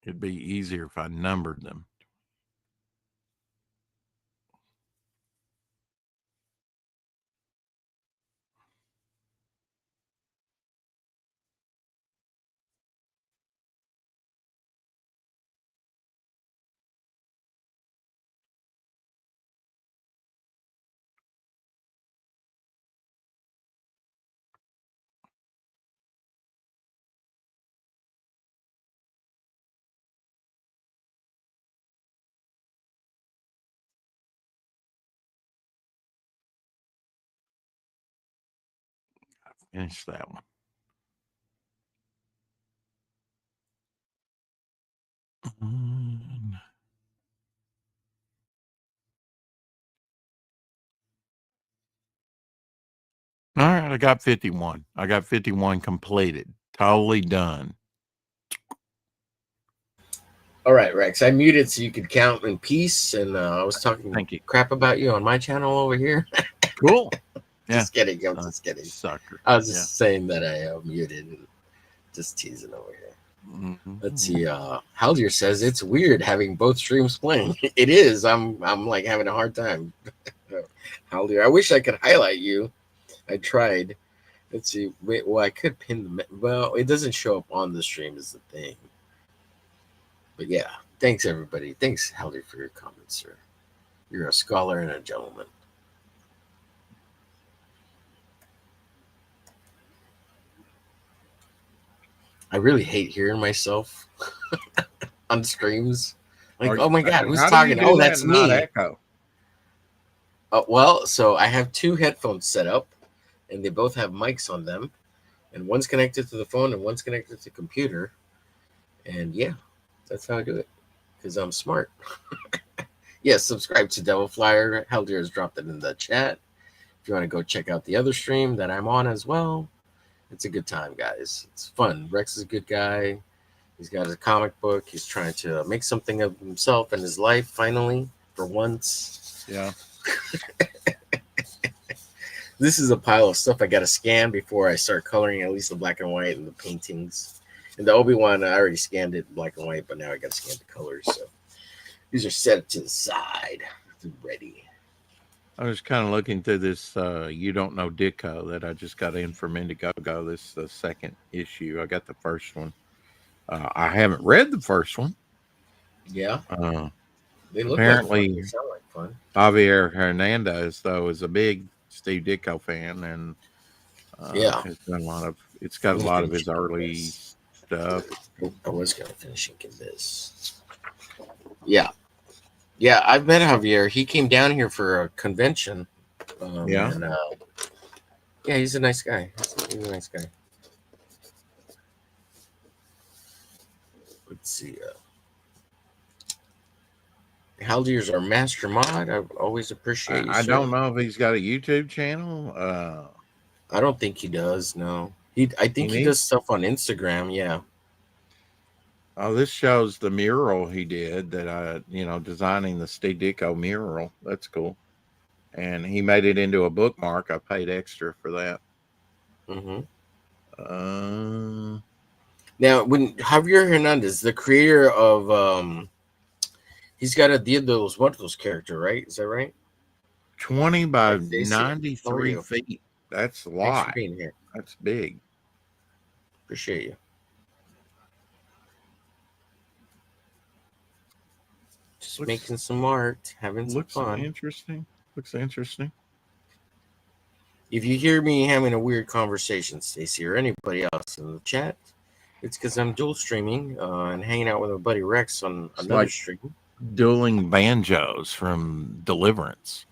It'd be easier if I numbered them. Finish that one. All right, I got 51. I got 51 completed. Totally done. All right, Rex. I muted so you could count in peace, and I was talking Thank you. crap about you on my channel over here. Cool. Yeah. Just kidding. I'm just kidding. Sucker. I was just saying that I muted and just teasing over here. Let's see. Haldier says it's weird having both streams playing. It is. I'm like having a hard time. Haldier, I wish I could highlight you. I tried. Let's see. Wait, well, I could pin the. Well, it doesn't show up on the stream, is the thing. But yeah, thanks everybody. Thanks, Haldier, for your comments, sir. You're a scholar and a gentleman. I really hate hearing myself on streams. Like, oh my god, who's talking? Oh, that's me. Not echo. Well, so I have 2 headphones set up, and they both have mics on them, and one's connected to the phone and one's connected to the computer. And yeah, that's how I do it because I'm smart. Yes, subscribe to Devil Flyer. Haldier has dropped it in the chat. If you want to go check out the other stream that I'm on as well, it's a good time, guys. It's fun. Rex is a good guy. He's got his comic book. He's trying to make something of himself and his life finally, for once. Yeah. This is a pile of stuff I got to scan before I start coloring at least the black and white and the paintings. And the Obi-Wan, I already scanned it black and white, but now I got to scan the colors. So these are set to the side, ready. I was kind of looking through this You Don't Know Ditko that I just got in from Indiegogo. This is the second issue. I got the first one. I haven't read the first one. Yeah. They look apparently like fun. They sound like fun. Javier Hernandez, though, is a big Steve Ditko fan, and has done a lot of. It's got a lot of his early stuff. I was gonna finish inking this. Yeah, I've met Javier. He came down here for a convention. Yeah, and, yeah, he's a nice guy. He's a nice guy. Let's see. Haldier's our master mod. I always appreciate you, I don't sir. know if he's got a YouTube channel. I don't think he does. No, I He think he does needs. stuff on Instagram. Yeah. Oh, this shows the mural he did that designing the Steve Ditko mural. That's cool. And he made it into a bookmark. I paid extra for that. Hmm. Uh, Now, when Javier Hernandez, the creator of he's got a Dia de los Muertos character, right? Is that right? 20 by Right, Stacy. How are 93 you? feet. That's a Thanks for lot. being here. That's big. Appreciate you. Just Looks making some art, having some looks fun. interesting. Looks interesting. If you hear me having a weird conversation, Stacy, or anybody else in the chat, it's because I'm dual streaming and hanging out with my buddy Rex on It's another like stream. dueling banjos from Deliverance.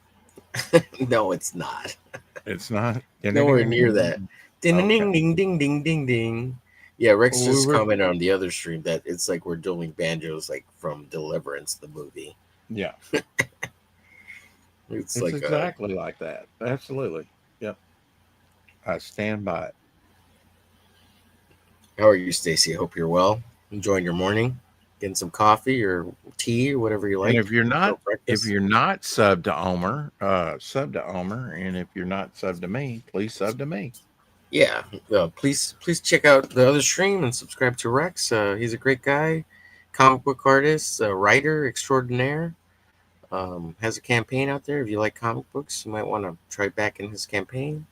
No, it's not. It's not. Nowhere near that. Ding Okay. ding ding ding ding ding ding. Yeah, Rex Well, we just were. commented on the other stream that it's like we're dueling banjos, like from Deliverance, the movie. Yeah. It's It's like a. exactly like that. Absolutely. Yep. I stand by it. How are you, Stacy? I hope you're well. Enjoying your morning, getting some coffee or tea or whatever you And like for if breakfast. you're not sub to Omer, and if you're not sub to me, please sub to me. Yeah, please check out the other stream and subscribe to Rex. He's a great guy, comic book artist, writer extraordinaire. Has a campaign out there. If you like comic books, you might want to try back in his campaign.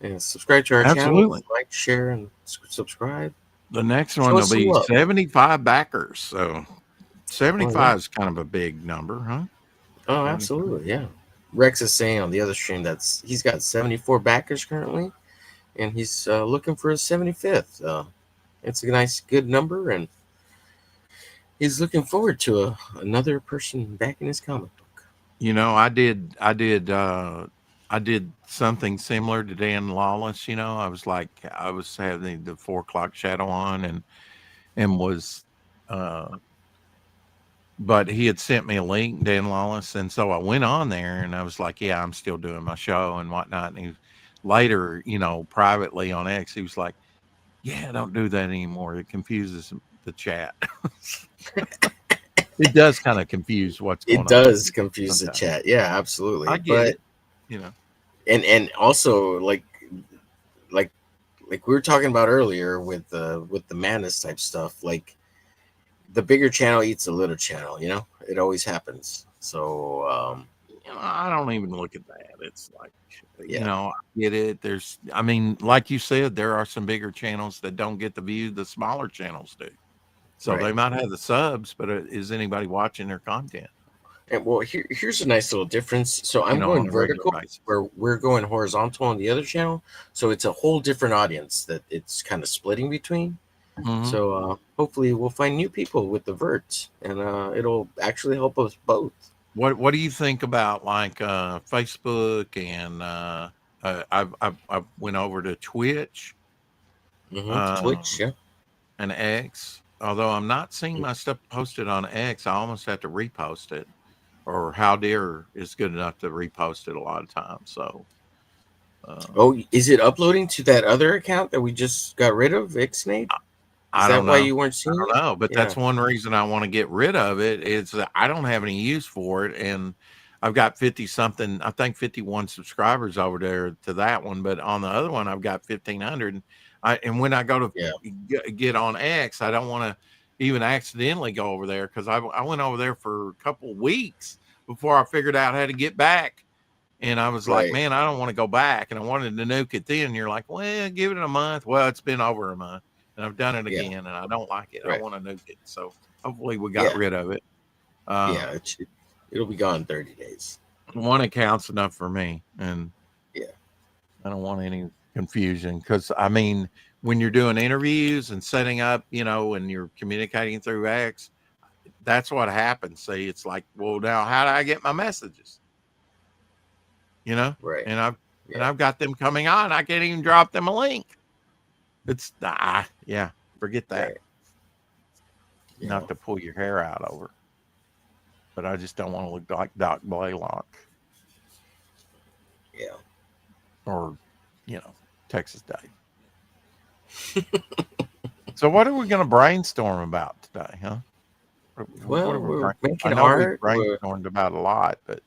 And subscribe to our channel, Absolutely. like, share, and subscribe. The next one Show will us some be love. 75 backers. So Oh yeah. 75 is kind of a big number, huh? Oh, 75. absolutely. Yeah. Rex is saying on the other stream that's he's got 74 backers currently, and he's looking for his 75th. It's a nice, good number, and he's looking forward to another person back in his comic book. I did something similar to Dan Lawless. I was having the 4 o'clock shadow on and was, uh, but he had sent me a link, Dan Lawless. And so I went on there and I was like, yeah, I'm still doing my show and whatnot. And later, privately on X, he was like, yeah, don't do that anymore. It confuses the chat. It does kind of confuse what's It going on does confuse the sometimes. chat. Yeah, I absolutely. get But it, you know. and also like like we were talking about earlier with the madness type stuff, like the bigger channel eats the little channel, it always happens. So I don't even look at that. It's like, yeah. I get it. I mean, like you said, there are some bigger channels that don't get the view the smaller channels do. So they Right. might have the subs, but is anybody watching their content, And well, here's a nice little difference. So I'm on going a regular vertical basis? where we're going horizontal on the other channel. So it's a whole different audience that it's kind of splitting between. Hmm. So hopefully we'll find new people with the verts, and it'll actually help us both. What do you think about like Facebook and I went over to Twitch Twitch, um, yeah. and X. Although I'm not seeing my stuff posted on X, I almost have to repost it. Or How Dare is good enough to repost it a lot of times. So um, Oh, is it uploading to that other account that we just got rid of, Ixnade? Is I that don't why know. you weren't I seeing don't it? know, but Yeah, that's one reason I want to get rid of it is that I don't have any use for it, and I've got 50 something, I think 51 subscribers over there to that one, but on the other one I've got 1,500. And when I go to yeah, get on X, I don't want to even accidentally go over there because I went over there for a couple weeks before I figured out how to get back. And I was like, right. man, I don't want to go back. And I wanted to nuke it then. You're like, well, give it a month. Well, it's been over a month and I've done it Yeah, again and I don't like it. I right. want to nuke it. So hopefully we got Yeah, rid of it. yeah. Um, It'll be gone in 30 days. One account's enough for me. And Yeah, I don't want any confusion because I mean, when you're doing interviews and setting up, and you're communicating through X, that's what happens. See, it's like, well, now how do I get my messages? You know, right. and I've and Yeah, I've got them coming on. I can't even drop them a link. Yeah, forget that. right. Not to pull your hair out over. but I just don't want to look like Doc Blaylock Yeah. or, Texas Dave. So what are we going to brainstorm about today, huh? What Well, are we we're I making know we've art. brainstormed about a lot, but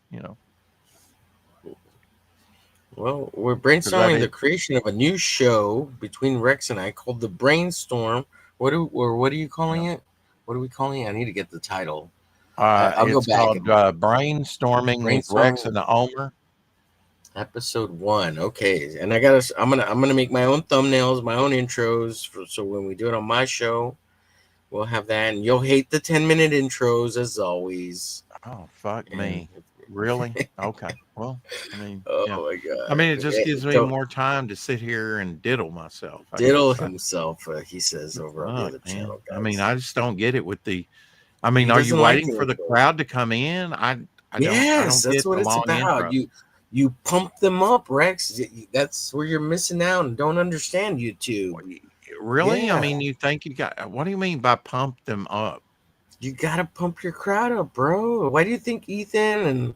We're is that brainstorming the it? creation of a new show between Rex and I called the Brainstorm. What are you Yeah. calling it? What are we calling it? I need to get the title. I'll go It's back called and Brainstorming with Rex brainstorm and Omer. episode 1. Okay, and I gotta. I'm gonna make my own thumbnails, my own intros, so when we do it on my show, we'll have that. And you'll hate the 10-minute intros as always. Oh, fuck And me. Really? Okay. Well, oh yeah. my It god, just gives me so more time to sit here and diddle myself, I diddle guess. himself. He says over on the Fuck, other man. channel, guys. I just don't get it with He are you doesn't like waiting the for the intros. crowd to come in? I Yes, don't that's get what the it's long about. intro. You pump them up, Rex. That's where you're missing out and don't understand YouTube. What do really? Yeah, You think you got what do you mean by pump them up? you gotta pump your crowd up, bro. Why do you think Ethan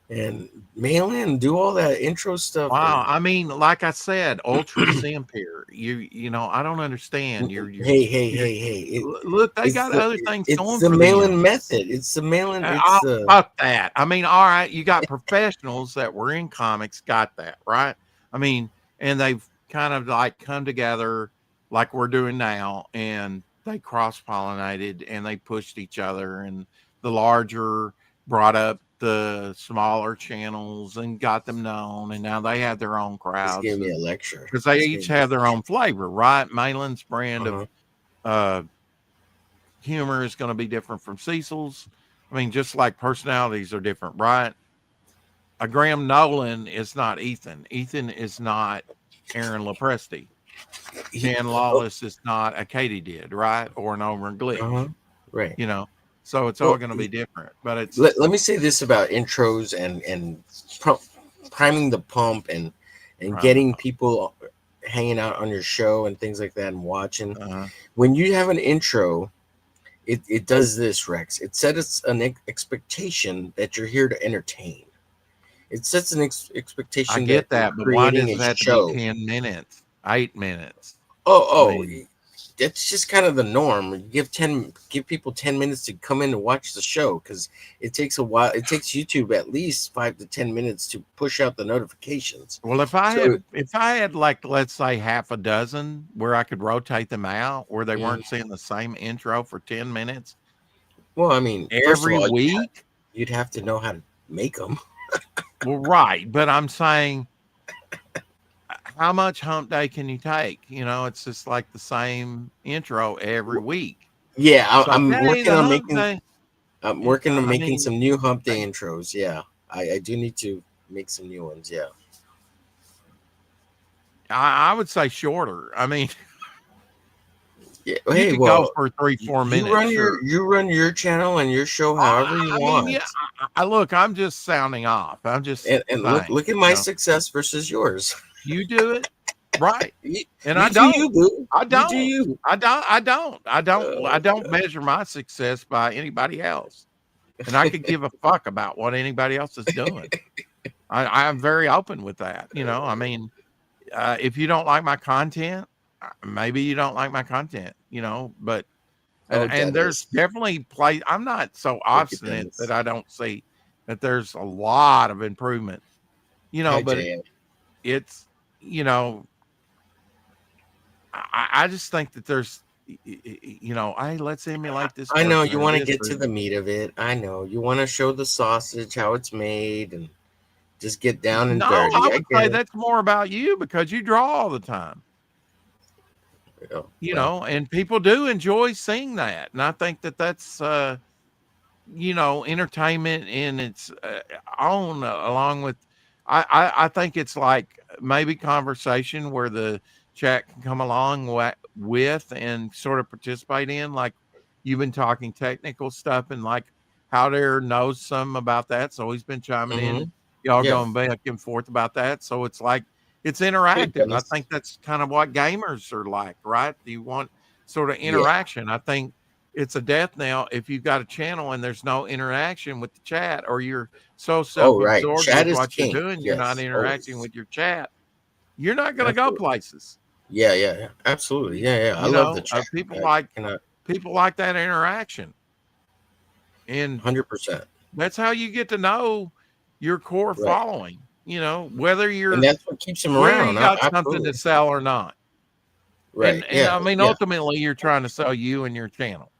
and Malin do all that intro stuff? Wow, And like I said, ultra simp here. I don't understand. hey! Look, they It's got the other things it's going the for them. Malin method. It's the Malin. It's Oh, the fuck that. All right, you got professionals that were in comics, got that, right? I mean, and they've kind of like come together like we're doing now, and they cross pollinated and they pushed each other, and the larger brought up the smaller channels and got them known, and now they have their own He's crowds giving me a lecture. because they He's each giving me a have their lecture. own flavor, right? Malin's brand of Uh-huh. uh humor is going to be different from Cecil's. Just like personalities are different, right? A Graham Nolan is not Ethan. Ethan is not Aaron Lopresti. He, Dan oh, Lawless is not a Katey right? Or an Omer uh-huh. Glitch, Right. you know? So it's all Well, going to be different, but let me say this about intros and priming the pump and prime the getting pump. people hanging out on your show and things like that and watching. Uh-huh. When you have an intro, it does this, Rex. It sets an expectation that you're here to entertain. It sets an I expectation that get you're that, but why creating does a it have to be show. 10 minutes, 8 minutes? Oh, I mean, that's just kind of the norm. You give people 10 minutes to come in and watch the show because it takes a while. It takes YouTube at least 5 to 10 minutes to push out the notifications. well, So, if I had like let's say half a dozen where I could rotate them out where they mm, weren't seeing the same intro for 10 minutes well, I mean, first of every all, week. you'd have to know how to make them. Well, right, but I'm saying how much hump day can you take? It's just like the same intro every week. Yeah, It's like, I'm hey, working the on hump making. day. I'm working on I making mean, some new Hump Day they, intros. Yeah, I do need to make some new ones. Yeah. I would say shorter. Yeah. You Hey, could go well, for 3-4 minutes, sure. you run your channel and your show however you Yeah. want. I look. I'm just sounding off. I'm just And saying. look at my success versus yours. You do it right, You, and I you do don't. you, boo. I You do don't. you. I Oh don't God. measure my success by anybody else, and I could give a fuck about what anybody else is doing. I'm very open with that. If you don't like my content, maybe you don't like my content. But Oh, and there's Dennis. definitely play. I'm not so Look at obstinate that Dennis. I don't see that there's a lot of improvement. Hi, But JM. it's you know I just think that there's, hey, let's emulate this I know person you or want to this get or to the meat of it. I know you want to show the sausage how it's made and just get down and no, I dirty. I would say get it. that's more about you because you draw all the time, Oh, well, and people do enjoy seeing that. And I think that that's, entertainment in its own, along with, I think it's like maybe conversation where the chat can come along with and sort of participate in, like you've been talking technical stuff and like how there knows some about that. So he's been chiming in, y'all yeah. going back and forth about that. So it's like, it's Hey, interactive. I Dennis. think that's kind of what gamers are like, right? You want sort of Yeah. interaction. I think it's a death knell if you've got a channel and there's no interaction with the chat, or you're so Oh, right. self-absorbed Chat with is what you're king. doing, you're not Yes, interacting always. with your chat. You're not going to go Absolutely. places. Yeah, yeah, yeah. Absolutely. Yeah, yeah. I You love the know, chat. I cannot. people like that interaction, and 100%. that's how you get to know your core Right. following. You know, whether And you're that's what keeps him whether you around. got something to Absolutely. sell or not. Right. And Yeah. I mean, Yeah. ultimately, you're trying to sell you and your channel,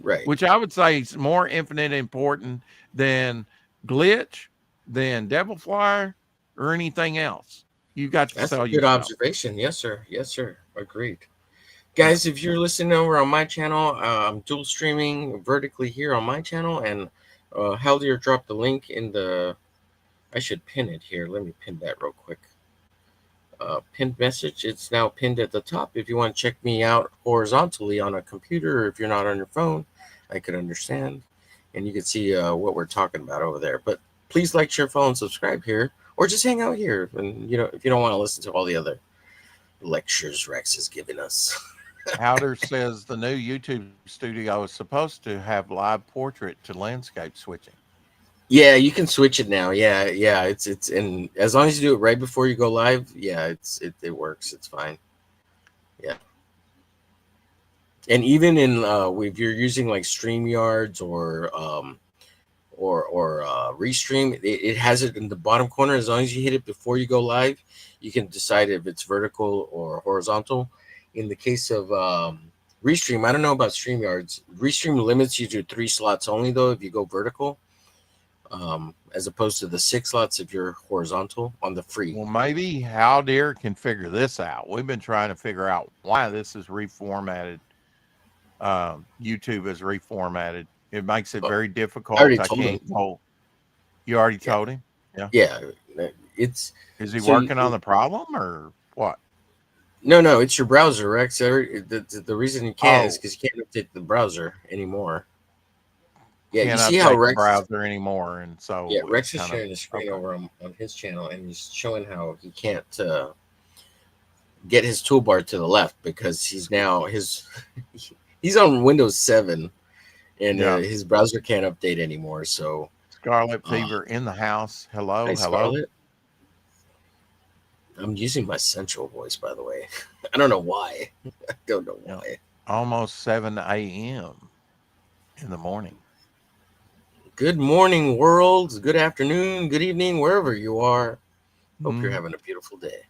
Right. which I would say is more infinite important than glitch, than devil flyer, or anything else. You got to That's a sell good yourself. observation. Yes, sir. Yes, sir. Agreed. Yeah. Guys, if you're listening over on my channel, I'm dual streaming vertically here on my channel, and Haldier dropped the link in the. I should pin it here. Let me pin that real quick. Pinned message. It's now pinned at the top. If you want to check me out horizontally on a computer, or if you're not on your phone, I could understand, and you can see what we're talking about over there. But please like, share, follow, and subscribe here, or just hang out here. And if you don't want to listen to all the other lectures Rex is giving us. Howder says the new YouTube studio is supposed to have live portrait to landscape switching. Yeah, you can switch it now. Yeah, yeah. It's and as long as you do it right before you go live, yeah, it works. It's fine. Yeah. And even in if you're using like StreamYards or Restream, it has it in the bottom corner. As long as you hit it before you go live, you can decide if it's vertical or horizontal. In the case of Restream, I don't know about StreamYards. Restream limits you to 3 slots only though if you go vertical. As opposed to the 6 slots if you're horizontal on the free. Well, maybe Howdear can figure this out. We've been trying to figure out why this is reformatted. YouTube is reformatted. It makes it Oh, very I already difficult. I told can't him. hold. You already Yeah, told him? Yeah. yeah. It's Is he so working on the problem or what? no, it's your browser, Rex. The reason you can't is Oh, because you can't update the browser anymore. Yeah, you can't see how update the Rex? browser anymore. And Yeah, so it's Rex is kind of sharing the screen okay. over on his channel, and he's showing how he can't get his toolbar to the left because he's on Windows 7, and Yeah. his browser can't update anymore. So, Scarlet uh, Fever in the house. hi Hello. Hello. Scarlett. I'm using my central voice, by the way. I don't know why. I don't know Yeah. why. Almost 7 a.m. in the morning. Good morning, world. Good afternoon. Good evening, wherever you are. Hope you're Mm. having a beautiful day.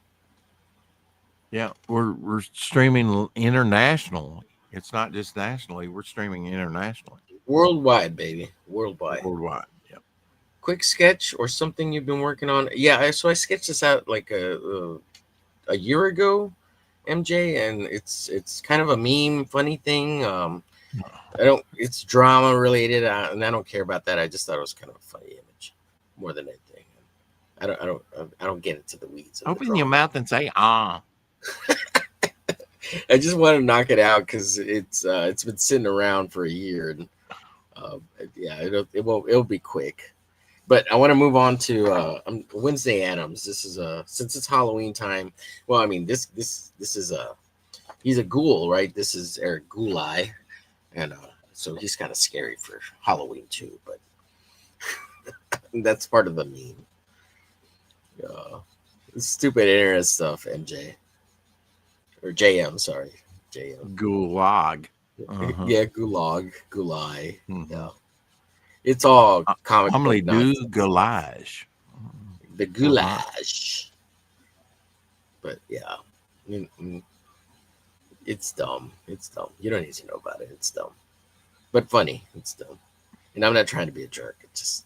Yeah. We're streaming internationally. It's not just nationally. We're streaming internationally. Worldwide, baby. Worldwide. Worldwide. Yeah. Quick sketch or something you've been working on? Yeah, so I sketched this out like a year ago, MJ, and it's kind of a meme, funny thing. I don't. It's drama related, and I don't care about that. I just thought it was kind of a funny image, more than anything. I don't get into the weeds of the Open your drama. mouth and say ah. I just want to knock it out because it's been sitting around for a year, and uh, yeah, it'll be quick. But I want to move on to Wednesday Adams. This is since it's Halloween time. Well, I mean this is he's a ghoul, right? This is Eric Gulai, and so he's kind of scary for Halloween too. But that's part of the meme. Uh, Stupid internet stuff, MJ or JM. Sorry, JM. Gulag. Uh-huh. Yeah, Gulag, Gulai. Mm-hmm. Yeah, it's all comic book Homily du nonsense. goulash. The Goulash. goulash. But yeah, it's dumb. It's dumb. You don't need to know about it. It's dumb, but funny. It's dumb. And I'm not trying to be a jerk. It's just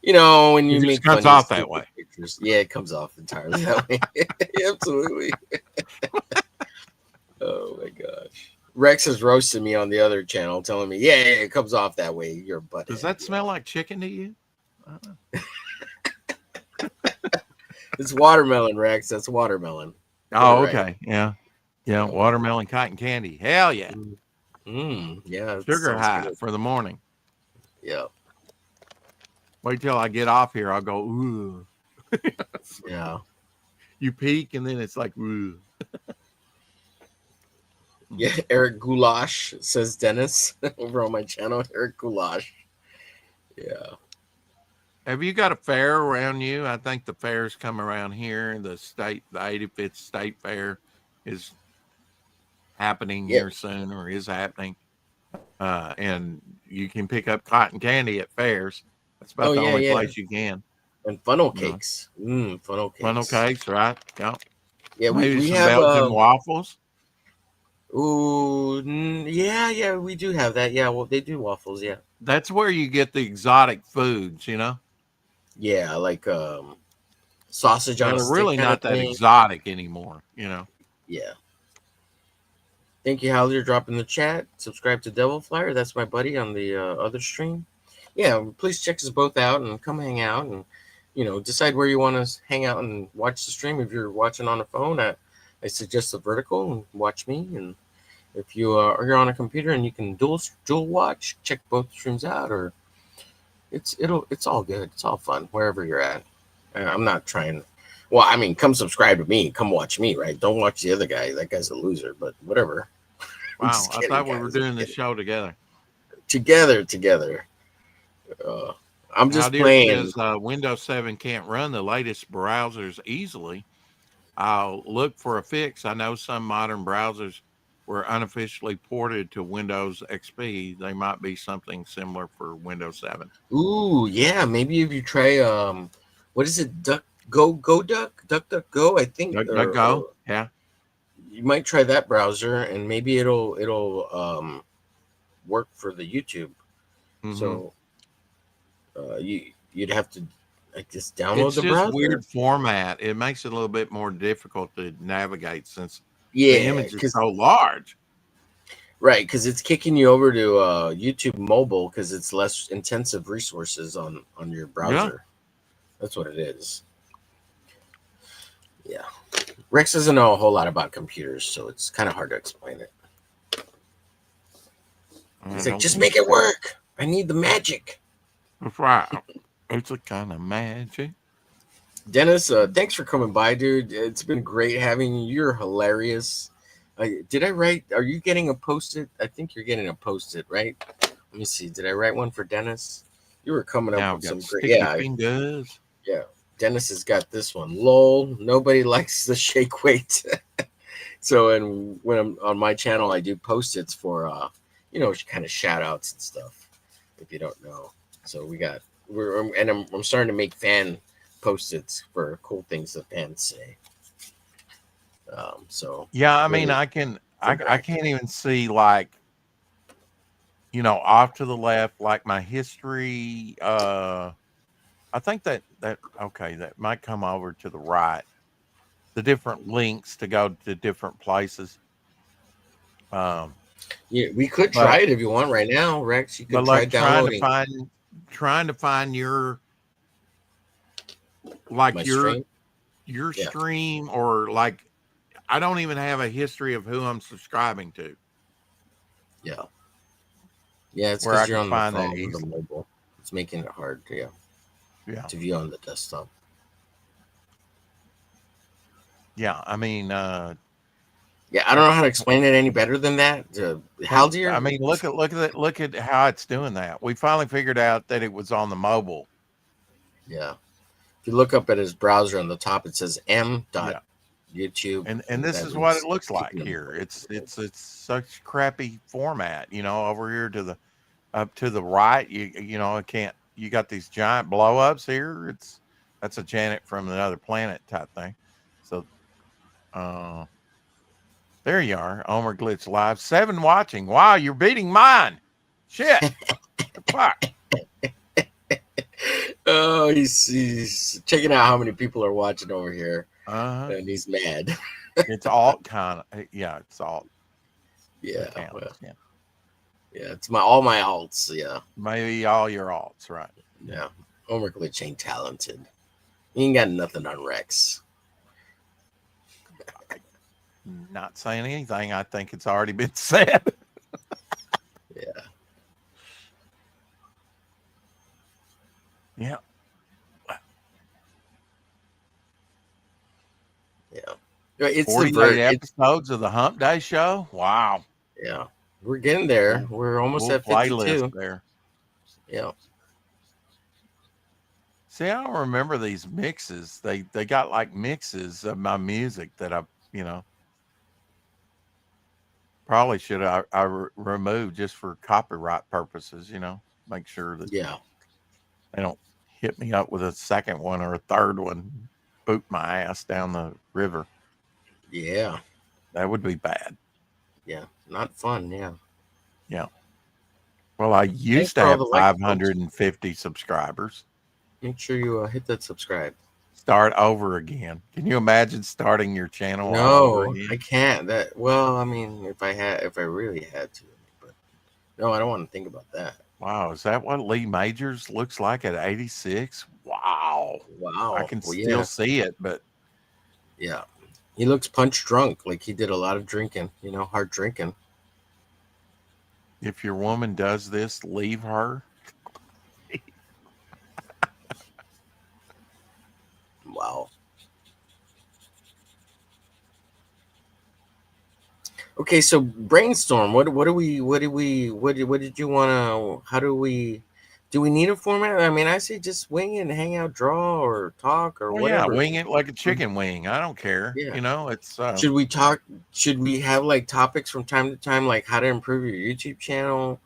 when It you just make comes funny off that stupid way. pictures, yeah, it comes off entirely that way. Absolutely. Oh my gosh. Rex is roasting me on the other channel, telling me, "Yeah, it comes off that way. You're a Does butthead." that smell like chicken to you? It's watermelon, Rex. That's watermelon. Get it Oh, right. okay. Yeah. Yeah. Yeah. Watermelon cotton candy. Hell yeah. Yeah, it Sugar sounds high good. for the morning. Yeah. Wait till I get off here. I'll go, ooh. Yeah. You peak and then it's like, ooh. Yeah, Eric Goulash, says Dennis over on my channel. Eric Goulash. Yeah. Have you got a fair around you? I think the fairs come around here. The 85th State Fair is happening Yeah. here soon or is happening. And you can pick up cotton candy at fairs. That's about Oh the yeah, only yeah. place you can. And funnel You know, cakes. Funnel funnel cakes. cakes, right? Yeah. Yeah, we Maybe we some have Belgian waffles. yeah, yeah, we do have that. Yeah, well, they do waffles. Yeah, That's where you get the exotic foods, you know, yeah, like sausage on that a are stick really kind of not that thing. exotic anymore, you know. Yeah. Thank you, Howler, dropping the chat. Subscribe to Devil Flyer. That's my buddy on the other stream. Yeah, please check us both out and come hang out and decide where you want to hang out and watch the stream. If you're watching on a phone, I suggest the vertical and watch me. And if you're on a computer and you can dual watch, check both streams out. Or it's all good. It's all fun wherever you're at. I'm not trying. Well, I mean, come subscribe to me. Come watch me, right? Don't watch the other guy. That guy's a loser. But whatever. I'm Wow, just I kidding, thought we were guys. I'm doing this kidding. show together. Together. Uh, I'm Now, just dear playing. says Windows 7 can't run the latest browsers easily. I'll look for a fix. I know some modern browsers were unofficially ported to Windows XP. They might be something similar for Windows 7. Ooh, yeah. Maybe if you try what is it? Duck Go. I think, DuckDuckGo, or yeah. you might try that browser, and maybe it'll work for the YouTube. Hmm. So you'd have to, I guess, download It's the just browser. weird format. It makes it a little bit more difficult to navigate since the Yeah, image is so large. because it's kicking you over to YouTube Mobile because it's less intensive resources on your Yeah. browser. That's what it is. Yeah. Rex doesn't know a whole lot about computers, so it's kind of hard to explain it. I He's like, don't just think make it so. work. I need the magic. That's right. It's a kind of magic. Dennis, thanks for coming by, dude. It's been great having you. You're hilarious. Did I write? Are you getting a post-it? I think you're getting a post-it, right? Let me see. Did I write one for Dennis? You were coming up Now I've with got some great. sticky Yeah, fingers. yeah. Dennis has got this one. Lol. Nobody likes the shake weight. So, and when I'm on my channel, I do post-its for kind of shout outs and stuff. If you don't know, so I'm starting to make fan post-its for cool things that fans say. So Yeah, I mean, really it's I interactive. can't even see like, off to the left, like my history. I think that okay, that might come over to the right. The different links to go to different places. Um, Yeah, we could try but it if you want right now, Rex. You but could try like downloading trying to find like my stream. your Yeah, stream, or like I don't even have a history of who I'm subscribing to yeah, yeah. It's where I because you're could on the find that phone or the easily. mobile. It's making it hard, yeah, Yeah. to view on the desktop. Yeah. I mean, Yeah, I don't know how to explain it any better than that. well, Haldir, I mean, look at how it's doing that. We finally figured out that it was on the mobile. yeah. If you look up at his browser on the top, it says m dot Yeah. YouTube, And and this that is what it means looks kicking like them here. over to the mobile. It's such crappy format, over here to the up to the right. It can't, you got these giant blow ups here. That's a Janet from another planet type thing. So uh there you are. Omer Glitch Live. 7 watching. Wow, you're beating mine. Shit. The fuck. Oh, he's checking out how many people are watching over here, Uh-huh. and he's mad. It's alt kind of, yeah, it's alt Yeah, well, accounts. Yeah. yeah, it's all my alts. Yeah, Maybe all your alts, right? Yeah. yeah. Homer Glitch ain't talented. He ain't got nothing on Rex. Not saying anything. I think it's already been said. Yeah, Yeah. yeah. It's the 48 vert. It's episodes of the Hump Day Show. Wow. yeah. We're getting there. Full, We're almost full at playlist 52. there. Yeah. See, I don't remember these mixes. They got like mixes of my music that you know, probably should remove just for copyright purposes, you know, make sure that Yeah. they don't hit me up with a second one or a third one, boot my ass down the river. Yeah. That would be bad. Yeah. Not fun. Yeah. Yeah. Well, I Thanks used to for all have the likes, folks. 550 subscribers. Make sure you hit that subscribe. Start over again. Can you imagine starting your channel all over No, I again? can't. That well, I mean, if I really had to, but no, I don't want to think about that. Wow, is that what Lee Majors looks like at 86? Wow. I Wow. can Well, still yeah, see it, but yeah. He looks punch drunk, like he did a lot of drinking. Hard drinking. if your woman does this, leave her. Wow. Okay, so brainstorm. What did you want to? How do we? Do we need a format? I mean, I say just wing it and hang out, draw or talk or Oh yeah, whatever. wing it like a chicken wing. I don't care. Yeah. You know, it's Should we talk? Should we have like topics from time to time, like how to improve your YouTube channel,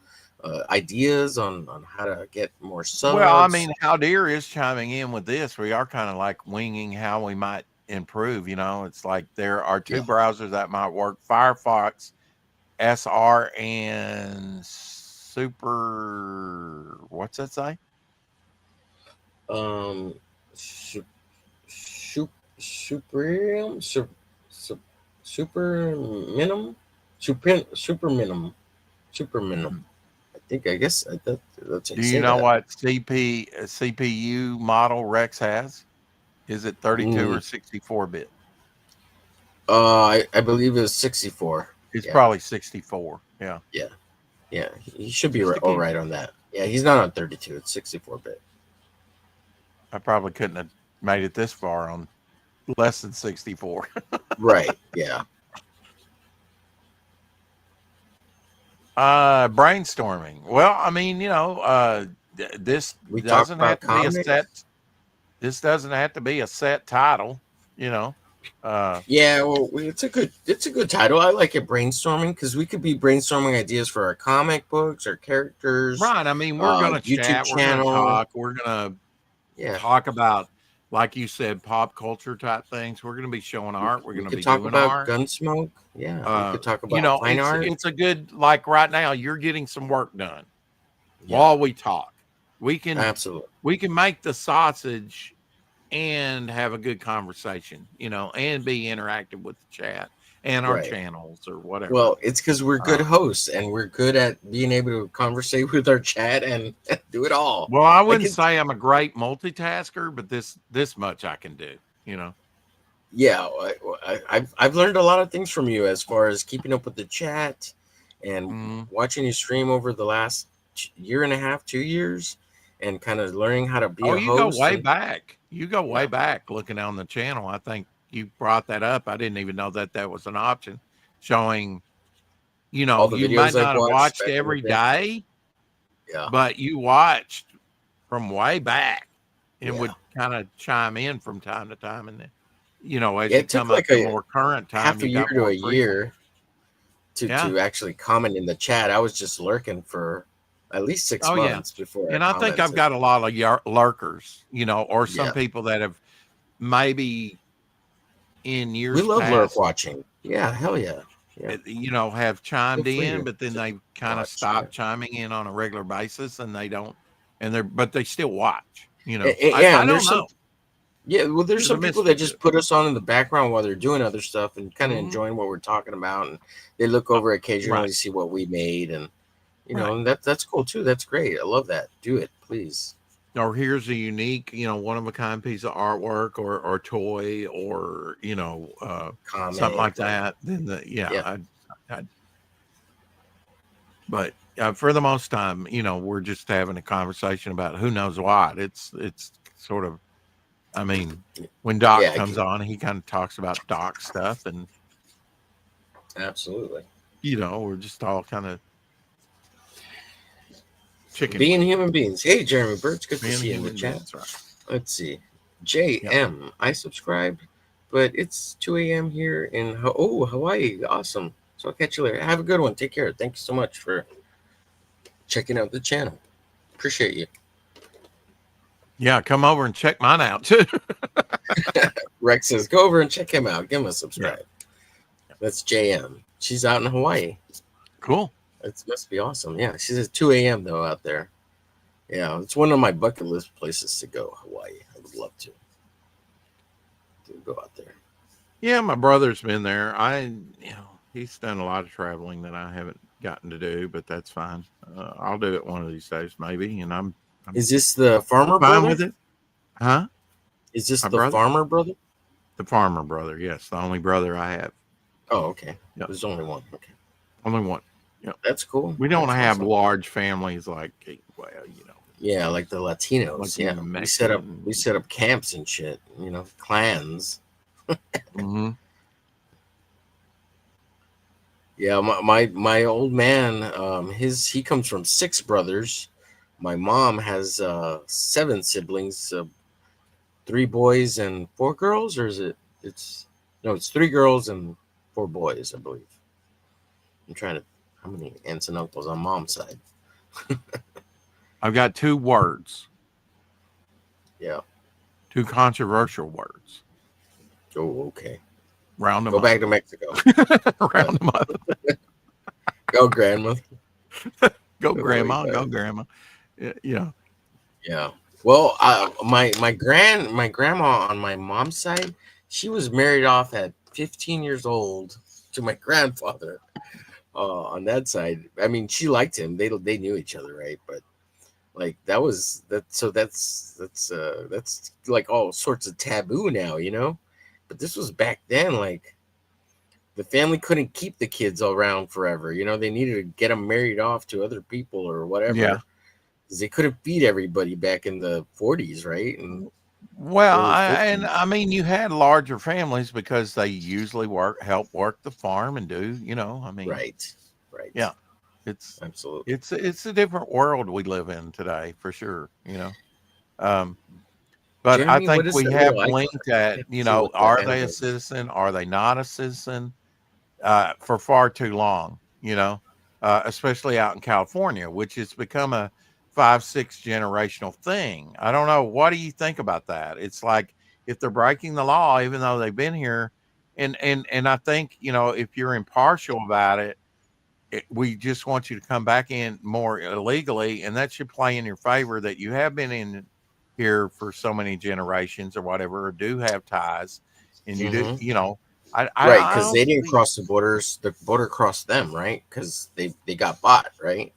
ideas on how to get more well, I subs? mean, how dear is chiming in with this. We are kind of like winging how we might improve. You know, it's like there are Yeah. two browsers that might work: Firefox SR and Super. What's that say? Um. Su- su- Supreme. Super minimum. Super minimum. Super minimum. Mhm. I guess that's how you Do you say know that. what CPU model Rex has? Is it 32 or Mm, 64 bit? I believe it's 64. It's Yeah. probably 64. Yeah. Yeah. Yeah. He should be Just to all keep, right on that. Yeah. He's not on 32. It's 64-bit. I probably couldn't have made it this far on less than 64. Right. Yeah. Brainstorming. Well, I mean, you know, this We talk doesn't have about to be a set. comics. This doesn't have to be a set title, you know. Uh, Yeah, well, it's a good title. I like it, brainstorming, because we could be brainstorming ideas for our comic books, our characters, right. I mean, we're going to YouTube chat. We're going to channel. talk. We're going to Yeah, talk about, like you said, pop culture type things. We're going to be showing we, art. We're we going to could be talk doing about art. Gunsmoke. Yeah, we could talk You about know, fine art. it's a good, like right now, you're getting some work done Yeah, while we talk. We can absolutely. we can make the sausage and have a good conversation, you know, and be interactive with the chat and our Right. channels or whatever. Well, it's because we're good Uh, hosts and we're good at being able to conversate with our chat and do it all. well, I Like wouldn't it's say I'm a great multitasker, but this much I can do, you know. yeah, I've learned a lot of things from you as far as keeping up with the chat and Mm. watching you stream over the last year and a half, 2 years, and kind of learning how to be Oh, a you go host. way And back. You go way yeah, back looking on the channel. I think you brought that up. I didn't even know that that was an option showing, you all know, the you might videos I've not have watched watched back in the every day. day, Yeah, but you watched from way back and yeah, would kind of chime in from time to time. And then, you know, as yeah. you It took come up like to a more current time, half a you year got to more a frequent. year to Yeah. actually comment in the chat. I was just lurking for at least six Oh, yeah. months before I And I think I've commented. got a lot of lurkers, you know, or some Yeah, people that have maybe in we years love lurk past, watching. Yeah, hell yeah, yeah. you know, have Feel chimed free in, to, but then to they kind of watch. Yeah. stopped chiming in on a regular basis and they don't, and but they still watch, you know. Yeah, I and don't there's some know. yeah, well, there's There's a some people that mystery to just it. put us on in the background while they're doing other stuff and kind of Hmm. enjoying what we're talking about, and they look over occasionally Right. to see what we made, and Right. and that's cool too. That's great. I love that. Do it, please. Or here's a unique, you know, one of a kind piece of artwork or toy or, you know, something like Comment or that. Then yeah, yeah, I but for the most time, you know, we're just having a conversation about who knows what. It's sort of I mean, when Doc Yeah, comes on, he kind of talks about Doc stuff, and absolutely. we're just all kind of chicken Being wings, human beings. Hey, Jeremy Birch, good to being see you in the human chat. beings, right? Let's see. Yep. JM, I subscribed, but it's 2 a.m. here in Hawaii. Awesome. So I'll catch you later. Have a good one. Take care. Thank you so much for checking out the channel. Appreciate you. Yeah, come over and check mine out too. Rex says, go over and check him out. Give him a Yeah. subscribe. That's JM. She's out in Hawaii. Cool. It must be awesome. Yeah, she's at 2 a.m. though out there. Yeah, it's one of my bucket list places to go. Hawaii. I would love to go out there. Yeah, my brother's been there. He's done a lot of traveling that I haven't gotten to do, but that's fine. I'll do it one of these days, maybe, and I'm Is this the farmer fine brother? with it. Huh? Is this My the brother, farmer brother? the farmer brother. Yes, the only brother I have. Oh, okay. Yep, There's only one. Okay, only one. Yep. that's cool. We don't That's have awesome. large families like, well, Yeah, like the like Latinos. the Yeah, we Mexican. set up camps and shit. Clans. Hmm. Yeah, my old man. He comes from six brothers. My mom has 7 siblings. Three boys and 4 girls, or is it? It's no, it's 3 girls and 4 boys, I believe. I'm trying to. How many aunts and uncles on mom's side? I've got two words, Yeah. two controversial words. Oh, okay. Round them Go up. back to Mexico. Round them up. Go, grandmother. Go, Go way grandma. Go, back. grandma. Yeah. Yeah. Well, my grandma on my mom's side, she was married off at 15 years old to my grandfather. On that side, I mean, she liked him. They knew each other, right? But like that was that. So that's like all sorts of taboo now. But this was back then. Like the family couldn't keep the kids around forever. They needed to get them married off to other people or Yeah. whatever because they couldn't feed everybody back in the 40s, right? And Well, early I 50s. mean, you had larger families because they usually help work the farm and do, I mean, Right. Right. yeah, it's Absolutely. it's a different world we live in today for sure. Um, but I Jeremy, what think is we that have little icon? blinked I at, can't see what the are they a animal is. citizen? Are they not a citizen? For far too long, especially out in California, which has become a 5, 6 generational thing. I don't know. What do you think about that? It's like if they're breaking the law, even though they've been here, and I think if you're impartial about it, we just want you to come back in more illegally, and that should play in your favor that you have been in here for so many generations or whatever, or do have ties, and you do, Hmm. Right, I because don't they didn't see. cross the borders. The border crossed them, right? Because they got bought, right?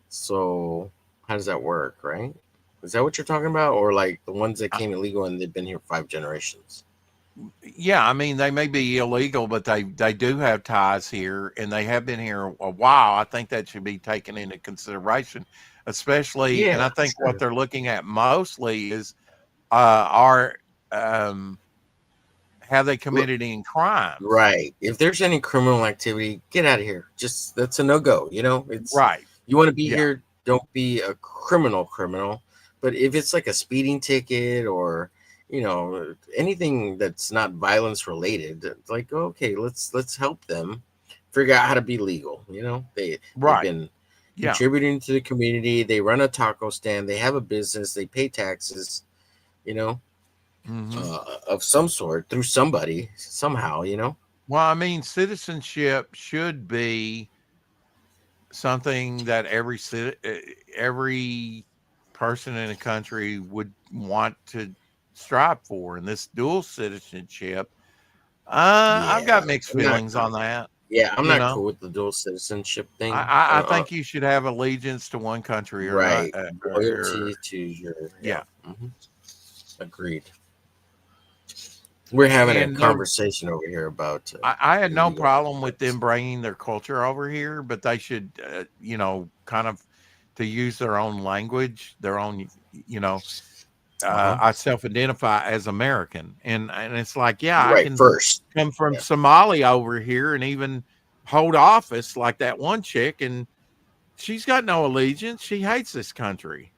So how does that work, right? Is that what you're talking about, or like the ones that came illegal and they've been here 5 generations? Yeah, I mean, they may be illegal, but they do have ties here, and they have been here a while. I think that should be taken into consideration, especially, and Yeah, I think what sure. they're looking at mostly is are have they R- committed any crimes? Right. If there's any criminal activity, get out of here. Just that's a no go. It's Right. you want to be Yeah. here. Don't be a criminal. But if it's like a speeding ticket or anything that's not violence related, it's like okay, let's help them figure out how to be legal. They've Right. been Yeah. contributing to the community. They run a taco stand. They have a business. They pay taxes. You know, Hmm. of some sort through somebody somehow. Well, I mean, citizenship should be something that every person in a country would want to strive for, and this dual citizenship, I've Yeah, got mixed I'm not. feelings on that. Yeah, I'm You not know, cool with the dual citizenship I, thing. I, I think you should have allegiance to one country or not, Right, or loyalty to your yeah. yeah. Agreed. We're having a And conversation over here about I had no illegal problem with immigrants. them bringing their culture over here, but they should, kind of to use their own language, their own, you know, Uh-huh. I self-identify as American, and it's like, yeah, I Right, can first. come from Yeah. Somalia over here and even hold office like that one chick, and she's got no allegiance. She hates this country.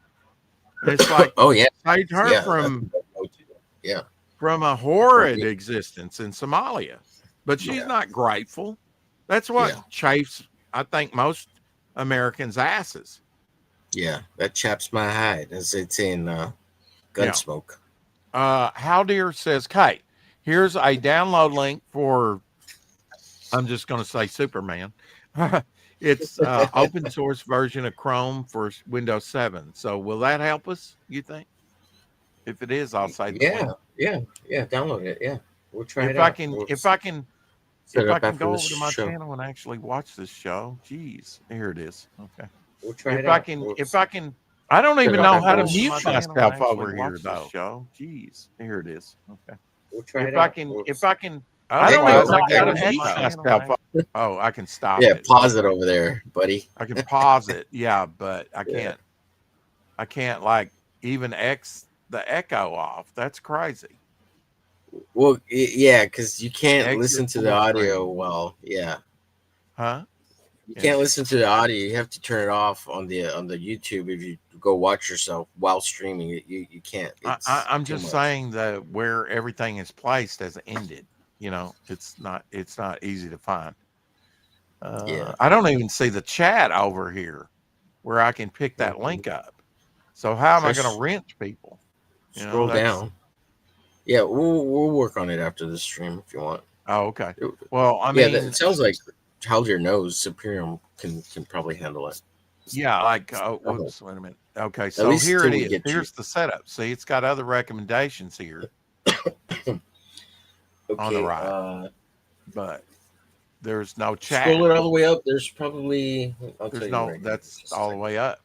And it's like Oh yeah. saved her Yeah, that's a good note too. Yeah. from a From horrid being, existence in Somalia. But she's yeah. not grateful. That's what Yeah. chafes, I think, most Americans' asses. Yeah. That chaps my hide, as it's in Yeah. Gunsmoke. How Dear says, Kate, here's a download link for, I'm just going to say Superman. It's open source version of Chrome for Windows 7. So will that help us, you think? If it is, I'll say the Yeah. link. Yeah. Yeah. Download it. Yeah. We'll try it If I out. can, We'll if I can, set if it I up can after go this over to my show. channel and actually watch this show, geez, here it is. Okay. We'll try it out. If I can, I don't Set it even up know after how to this mute show. myself over here though. Show, geez, here it is. Okay. We'll try it out. If I can, I don't even Otherwise, know I how got to an mute echo. myself. Oh, I can stop Yeah. it. Pause it Okay. over there, buddy. I can pause it. Yeah, but I Yeah. can't. I can't like even X the echo off. That's crazy. Well, yeah, because you can't listen Exit to the full audio screen. well. Yeah. Huh? You Yeah. can't listen to the audio. You have to turn it off on the YouTube. If you go watch yourself while streaming it, you can't. It's I'm too just much. saying that where everything is placed has ended. You know, it's not easy to find. Yeah. I don't even see the chat over here where I can pick that Mhm. link up. So how am I going to Press wrench people? You know, scroll that's down. Yeah, we'll work on it after the stream if you want. oh okay. It- Well, I yeah, that, mean, it sounds like how's your nose? Superior can probably handle it. yeah, like oh, Okay. whoops, wait a minute. Okay, At so least here it till we is. get you. Here's the setup. See, it's got other recommendations here on the Okay. right, but there's no Scroll chat. it all the way up. There's probably I'll tell There's you no right here. that's Just a all the second. way up.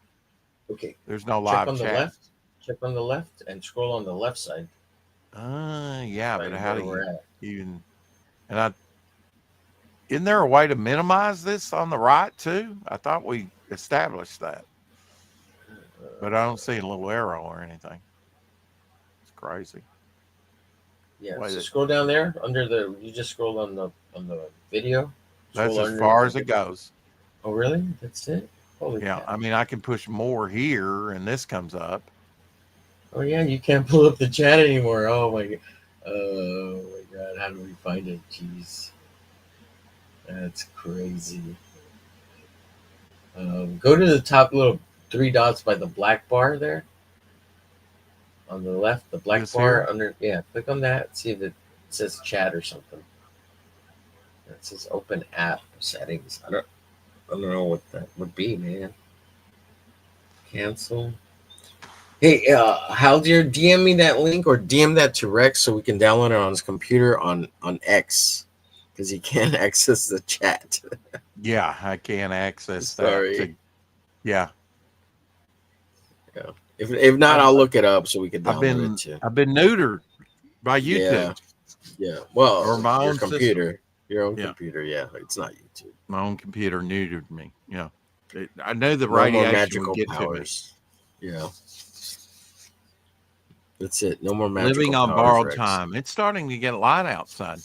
Okay. There's no Check live on the chat. left. Check on the left and scroll on the left side. Yeah, but Find how where do we're you at. even and I isn't there a way to minimize this on the right too? I thought we established that, but I don't see a little arrow or anything. It's crazy. Yeah. Wait, So scroll down there under the. You just scroll on the video. that's Scroll as underneath far the as it video. goes. Oh really? That's it. Holy Yeah, cow. I mean, I can push more here, and this comes up. Oh yeah, you can't pull up the chat anymore. Oh my god. Oh my god. How do we find it? Jeez. That's crazy. Go to the top little three dots by the black bar there on the left. The black This bar here. under. Yeah. Click on that. See if it says chat or something. It says open app settings. I don't know what that would be, man. Cancel. Hey, how's your DM me that link or DM that to Rex so we can download it on his computer on X because he can't access the chat. Yeah, I can't access that. Sorry. Yeah, Yeah. If not, I've I'll look it up so we can download it too. I've been neutered by Yeah. YouTube Yeah. or Well, my your own system. computer. Your own Yeah, computer. Yeah. It's not YouTube. my own computer neutered me. Yeah, I knew the No more radiation would magical get to me. powers. Yeah. That's it. No more Living magical on powers, borrowed Rex. time. It's starting to get light outside.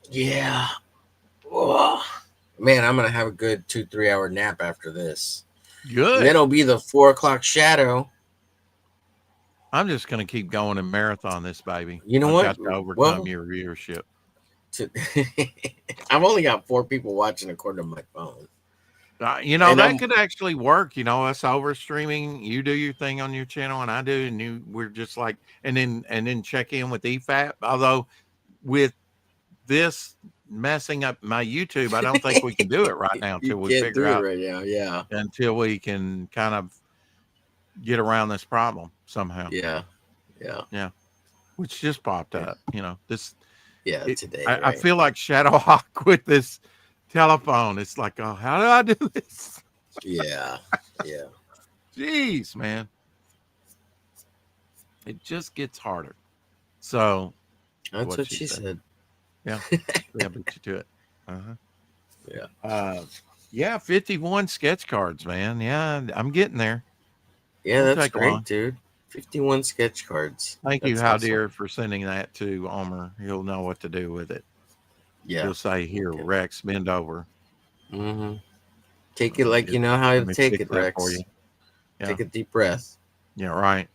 Yeah. Oh, man, I'm gonna have a good 2-3 hour nap after this, and then Good. it'll be the 4 o'clock shadow. I'm just going to keep going and marathon this baby. You know I've what? got to overcome Well, your viewership. to, I've only got 4 people watching according to my phone, You know, and that I'm could actually work. You know, us over streaming, you do your thing on your channel and I do, and we're just like, and then check in with EFAP. Although with this messing up my YouTube, I don't think we can do it right now you until we can't figure do it out, right now. Yeah, until we can kind of get around this problem somehow. yeah, yeah, Yeah. Which just popped yeah. up, you know, Yeah, today, I right? feel like Shadowhawk with this telephone. It's like, oh, how do I do this? Yeah, yeah. Jeez, man. It just gets harder. So That's what what she she said. said. Yeah. Yeah, beat you to it. Uh-huh. Yeah, Yeah, 51 sketch cards, man. Yeah, I'm getting there. yeah. Won't That's take great, long. dude. 51 sketch cards. Thank you, That's How awesome. Dear, for sending that to Omer. He'll know what to do with it. Yeah. He'll say, "Here, Okay. Rex, bend over. Mm-hmm. Take it Let me like you just know how let to me take fix it, that for you." Rex. Yeah, Take a deep breath. yeah, right.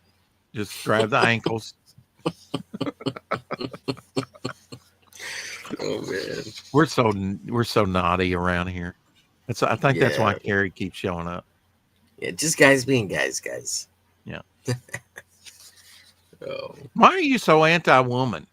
Just grab the ankles. Oh man. We're so naughty around here. I think that's why Yeah. Carrie keeps showing up. Yeah. Just guys being guys, guys. Yeah. Oh. Why are you so anti-woman?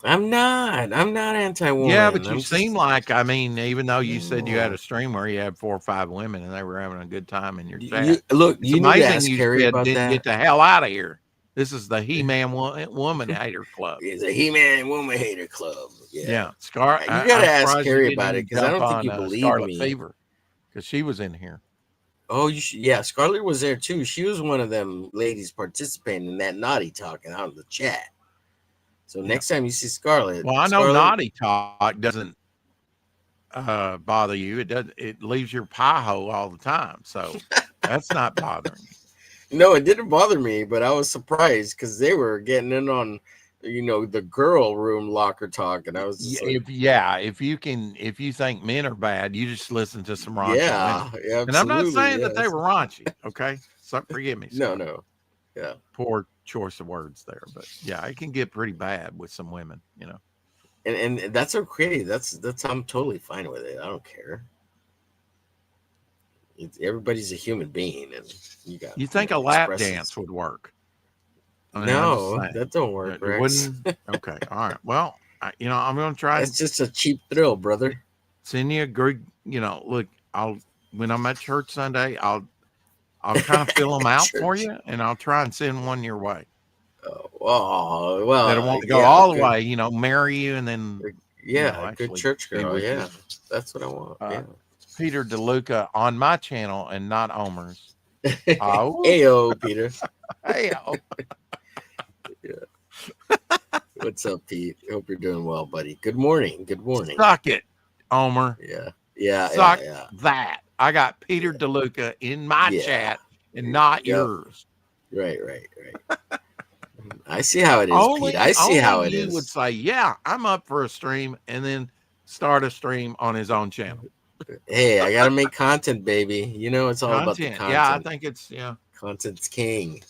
I'm not. I'm not Yeah, anti-woman. but you I'm seem just like, I mean, even though you said you had no. a stream where you had 4 or 5 women and they were having a good time in your You chat. look. It's You need to amazing ask you Carrie said about didn't that. get the hell out of here. This is the He-Man Woman Hater Club. It's a He-Man Woman Hater Club. Yeah. Yeah, Scar. You got to I'm ask surprised you Carrie didn't about it even because I jump don't think on you believe Scarlet me. Fever because she was in here. Oh, you should. Yeah, Scarlett was there too. She was one of them ladies participating in that naughty talking out of the chat. So Yeah. next time you see Scarlett, Well, I know Scarlett, naughty talk doesn't bother you. It does. It leaves your pie hole all the time, so that's not bothering you. no, it didn't bother me, but I was surprised because they were getting in on, the girl room locker talk, and I was just like, If you can, if you think men are bad, you just listen to some raunchy women. yeah, And I'm not absolutely, saying that they yes. were raunchy. Okay, so forgive me, No, Scott. no, yeah, Poor choice of words there, but yeah, it can get pretty bad with some women. and that's okay. That's I'm totally fine with it. I don't care. Everybody's a human being, and you got You think a lap dance expresses. would work? I mean, I'm just No, saying. that don't Yeah, work, it Rex. wouldn't. Okay, all right. Well, I'm going to try That's and just a cheap thrill, brother. send you a good. Look, I'll when I'm at church Sunday, I'll kind of fill them out for Church. you, and I'll try and send one your way. Oh, That I well, want to go yeah, all the good. way, marry you, and then Yeah, good actually church be girl. with you. Yeah, that's what I want. Uh, Yeah. Peter DeLuca on my channel and not Omer's. Oh, Ayo, Peter. hey, Yeah. What's up, Pete? Hope you're doing well, buddy. Good morning. Good morning. suck it, Omer. Yeah. Yeah. Yeah. Suck Yeah. that. I got Peter Yeah. DeLuca in my Yeah. chat and not Yep. yours. Right. Right. Right. I see how it is, Pete. I see Only how it you would is. say, yeah, I'm up for a stream, and then start a stream on his own channel. Hey, I gotta make content, baby. It's all about the Content. Yeah, I content. think it's yeah. Content's king.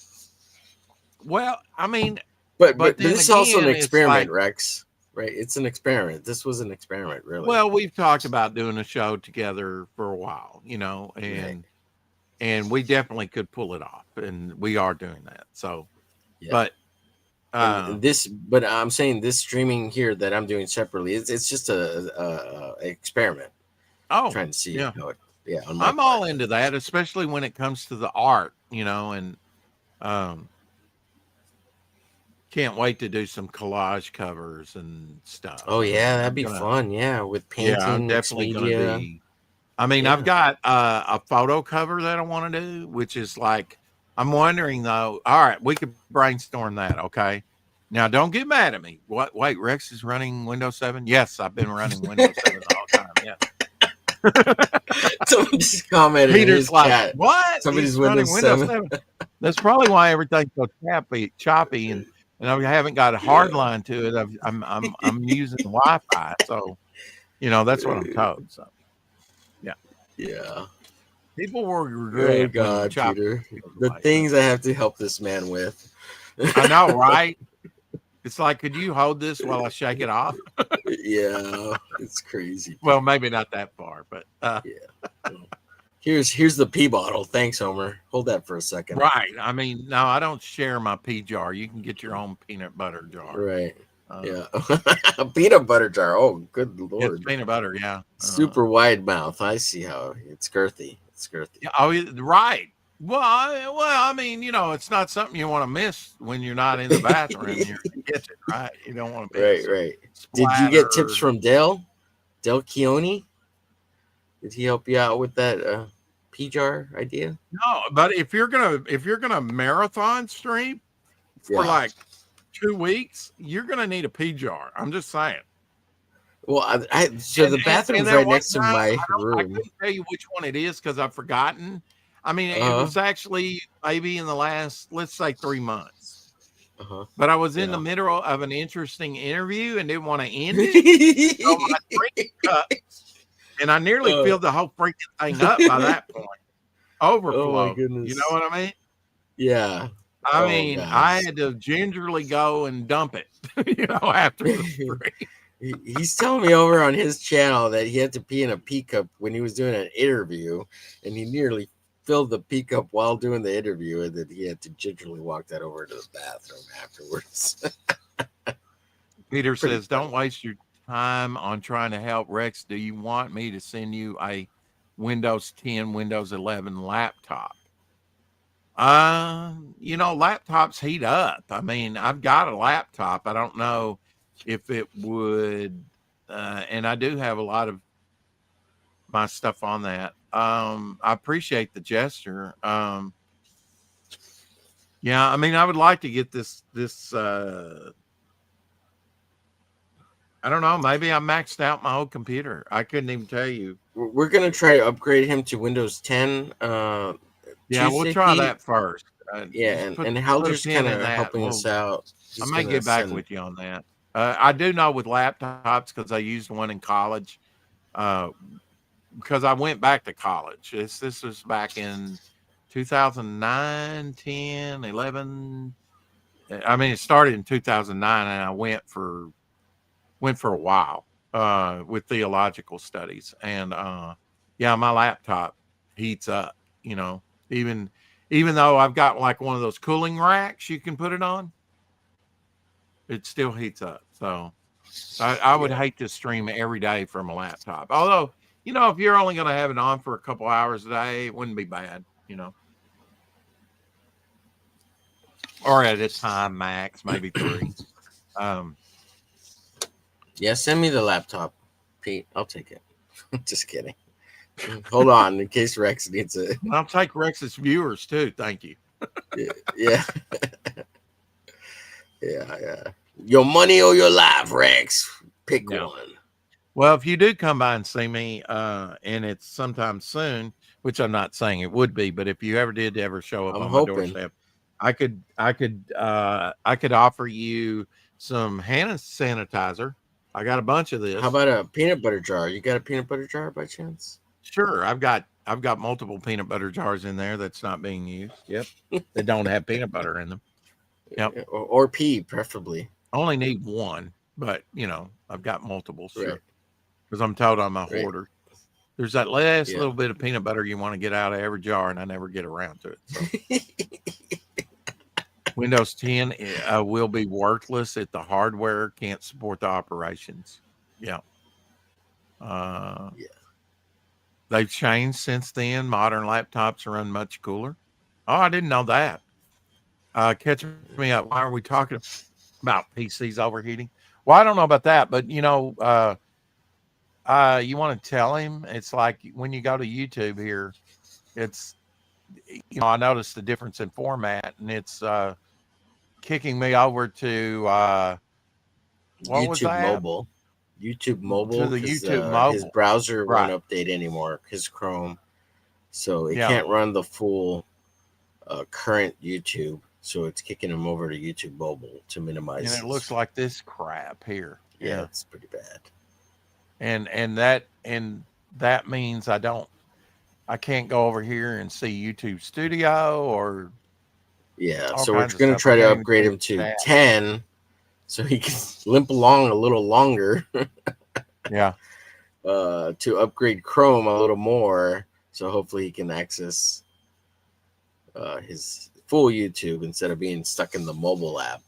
Well, I mean, But but then this is also an again, it's experiment, like, Rex. Right? It's an experiment. This was an experiment, really. well, we've talked about doing a show together for a while, Right. and we definitely could pull it off, and we are doing that. So, Yeah. but uh, But I'm saying this streaming here that I'm doing separately. It's just a experiment, oh trying to see yeah, how it. Yeah, on my I'm part. all into that, especially when it comes to the art, and um, can't wait to do some collage covers and stuff. Oh I mean, yeah, that'd be fun. Yeah, with I'm painting, mixed definitely gonna media. be. I mean, I've Yeah. got a photo cover that I want to do, which is like, I'm wondering though. All right, we could brainstorm that. Okay. Now, don't get mad at me. What? Wait, Rex is running Windows 7. Yes, I've been running Windows 7 the whole time. Yeah. Someone just commented in Peter's his like, chat. what? Somebody's He's running Windows Windows 7. 7. That's probably why everything's so choppy, and I haven't got a hard Yeah. line to it. I'm using Wi-Fi, so that's what I'm told. So yeah, Yeah. people will Oh regret when God, choppy Peter. goes The away. But things I have to help this man with. I know, right? It's like, could you hold this while I shake it off? Yeah, it's crazy, Well, Pete. maybe not that far, but Yeah. Here's the pee bottle. Thanks, Homer. Hold that for a second. right. I mean, no, I don't share my pea jar. You can get your own peanut butter jar. Right. Uh, Yeah. A peanut butter jar. Oh, good it's lord. peanut butter, yeah. Super wide mouth. I see how it's girthy. It's girthy. Yeah, oh, right. I mean, it's not something you want to miss when you're not in the bathroom. You're in the kitchen, right? You don't want to be Right, right. Did you get tips splattered. from Dale? Dale Keone? Did he help you out with that pea jar idea? No, but if you're gonna marathon stream for Yeah. like 2 weeks, you're gonna need a pea jar. I'm just saying. Well, so the And bathroom's there right was next to time my I room. couldn't tell you which one it is because I've forgotten. I mean, it Uh was actually maybe in the last, let's say, 3 months. huh. But I was in the Yeah. middle of an interesting interview and didn't want to end it. So my drink cup, and I nearly uh, filled the whole freaking thing up by that point. oh my Overflow. You know goodness. what I mean? Yeah. I Oh mean, I gosh. had to gingerly go and dump it, after the drink. He's telling me over on his channel that he had to pee in a pee cup when he was doing an interview, and he nearly filled the pee cup while doing the interview, and that he had to gingerly walk that over to the bathroom afterwards. Peter Pretty says, funny. "Don't waste your time on trying to help Rex. Do you want me to send you a Windows 10, Windows 11 laptop?" Laptops heat up. I mean, I've got a laptop. I don't know if it would, and I do have a lot of my stuff on that. I appreciate the gesture. Yeah, I mean, I would like to get this. I don't know. Maybe I maxed out my old computer. I couldn't even tell you. We're gonna try to upgrade him to Windows 10 Yeah, we'll Tuesday, try Pete. that first. Yeah, Just and Hal put a just pin kind in of that, and helping us out. I He's may gonna get back send. with you on that. I do know with laptops because I used one in college. Uh, because I went back to college. This was back in 2009, 10, 11. I mean, it started in 2009, and I went for a while with theological studies, and yeah, my laptop heats up. You know, even even though I've got like one of those cooling racks you can put it on, it still heats up. So I would Yeah, hate to stream every day from a laptop. Although, if you're only going to have it on for a couple hours a day, it wouldn't be bad, or at a time max, maybe three. Um, yeah. Send me the laptop, Pete. I'll take it. Just kidding. Hold on, in case Rex needs it. I'll take Rex's viewers too. Thank you. Yeah, yeah, yeah. Your money or your life, Rex. Pick Yeah. one. Well, if you do come by and see me, and it's sometime soon, which I'm not saying it would be, but if you ever show up I'm on my hoping. doorstep, I could offer you some hand sanitizer. I got a bunch of How this. about a peanut butter jar? You got a peanut butter jar by chance? Sure, I've got multiple peanut butter jars in there that's not being used. Yep, that don't have peanut butter in them. Yep, Or pea, preferably. I only need one, but I've got multiples. Right, Sure, because I'm told I'm a right. hoarder. There's that last Yeah. little bit of peanut butter you want to get out of every jar, and I never get around to it. So Windows 10 will be worthless if the hardware can't support the operations. Yeah. Uh, Yeah. they've changed since then. Modern laptops run much cooler. Oh, I didn't know that. Catch me up. Why are we talking about PCs overheating? Well, I don't know about that, but you want to tell him it's like when you go to YouTube here, it's I noticed the difference in format, and it's kicking me over to what was YouTube that? Mobile. YouTube To Mobile, the because YouTube his mobile, browser won't right? update anymore. His Chrome, so it Yeah, can't run the full current YouTube. So it's kicking him over to YouTube Mobile to and minimize it looks his. like this crap here. Yeah, Yeah, it's pretty bad. and that means I can't go over here and see YouTube Studio or Yeah, all so we're kinds of gonna stuff. I try to can't even upgrade see him the to chat. 10, so he can limp along a little longer. Yeah. To upgrade Chrome a little more, so hopefully he can access his full YouTube instead of being stuck in the mobile app,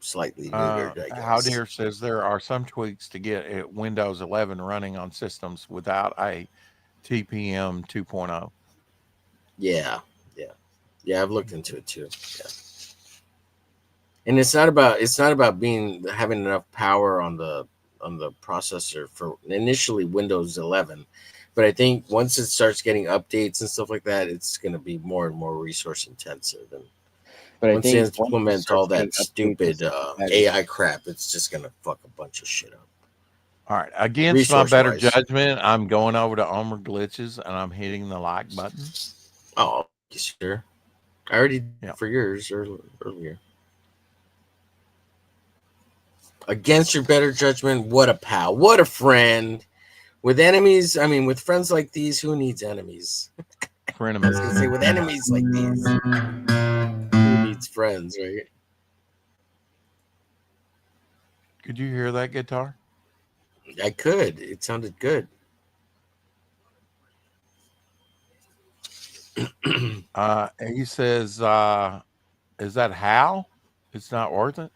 slightly neutered, I How guess. Dear says there are some tweaks to get Windows 11 running on systems without a TPM 2.0. Yeah, yeah, yeah. I've looked into it too. Yeah, and it's not about being having enough power on the processor for initially Windows 11, but I think once it starts getting updates and stuff like that, it's going to be more and more resource intensive. And But I once they think once it implement all starts getting that updates and stupid stuff like that, AI crap, it's just going to fuck a bunch of shit up. All right. Against my resource better wise. judgment, I'm going over to Omer Glitches and I'm hitting the like button. Oh, sure. I already did Yeah. that for yours earlier. Against your better judgment, what a pal, what a friend. With enemies, I mean, with friends like these, who needs enemies? I was gonna Frenemies. say, with enemies like these, who needs friends, right? Could you hear that guitar? I could. It sounded good. He says, is that Hal? It's not worth it.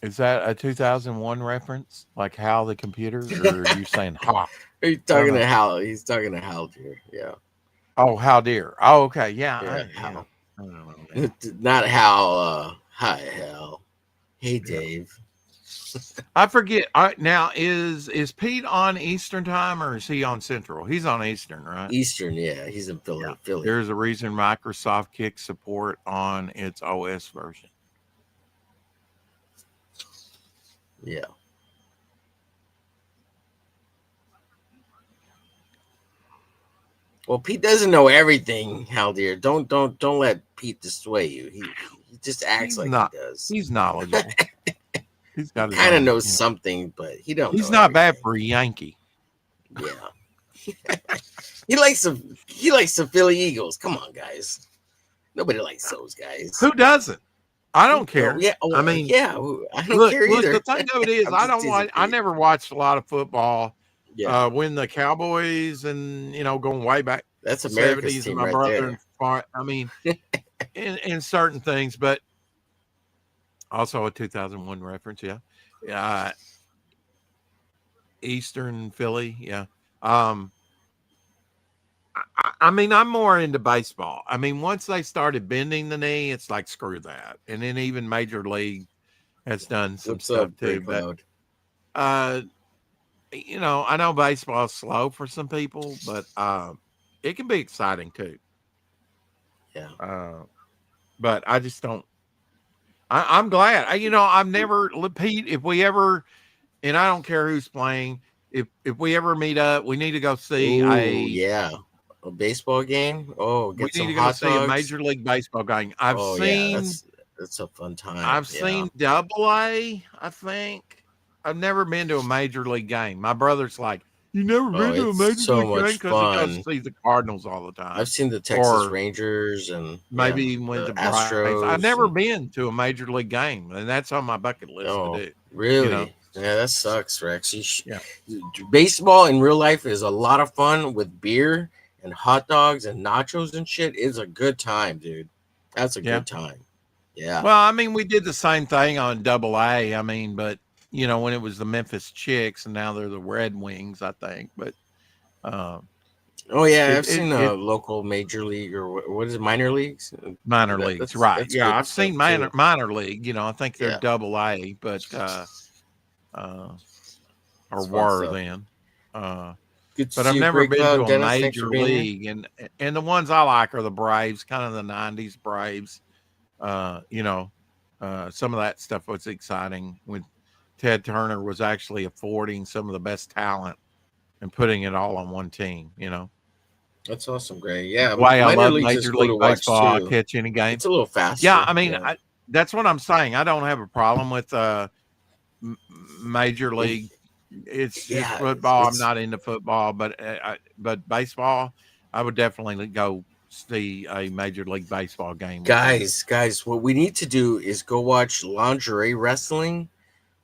Is that a 2001 reference? Like Hal the computer? Or are you saying ha? He's I don't talking to know. Hal. He's talking to Hal here. Yeah, Oh, how dear. Oh, okay. Yeah. yeah, Yeah. Hal. I don't know, man. Not Hal. Hi, Hal. Hey, Yeah. Dave. I forget. Now is Pete on Eastern time or is he on Central? He's on Eastern, right? Eastern. Yeah, he's in Yeah. Philly. Philly. There's a reason Microsoft kicks support on its OS version. Yeah. Well, Pete doesn't know everything, Hal dear. Don't let Pete sway you. He just acts He's like he not. does. He's knowledgeable. He's He got his kind of own. knows something, but he don't He's know not bad everything. for a Yankee. Yeah. He likes the Philly Eagles. Come on, guys. Nobody likes those guys. Who doesn't? I don't Oh care. yeah. I Oh mean, yeah. I don't look, care look. The either. thing of it is, I'm I just don't teasing watch. I Pete. never watched a lot of football. Yeah. When the Cowboys and going way back That's America's '70s, and team my right brother and there. I mean, in certain things, but also a 2001 reference. Yeah, yeah. Eastern Philly. Yeah. Um, I mean, I'm more into baseball. I mean, once they started bending the knee, it's like screw that. And then even Major League has done some What's stuff up, Great too. But Cloud? uh, I know baseball's slow for some people, but it can be exciting too. Yeah. Uh, but I just don't. I'm glad. I've never Pete. If we ever, and I don't care who's playing. If we ever meet up, we need to go see Oh a yeah. A baseball game. Oh, we get need some to go hot see a dogs. major league baseball game. Oh yeah. That's a fun time. I've Yeah. seen Double A. I think I've never been to a major league game. My brother's like, "You never Oh, been to a it's major so league game?" much Because he goes fun. to see the Cardinals all the time, I've seen the Texas or Rangers and maybe yeah, even went the to Braves. I've Astros never and been to a major league game, and that's on my bucket list to oh, do. You know, really? Yeah, that sucks, Rex. yeah, Baseball in real life is a lot of fun with beer and hot dogs and nachos and shit. It's a good time, dude. That's a yeah. good time. Yeah. Well, I mean, we did the same thing on Double A. I mean, but when it was the Memphis Chicks, and now they're the Red Wings, I think. But um, Oh yeah, it I've it seen a it local major league or what is it, minor leagues? Minor That, leagues, that's right? that's Yeah, good I've stuff seen too. minor league. I think they're Yeah, Double A, but uh, or it's fun were stuff. then. Uh, Good to but see I've you, never Great been to Cloud a Dennis. Thanks for major being here. league, and the ones I like are the Braves, kind of the '90s Braves. Uh, you know, some of that stuff was exciting when Ted Turner was actually affording some of the best talent and putting it all on one team. That's awesome, Gray. Yeah, The way I minor love leagues is Major cool to League watch Baseball, I'll too. catch any game. It's a little Yeah, faster. I mean, Yeah. that's what I'm saying. I don't have a problem with major If league. It's just yeah, football. I'm it's not into football, but baseball, I would definitely go see a major league baseball game with you. guys. What we need to do is go watch lingerie wrestling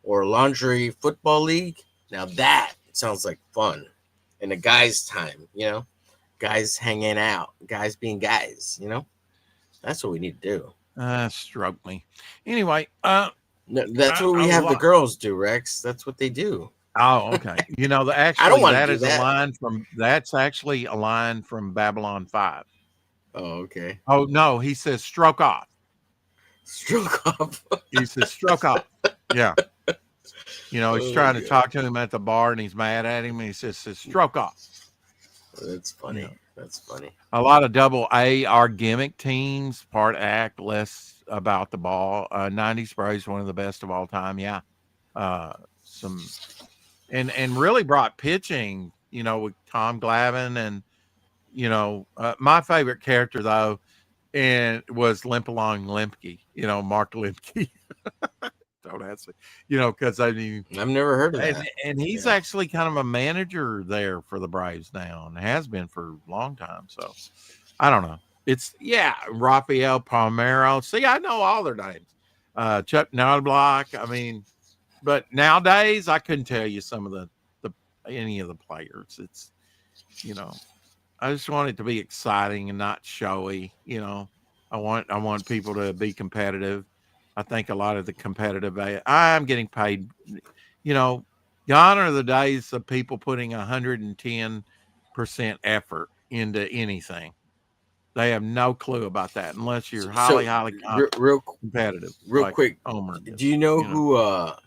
or lingerie football league. Now that sounds like fun, in a guy's time. Guys hanging out, guys being guys. That's what we need to do. Stroke me. Anyway, No, that's what we a have the lot. girls do, Rex. That's what they do. Oh, okay. I don't Actually, want to do that. that's actually a line from Babylon 5. Oh, okay. Oh no, he says stroke off. Stroke off. He says stroke off. Yeah. He's Oh my trying to god, talk to him at the bar and he's mad at him and he says stroke off. that's You funny. know, That's funny. a lot of double A are gimmick teams, part act, less about the ball. 90s Braves, one of the best of all time. Yeah. some and really brought pitching, with Tom Glavine and my favorite character though, and was Limp Along Limpke, Mark Limpke. Don't ask me, because I mean, I've never heard of and that. and he's Yeah. actually kind of a manager there for the Braves now, and has been for a long time. So I don't know. It's Rafael Palmeiro. See, I know all their names. Chuck Knobloch. I mean, but nowadays I couldn't tell you some of the any of the players. It's you know I just want it to be exciting and not showy. I want people to be competitive. I think a lot of the competitive. I'm getting paid. You know, Gone are the days of people putting 110% effort into anything. They have no clue about that unless you're highly, So highly real competitive, real like quick, Omer is. do you know You know, who?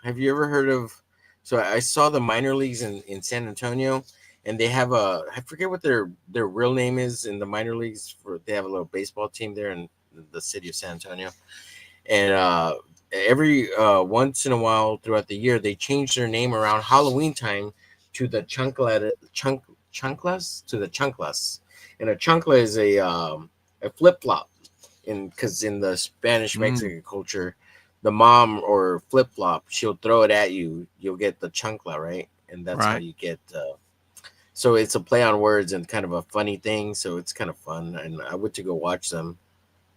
Have you ever heard of? So I saw the minor leagues in San Antonio, and they have I forget what their real name is in the minor leagues. They have a little baseball team there in the city of San Antonio, and every once in a while throughout the year they change their name around Halloween time to the chunklas to the chunklas, and a chunkla is a flip flop in because in the Spanish mm, Mexican culture, the mom or flip flop, she'll throw it at you. You'll get the chancla, right? And that's how right? you get. So it's a play on words and kind of a funny thing. So it's kind of fun. And I went to go watch them.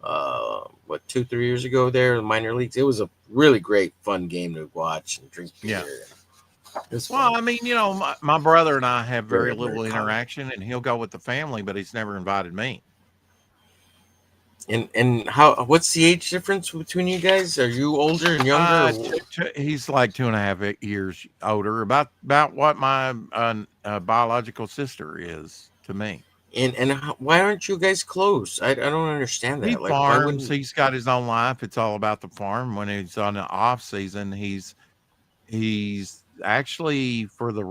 What 2 3 years ago there, in minor leagues. It was a really great fun game to watch and drink Yeah. beer. It's Well, fun. I mean, my brother and I have very Very little Americana. interaction, and he'll go with the family, but he's never invited me. And how? What's the age difference between you guys? Are you older and younger? He's like 2.5 years older, about what my biological sister is to me. And why aren't you guys close? I don't understand He that. Like, why farms. wouldn't? He's got his own life. It's all about the farm. When he's on the off season, he's actually for the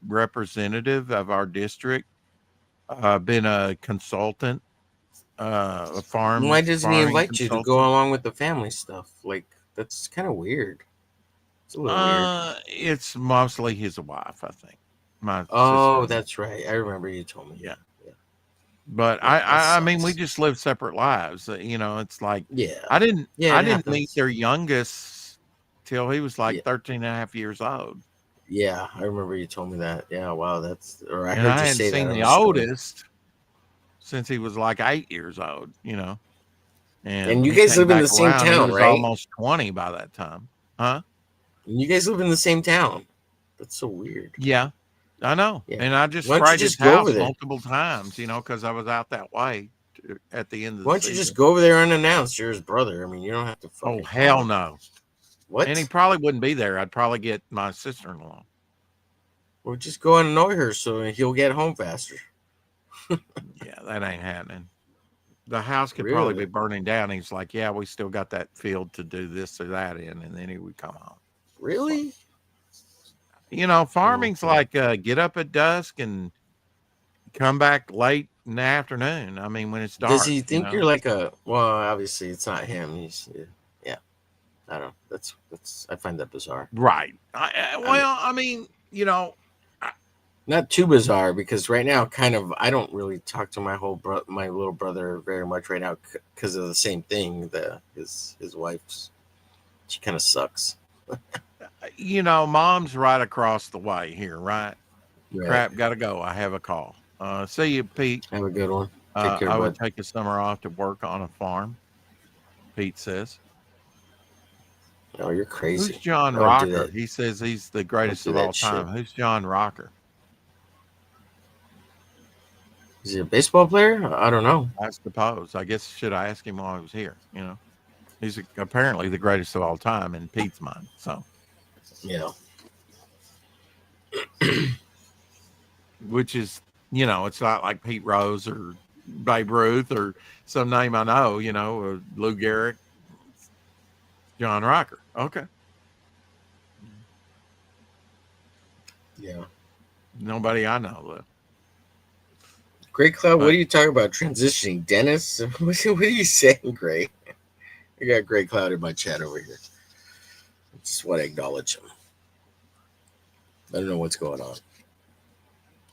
representative of our district. Been a consultant, a Why doesn't he farming invite you to go consultant. along with the family stuff? Like, that's kind of weird. It's a little weird. It's mostly his wife, I think. My Oh, sister-in-law. that's right. I remember you told me. Yeah. Yeah, yeah, But yeah. That I mean, we sucks. just live separate lives. It's like Yeah, I didn't yeah. I It didn't meet happens. their youngest till he was Yeah, like 13 and a half years old. yeah. I remember you told me that. Yeah. Wow. That's or I And heard I you hadn't say that seen on the a story. oldest since he was like 8 years old. And And you he guys came live in the back same around. He town, was right? almost 20 by that time. Huh? And you guys live in the same town. That's so weird. Yeah, I know. Yeah. And I just Why don't you sprayed his just go over house there? multiple times, because I was out that way at the end of Why the don't you just season. go over there unannounced? You're his brother. I mean, you don't have to Oh, fucking tell hell him. no. And he What? probably wouldn't be there. I'd probably get my sister-in-law. Well, just go and annoy her so he'll get home faster. Yeah, that ain't happening. The house could probably be Really? burning down. He's like, yeah, we still got that field to do this or that in, and then he would come home. But, Really? farming's Okay. like get up at dusk and come back late in the afternoon. I mean, when it's Does dark, he think you're like a? Well, obviously it's not him. He's yeah. I don't. That's. I find that bizarre. Right. I mean, Well, I mean, I- not too bizarre because right now, kind of, I don't really talk to my little brother very much right now because of the same thing. His wife's she kind of sucks. mom's right across the way here, right? Right. Crap, gotta go. I have a call. See you, Pete. Have a good one. Take care, I would bud. take a summer off to work on a farm, Pete says. Oh, you're Who's crazy. John I don't do Rocker? that. He says he's the I don't greatest do of all that shit. time. Who's John Rocker? Is he a baseball player? I don't know. I suppose. I guess should I ask him while he was here? He's apparently the greatest of all time in Pete's mind. So, Yeah. which is, it's not like Pete Rose or Babe Ruth or some name I know, Lou Gehrig, John Rocker. Okay. Yeah. Nobody I know, though. Great Cloud, what But are you talking about? Transitioning, Dennis? What are you saying, Gray? I got Great Cloud in my chat over here. I just want to acknowledge him. I don't know what's going on.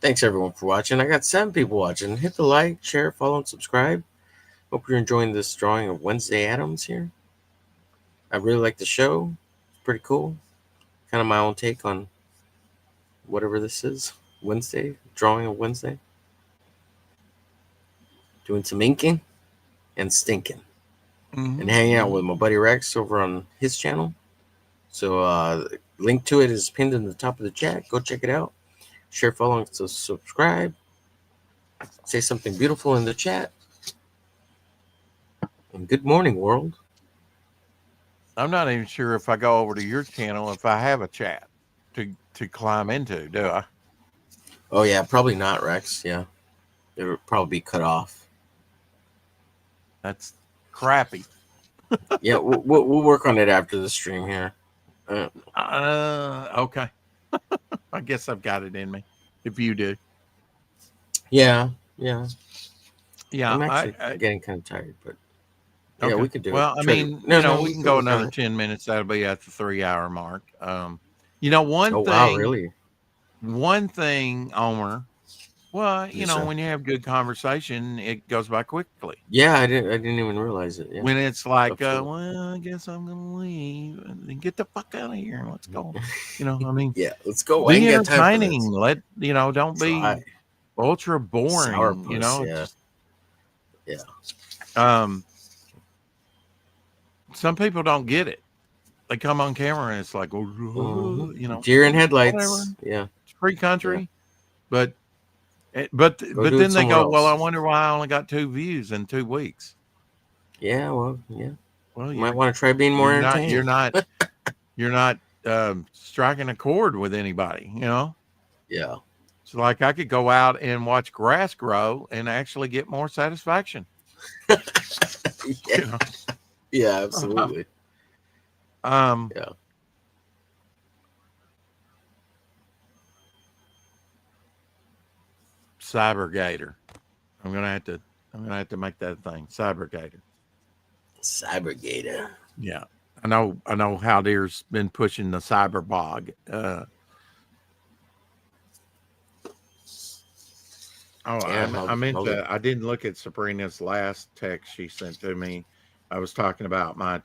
Thanks everyone for watching. I got 7 people watching. Hit the like, share, follow, and subscribe. Hope you're enjoying this drawing of Wednesday Adams here. I really like the show. It's pretty cool. Kind of my own take on whatever this is. Wednesday, drawing of Wednesday. Doing some inking and stinking. Mm-hmm. And hanging out with my buddy Rex over on his channel. So link to it is pinned in the top of the chat. Go check it out. Share, follow, and subscribe. Say something beautiful in the chat. And good morning, world. I'm not even sure if I go over to your channel if I have a chat to climb into, do I? Oh yeah, probably not, Rex. Yeah, it would probably be cut off. That's crappy. Yeah, we'll work on it after the stream here. Okay. I guess I've got it in me. If you do. Yeah. Yeah. I'm actually getting kind of tired, but yeah, okay. we could do well, it. I mean, we can go another 10 minutes. That'll be at the 3-hour mark. One wow, really? One thing, Omer. Well, Yes, sir. when you have good conversation, it goes by quickly. Yeah, I didn't even realize it. Yeah. When it's like, well, I guess I'm gonna leave and get the fuck out of here and let's go. I mean, yeah, let's go. Be entertaining. Don't be ultra boring. Sourpuss, yeah. Some people don't get it. They come on camera and it's like, deer in headlights. Whatever. Yeah, it's free country, but then they go, well, I wonder why I only got 2 views in 2 weeks. Yeah, well, yeah. Well, you might want to try being more entertaining. You're not striking a chord with anybody. Yeah. It's like I could go out and watch grass grow and actually get more satisfaction. Yeah. Yeah, absolutely. Yeah. Cybergator. I'm gonna have to make that a thing. Cybergator. Yeah. I know How Deer's been pushing the cyber bog. I meant to. I didn't look at Sabrina's last text she sent to me. I was talking about my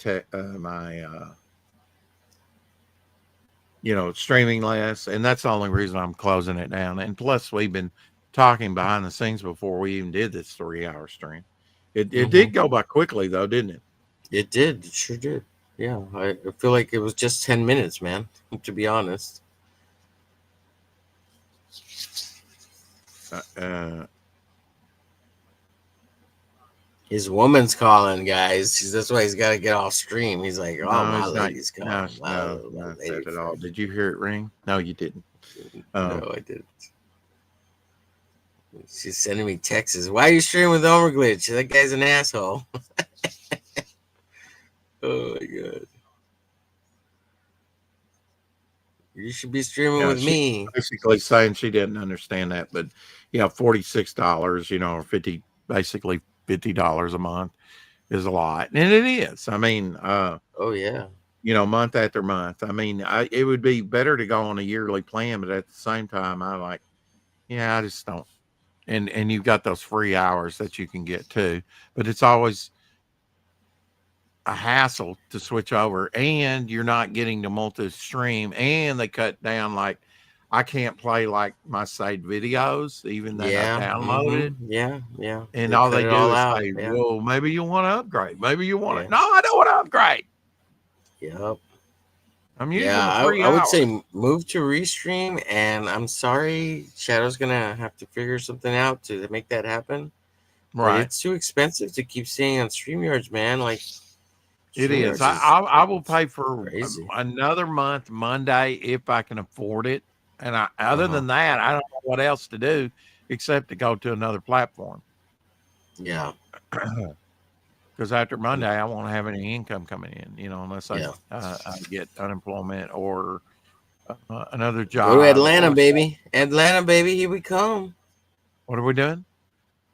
streaming less, and that's the only reason I'm closing it down. And plus, we've been talking behind the scenes before we even did this 3-hour stream. It did go by quickly though, didn't it? It did. It sure did. Yeah, I feel like it was just 10 minutes, man, to be honest. His woman's calling, guys. That's why he's got to get off stream. He's like, "Oh, my lady's calling." No, not that at all. Did you hear it ring? No, you didn't. No, I didn't. She's sending me texts. Why are you streaming with Omer Glitch? That guy's an asshole. Oh my god. You should be streaming with me. Basically saying she didn't understand that, but $46, or basically $50 a month is a lot, and it is. I mean, oh yeah, month after month. I mean, it would be better to go on a yearly plan, but at the same time, I just don't. And you've got those free hours that you can get too, but it's always a hassle to switch over, and you're not getting the multi-stream, and they cut down, like I can't play like my saved videos even that I downloaded. Yeah. And all they do is say, well, maybe you want to upgrade. Maybe you want to. No, I don't want to upgrade. Yep. I'm using I would say move to Restream, and I'm sorry, Shadow's gonna have to figure something out to make that happen. Right. But it's too expensive to keep seeing on StreamYards, man. Like it is. I will pay for another month Monday if I can afford it. And other than that, I don't know what else to do except to go to another platform. Yeah. Because after Monday, I won't have any income coming in, unless I get unemployment or another job. Go to Atlanta, baby. Atlanta, baby. Here we come. What are we doing?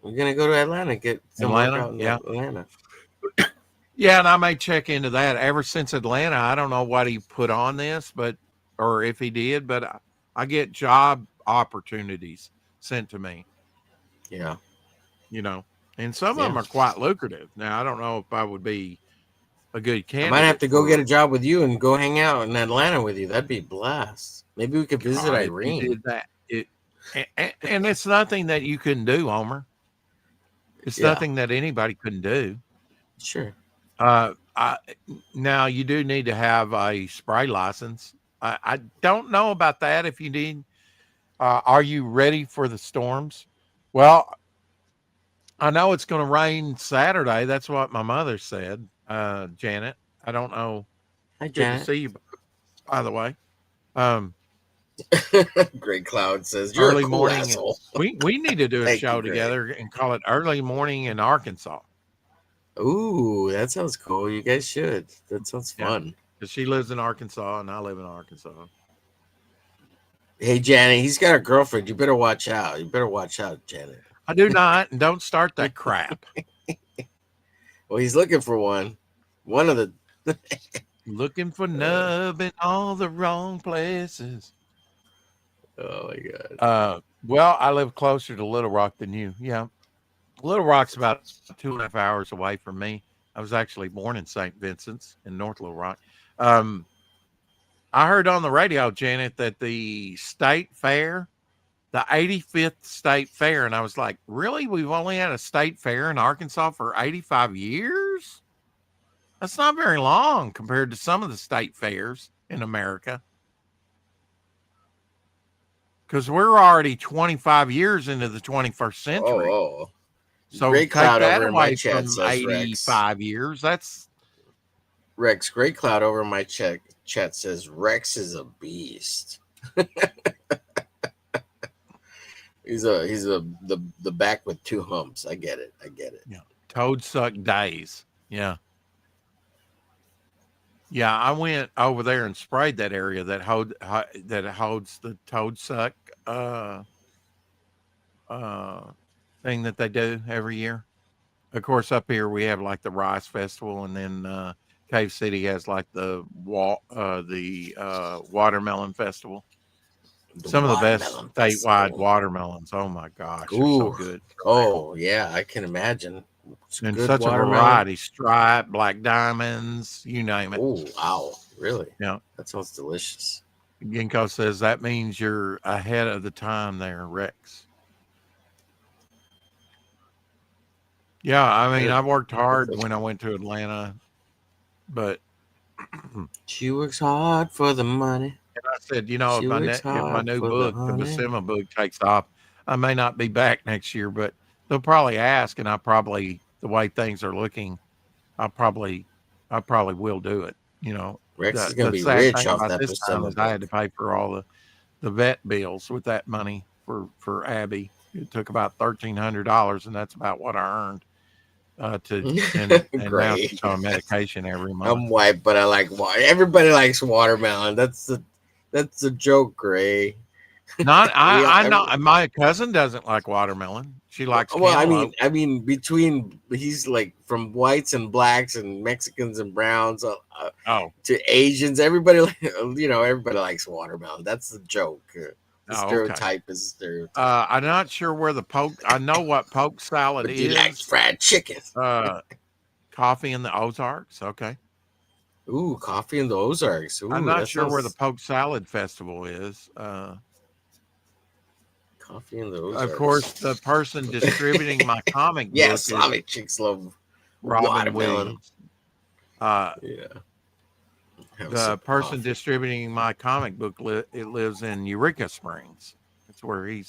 We're going to go to Atlanta. Get some work out in Atlanta. Yeah, and I may check into that. Ever since Atlanta, I don't know what he put on this, but or if he did, but I get job opportunities sent to me, Yeah. you know, and some of Yeah. them are quite lucrative. Now, I don't know if I would be a good I might have candidate to go get for a job with you and go hang out in Atlanta with you. That'd be a blast. Maybe we could visit God if you Irene. did that. And it's nothing that you couldn't do, Homer. It's Yeah. nothing that anybody couldn't do. Sure. I now you do need to have a spray license. I don't know about that if you need. Are you ready for the storms? Well, I know it's going to rain Saturday. That's what my mother said, Janet. I don't know. Hi, Good to Janet. see you, by the way. Um, Great Cloud says you're a early cool morning. asshole. We need to do a Thank you, show Greg. together and call it Early Morning in Arkansas. Ooh, that sounds cool. You guys should. That sounds Yeah, fun. because she lives in Arkansas and I live in Arkansas. Hey, Janet, he's got a girlfriend. You better watch out. You better watch out, Janet. I do not, and don't start that crap. Well, he's looking for one. One of the. Looking for nub in all the wrong places. Oh my god. Well, I live closer to Little Rock than you. Yeah. Little Rock's about 2.5 hours away from me. I was actually born in St. Vincent's in North Little Rock. Um, I heard on the radio, Janet, that the state fair, the 85th state fair, and I was like, really? We've only had a state fair in Arkansas for 85 years? That's not very long compared to some of the state fairs in America. Because we're already 25 years into the 21st century. Oh. So Great take Cloud that over in my away chat from says Rex. 85 years. That's Rex. Great Cloud over in my chat says Rex is a beast. he's the back with two humps. I get it. yeah. Toad suck days. Yeah. Yeah, I went over there and sprayed that area that holds the toad suck thing that they do every year. Of course, up here we have like the Rice Festival, and then Cave City has like the watermelon festival. The Some of the best watermelon statewide festival. watermelons. Oh my gosh, they're so Ooh. good. Oh yeah, I can imagine. It's And good such a watermelon. variety. Stripe, black diamonds, you name it. Oh wow, really? Yeah. That sounds delicious. Ginkgo says that means you're ahead of the time there, Rex. Yeah, I mean, I worked hard when I went to Atlanta, but She works hard for the money. I said, you know, She works if my hard new for the book, the honey. Basima book, takes off, I may not be back next year, but they'll probably ask, and the way things are looking, I probably will do it. You know, Rex is gonna the be sad rich thing off about that this time Buscema is I had to book. pay for all the vet bills with that money for Abby. It took about $1,300, and that's about what I earned. And now Gray. she's on medication every month. I'm white, but I like water. Everybody likes watermelon. That's a joke, Gray. Not We all, I know my cousin doesn't like watermelon. She likes well, cantaloupe. I mean, between he's like from whites and blacks and Mexicans and browns Oh, to Asians, everybody, everybody likes watermelon. That's the joke. The oh, okay. stereotype is a stereotype. I'm not sure where the poke. I know what poke salad But you like is. fried chicken. Coffee in the Ozarks. Okay. Ooh, coffee in the Ozarks. I'm Ooh, not that sure where the sounds poke salad festival is. coffee in the Of course, Ozarks. the person distributing my comic Yeah, book is Slavic chicks love Robin watermelon. Williams. Uh, Yeah. Have the some person coffee. distributing my comic book it lives in Eureka Springs. That's where he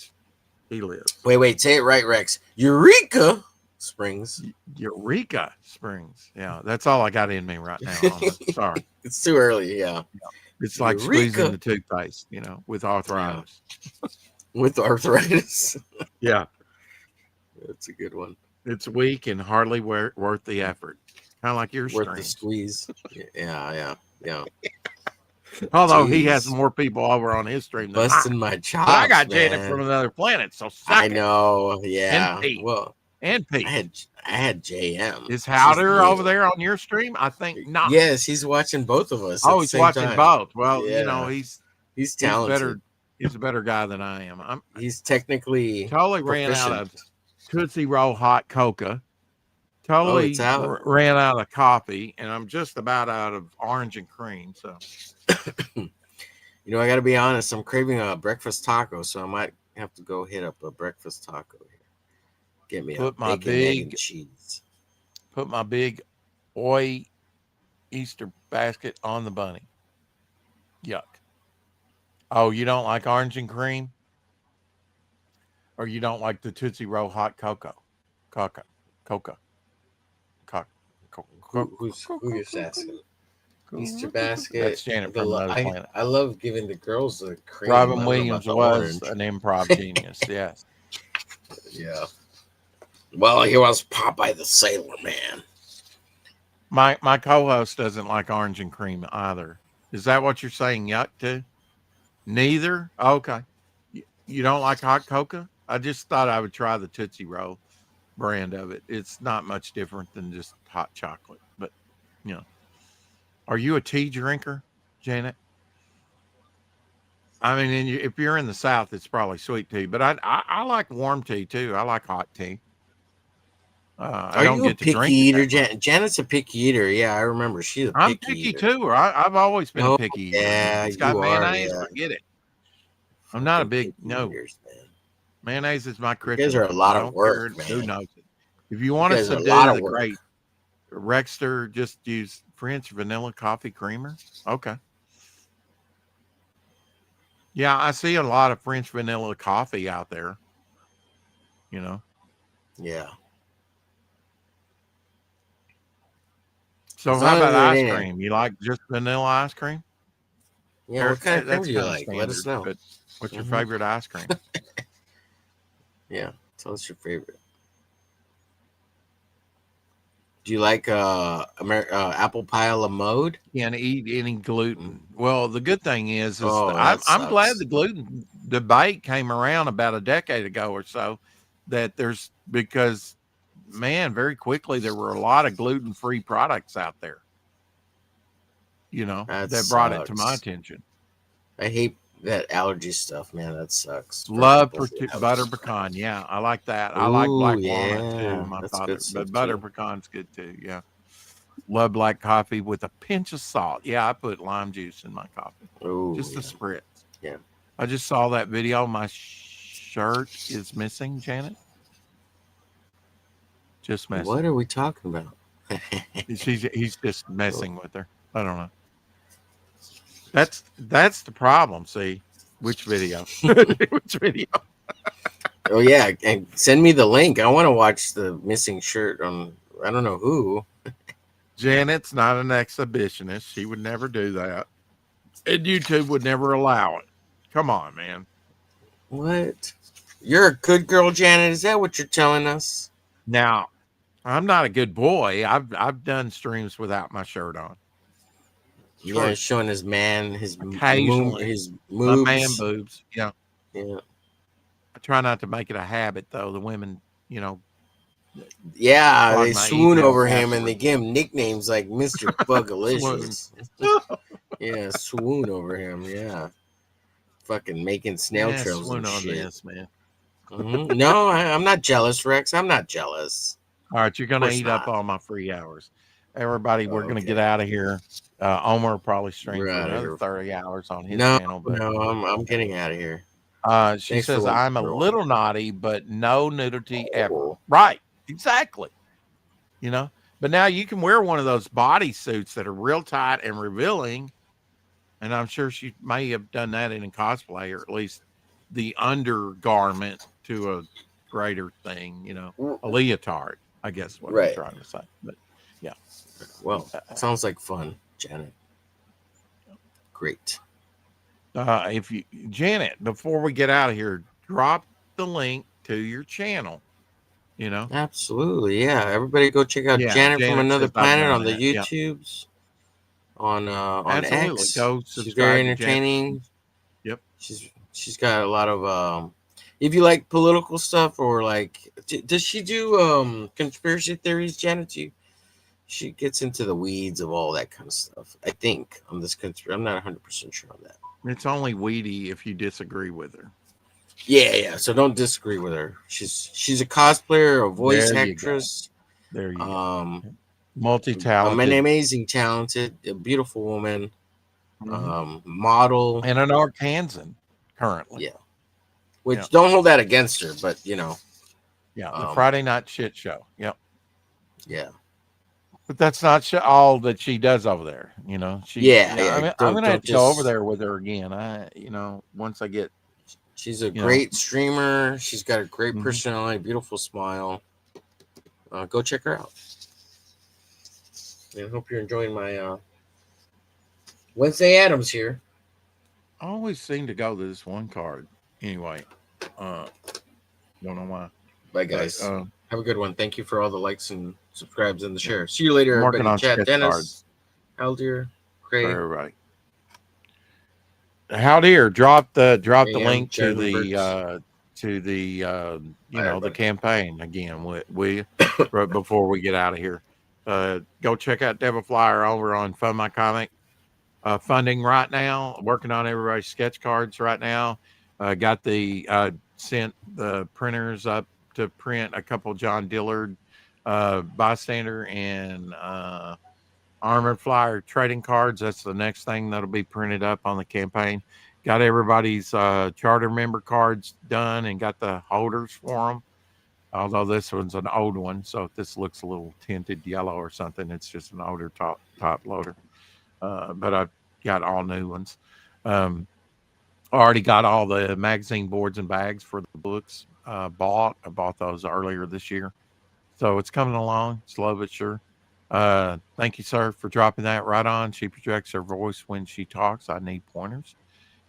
lives. Wait, say it right, Rex. Eureka Springs. Eureka Springs. Yeah, that's all I got in me right now. Homer. Sorry, It's too early, yeah. it's like squeezing Eureka the toothpaste, with yeah. arthritis. With arthritis. Yeah, That's a good one. it's weak and hardly worth the effort. Kind of like your Worth the streams. squeeze. Yeah. Although he has Jeez. more people over on his stream than Busting mine. my But I chops, got Janet man. from another planet, so I suck it. know, yeah. NP. Well, and I Pete. had I had JM. Is She's the Howder over main. there on your stream? I think not. Yes, he's watching both of us at Oh, the he's same watching time. both. Well, Yeah, he's he's better. talented. He's a better guy than I am. I'm He's technically totally ran out proficient. of Tootsie Roll hot coca. Oh, it's Totally out. ran out of coffee, and I'm just about out of orange and cream. So You know, I got to be honest. I'm craving a breakfast taco, so I might have to go hit up a breakfast taco here. Get me a put my bacon, egg, and big cheese. put my big Oi Easter basket on the bunny. Yuck. Oh, you don't like orange and cream, or you don't like the Tootsie Roll hot cocoa, coca, coca, coca. Who just asking? Easter That's basket. Janet from another planet. I love giving the girls the cream. I Robin don't know about Williams the was orange. an improv genius. Yes. Yeah. Well, here was Popeye the Sailor Man. My co-host doesn't like orange and cream either. Is that what you're saying? Yuck to? Neither. Okay. You don't like hot cocoa? I just thought I would try the Tootsie Roll brand of it. It's not much different than just hot chocolate. But you know, are you a tea drinker, Janet? I mean, if you're in the South, it's probably sweet tea. But I like warm tea too. I like hot tea. I Are don't you a get to picky drink it eater? that much. Janet's a picky eater. Yeah, I remember. She's a I'm picky picky eater. too. Or I've always been a Oh, picky eater. And if yeah, it's got you are. mayonnaise, Yeah. forget it. I'm not a Fucking big picky no. eaters, man. Mayonnaise is my You guys are a kryptonite. lot I of don't care work, who man. knows it. If you You want to guys are a lot subdue of the work. great Rexter, just use French vanilla coffee creamer. Okay. Yeah, I see a lot of French vanilla coffee out there. You know. Yeah. So As how long as about it ice ain't. cream? You like just vanilla ice cream? Yeah, what kind of cream That's do you kind of like? Let us standard. know. But what's your Hmm. favorite ice cream? Yeah. Tell us your favorite. Do you like apple pie a la mode? Can't eat any gluten. Well, the good thing is Oh, that I'm glad sucks. the gluten debate came around about a decade ago or so. That there's because man, very quickly there were a lot of gluten free products out there. You know That that brought it to my sucks. attention. I hate that allergy stuff, man. That sucks for Love people who have butter it. pecan. Yeah, I like that. I like Ooh, black walnut too. yeah. My That's good father, stuff but butter too. pecan's good too. Yeah, love black coffee with a pinch of salt. Yeah, I put lime juice in my coffee, Ooh, just a yeah. spritz. Yeah. I just saw that video. My shirt is missing, Janet. Just What messing. are we talking about? He's just Oh, messing with her. I don't know. That's the problem. See, which video? Which video? oh, yeah, and send me the link. I want to watch the missing shirt on. I don't know who. Janet's not an exhibitionist. She would never do that. And YouTube would never allow it. Come on, man. What? You're a good girl, Janet. Is that what you're telling us? Now, I'm not a good boy. I've done streams without my shirt on. Yeah, True. showing Occasionally. his My man moobs. boobs. Yeah. Yeah, I try not to make it a habit though. The women, yeah. clog They my swoon emails over him and they afterwards. give him nicknames like Mister Swoon. Bugalicious. Yeah, swoon over him. Yeah, fucking making snail Yeah, trails swoon and on shit. this, man. No, I'm not jealous, Rex. I'm not jealous. All right, you're Of gonna course eat up not. all my free hours. Everybody, we're Oh, gonna get okay, out of here. Omer will probably stream we're for out of another here. 30 hours on his No, channel, but no, I'm getting out of here. she Thanks for says letting I'm a me know. little naughty, but no nudity ever. Oh, Right, exactly. You know, but now you can wear one of those bodysuits that are real tight and revealing, and I'm sure she may have done that in a cosplay, or at least the undergarment to a greater thing. A leotard, I guess what I'm right. trying to say. But yeah. Well, sounds like fun, Janet. Great. If you, Janet, before we get out of here, drop the link to your channel. You know, Absolutely, yeah. Everybody go check out yeah. Janet from Janet Another says I've Planet done on the that. Yeah, YouTubes, on absolutely. X. Go She's very subscribe to Janet. entertaining. Yep. She's got a lot of if you like political stuff or like, does she do conspiracy theories, Janet? She gets into the weeds of all that kind of stuff. I think on this conspiracy, I'm not 100% sure on that. It's only weedy if you disagree with her. Yeah, yeah. So don't disagree with her. She's a cosplayer, a voice There you go. actress, There you go. um, an Multi-talented. amazing, talented, a beautiful woman, Mhm. model. And an Arkansan currently. Yeah, Yeah. which don't hold that against her, but Yeah. The um, Friday night shit show. Yep. yeah, But that's not all that she does over there. yeah, Yeah. I yeah. mean, I'm Don't gonna have don't to go over just. there with her again. Once I get, She's a you know, great streamer. She's got a great mhm. personality, beautiful smile. Go check her out. And I hope you're enjoying my Wednesday Adams here. I always seem to go to this one card. Anyway, uh, don't know why, Bye, but guys. Have a good one. Thank you for all the likes and subscribes and the yeah, share. See you later, I'm working everybody. on Chat, sketch Dennis, cards Aldir, for Cray, everybody. How dear, drop the AM, link to Chad the Roberts. Bye, the everybody. campaign again. We right before we get out of here. Go check out Devil Flyer over on Fund My Comic. Funding right now. Working on everybody's sketch cards right now. Got the sent the printers up to print a couple John Dillard, bystander, and Armored Flyer trading cards. That's the next thing that'll be printed up on the campaign. Got everybody's charter member cards done and got the holders for them. Although this one's an old one, so if this looks a little tinted yellow or something, it's just an older top loader. But I've got all new ones. Um, Already got all the magazine boards and bags for the books bought. I bought those earlier this year. So it's coming along, slow but sure. Thank you, sir, for dropping that right on. She projects her voice when she talks. I need pointers.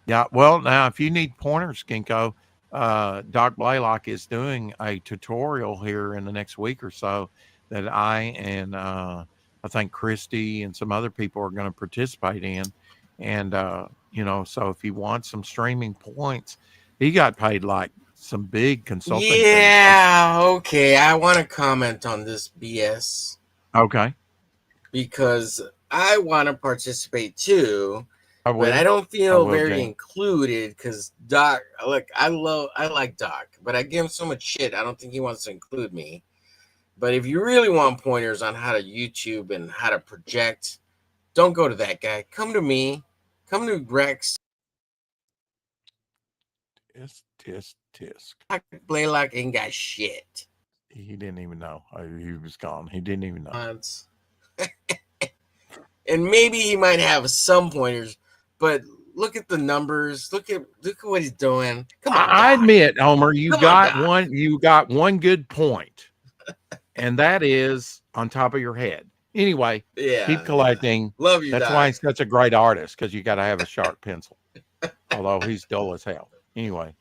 Yeah, well, now if you need pointers, Ginkgo, Doc Blaylock is doing a tutorial here in the next week or so that I and I think Christy and some other people are going to participate in. And so if you want some streaming points, he got paid like some big consulting fees. Yeah, okay. I want to comment on this BS Okay, because I want to participate too, I but I will. don't I feel will, very Jane. included because look, I like Doc, but I give him so much shit. I don't think he wants to include me. But if you really want pointers on how to YouTube and how to project, don't go to that guy. Come to me. Come to Rex. Tisk, tisk, tisk. Blaylock ain't got shit. He didn't even know. He was gone. He didn't even know. And maybe he might have some pointers, but look at the numbers. Look at what he's doing. Come on, I Doc. admit, Homer, you Come on, got Doc. one. You got one good point, and that is on top of your head. Anyway, keep Yeah, yeah. collecting. Love you, That's why Doc. he's such a great artist because you got to have a sharp pencil. Although he's dull as hell. Anyway,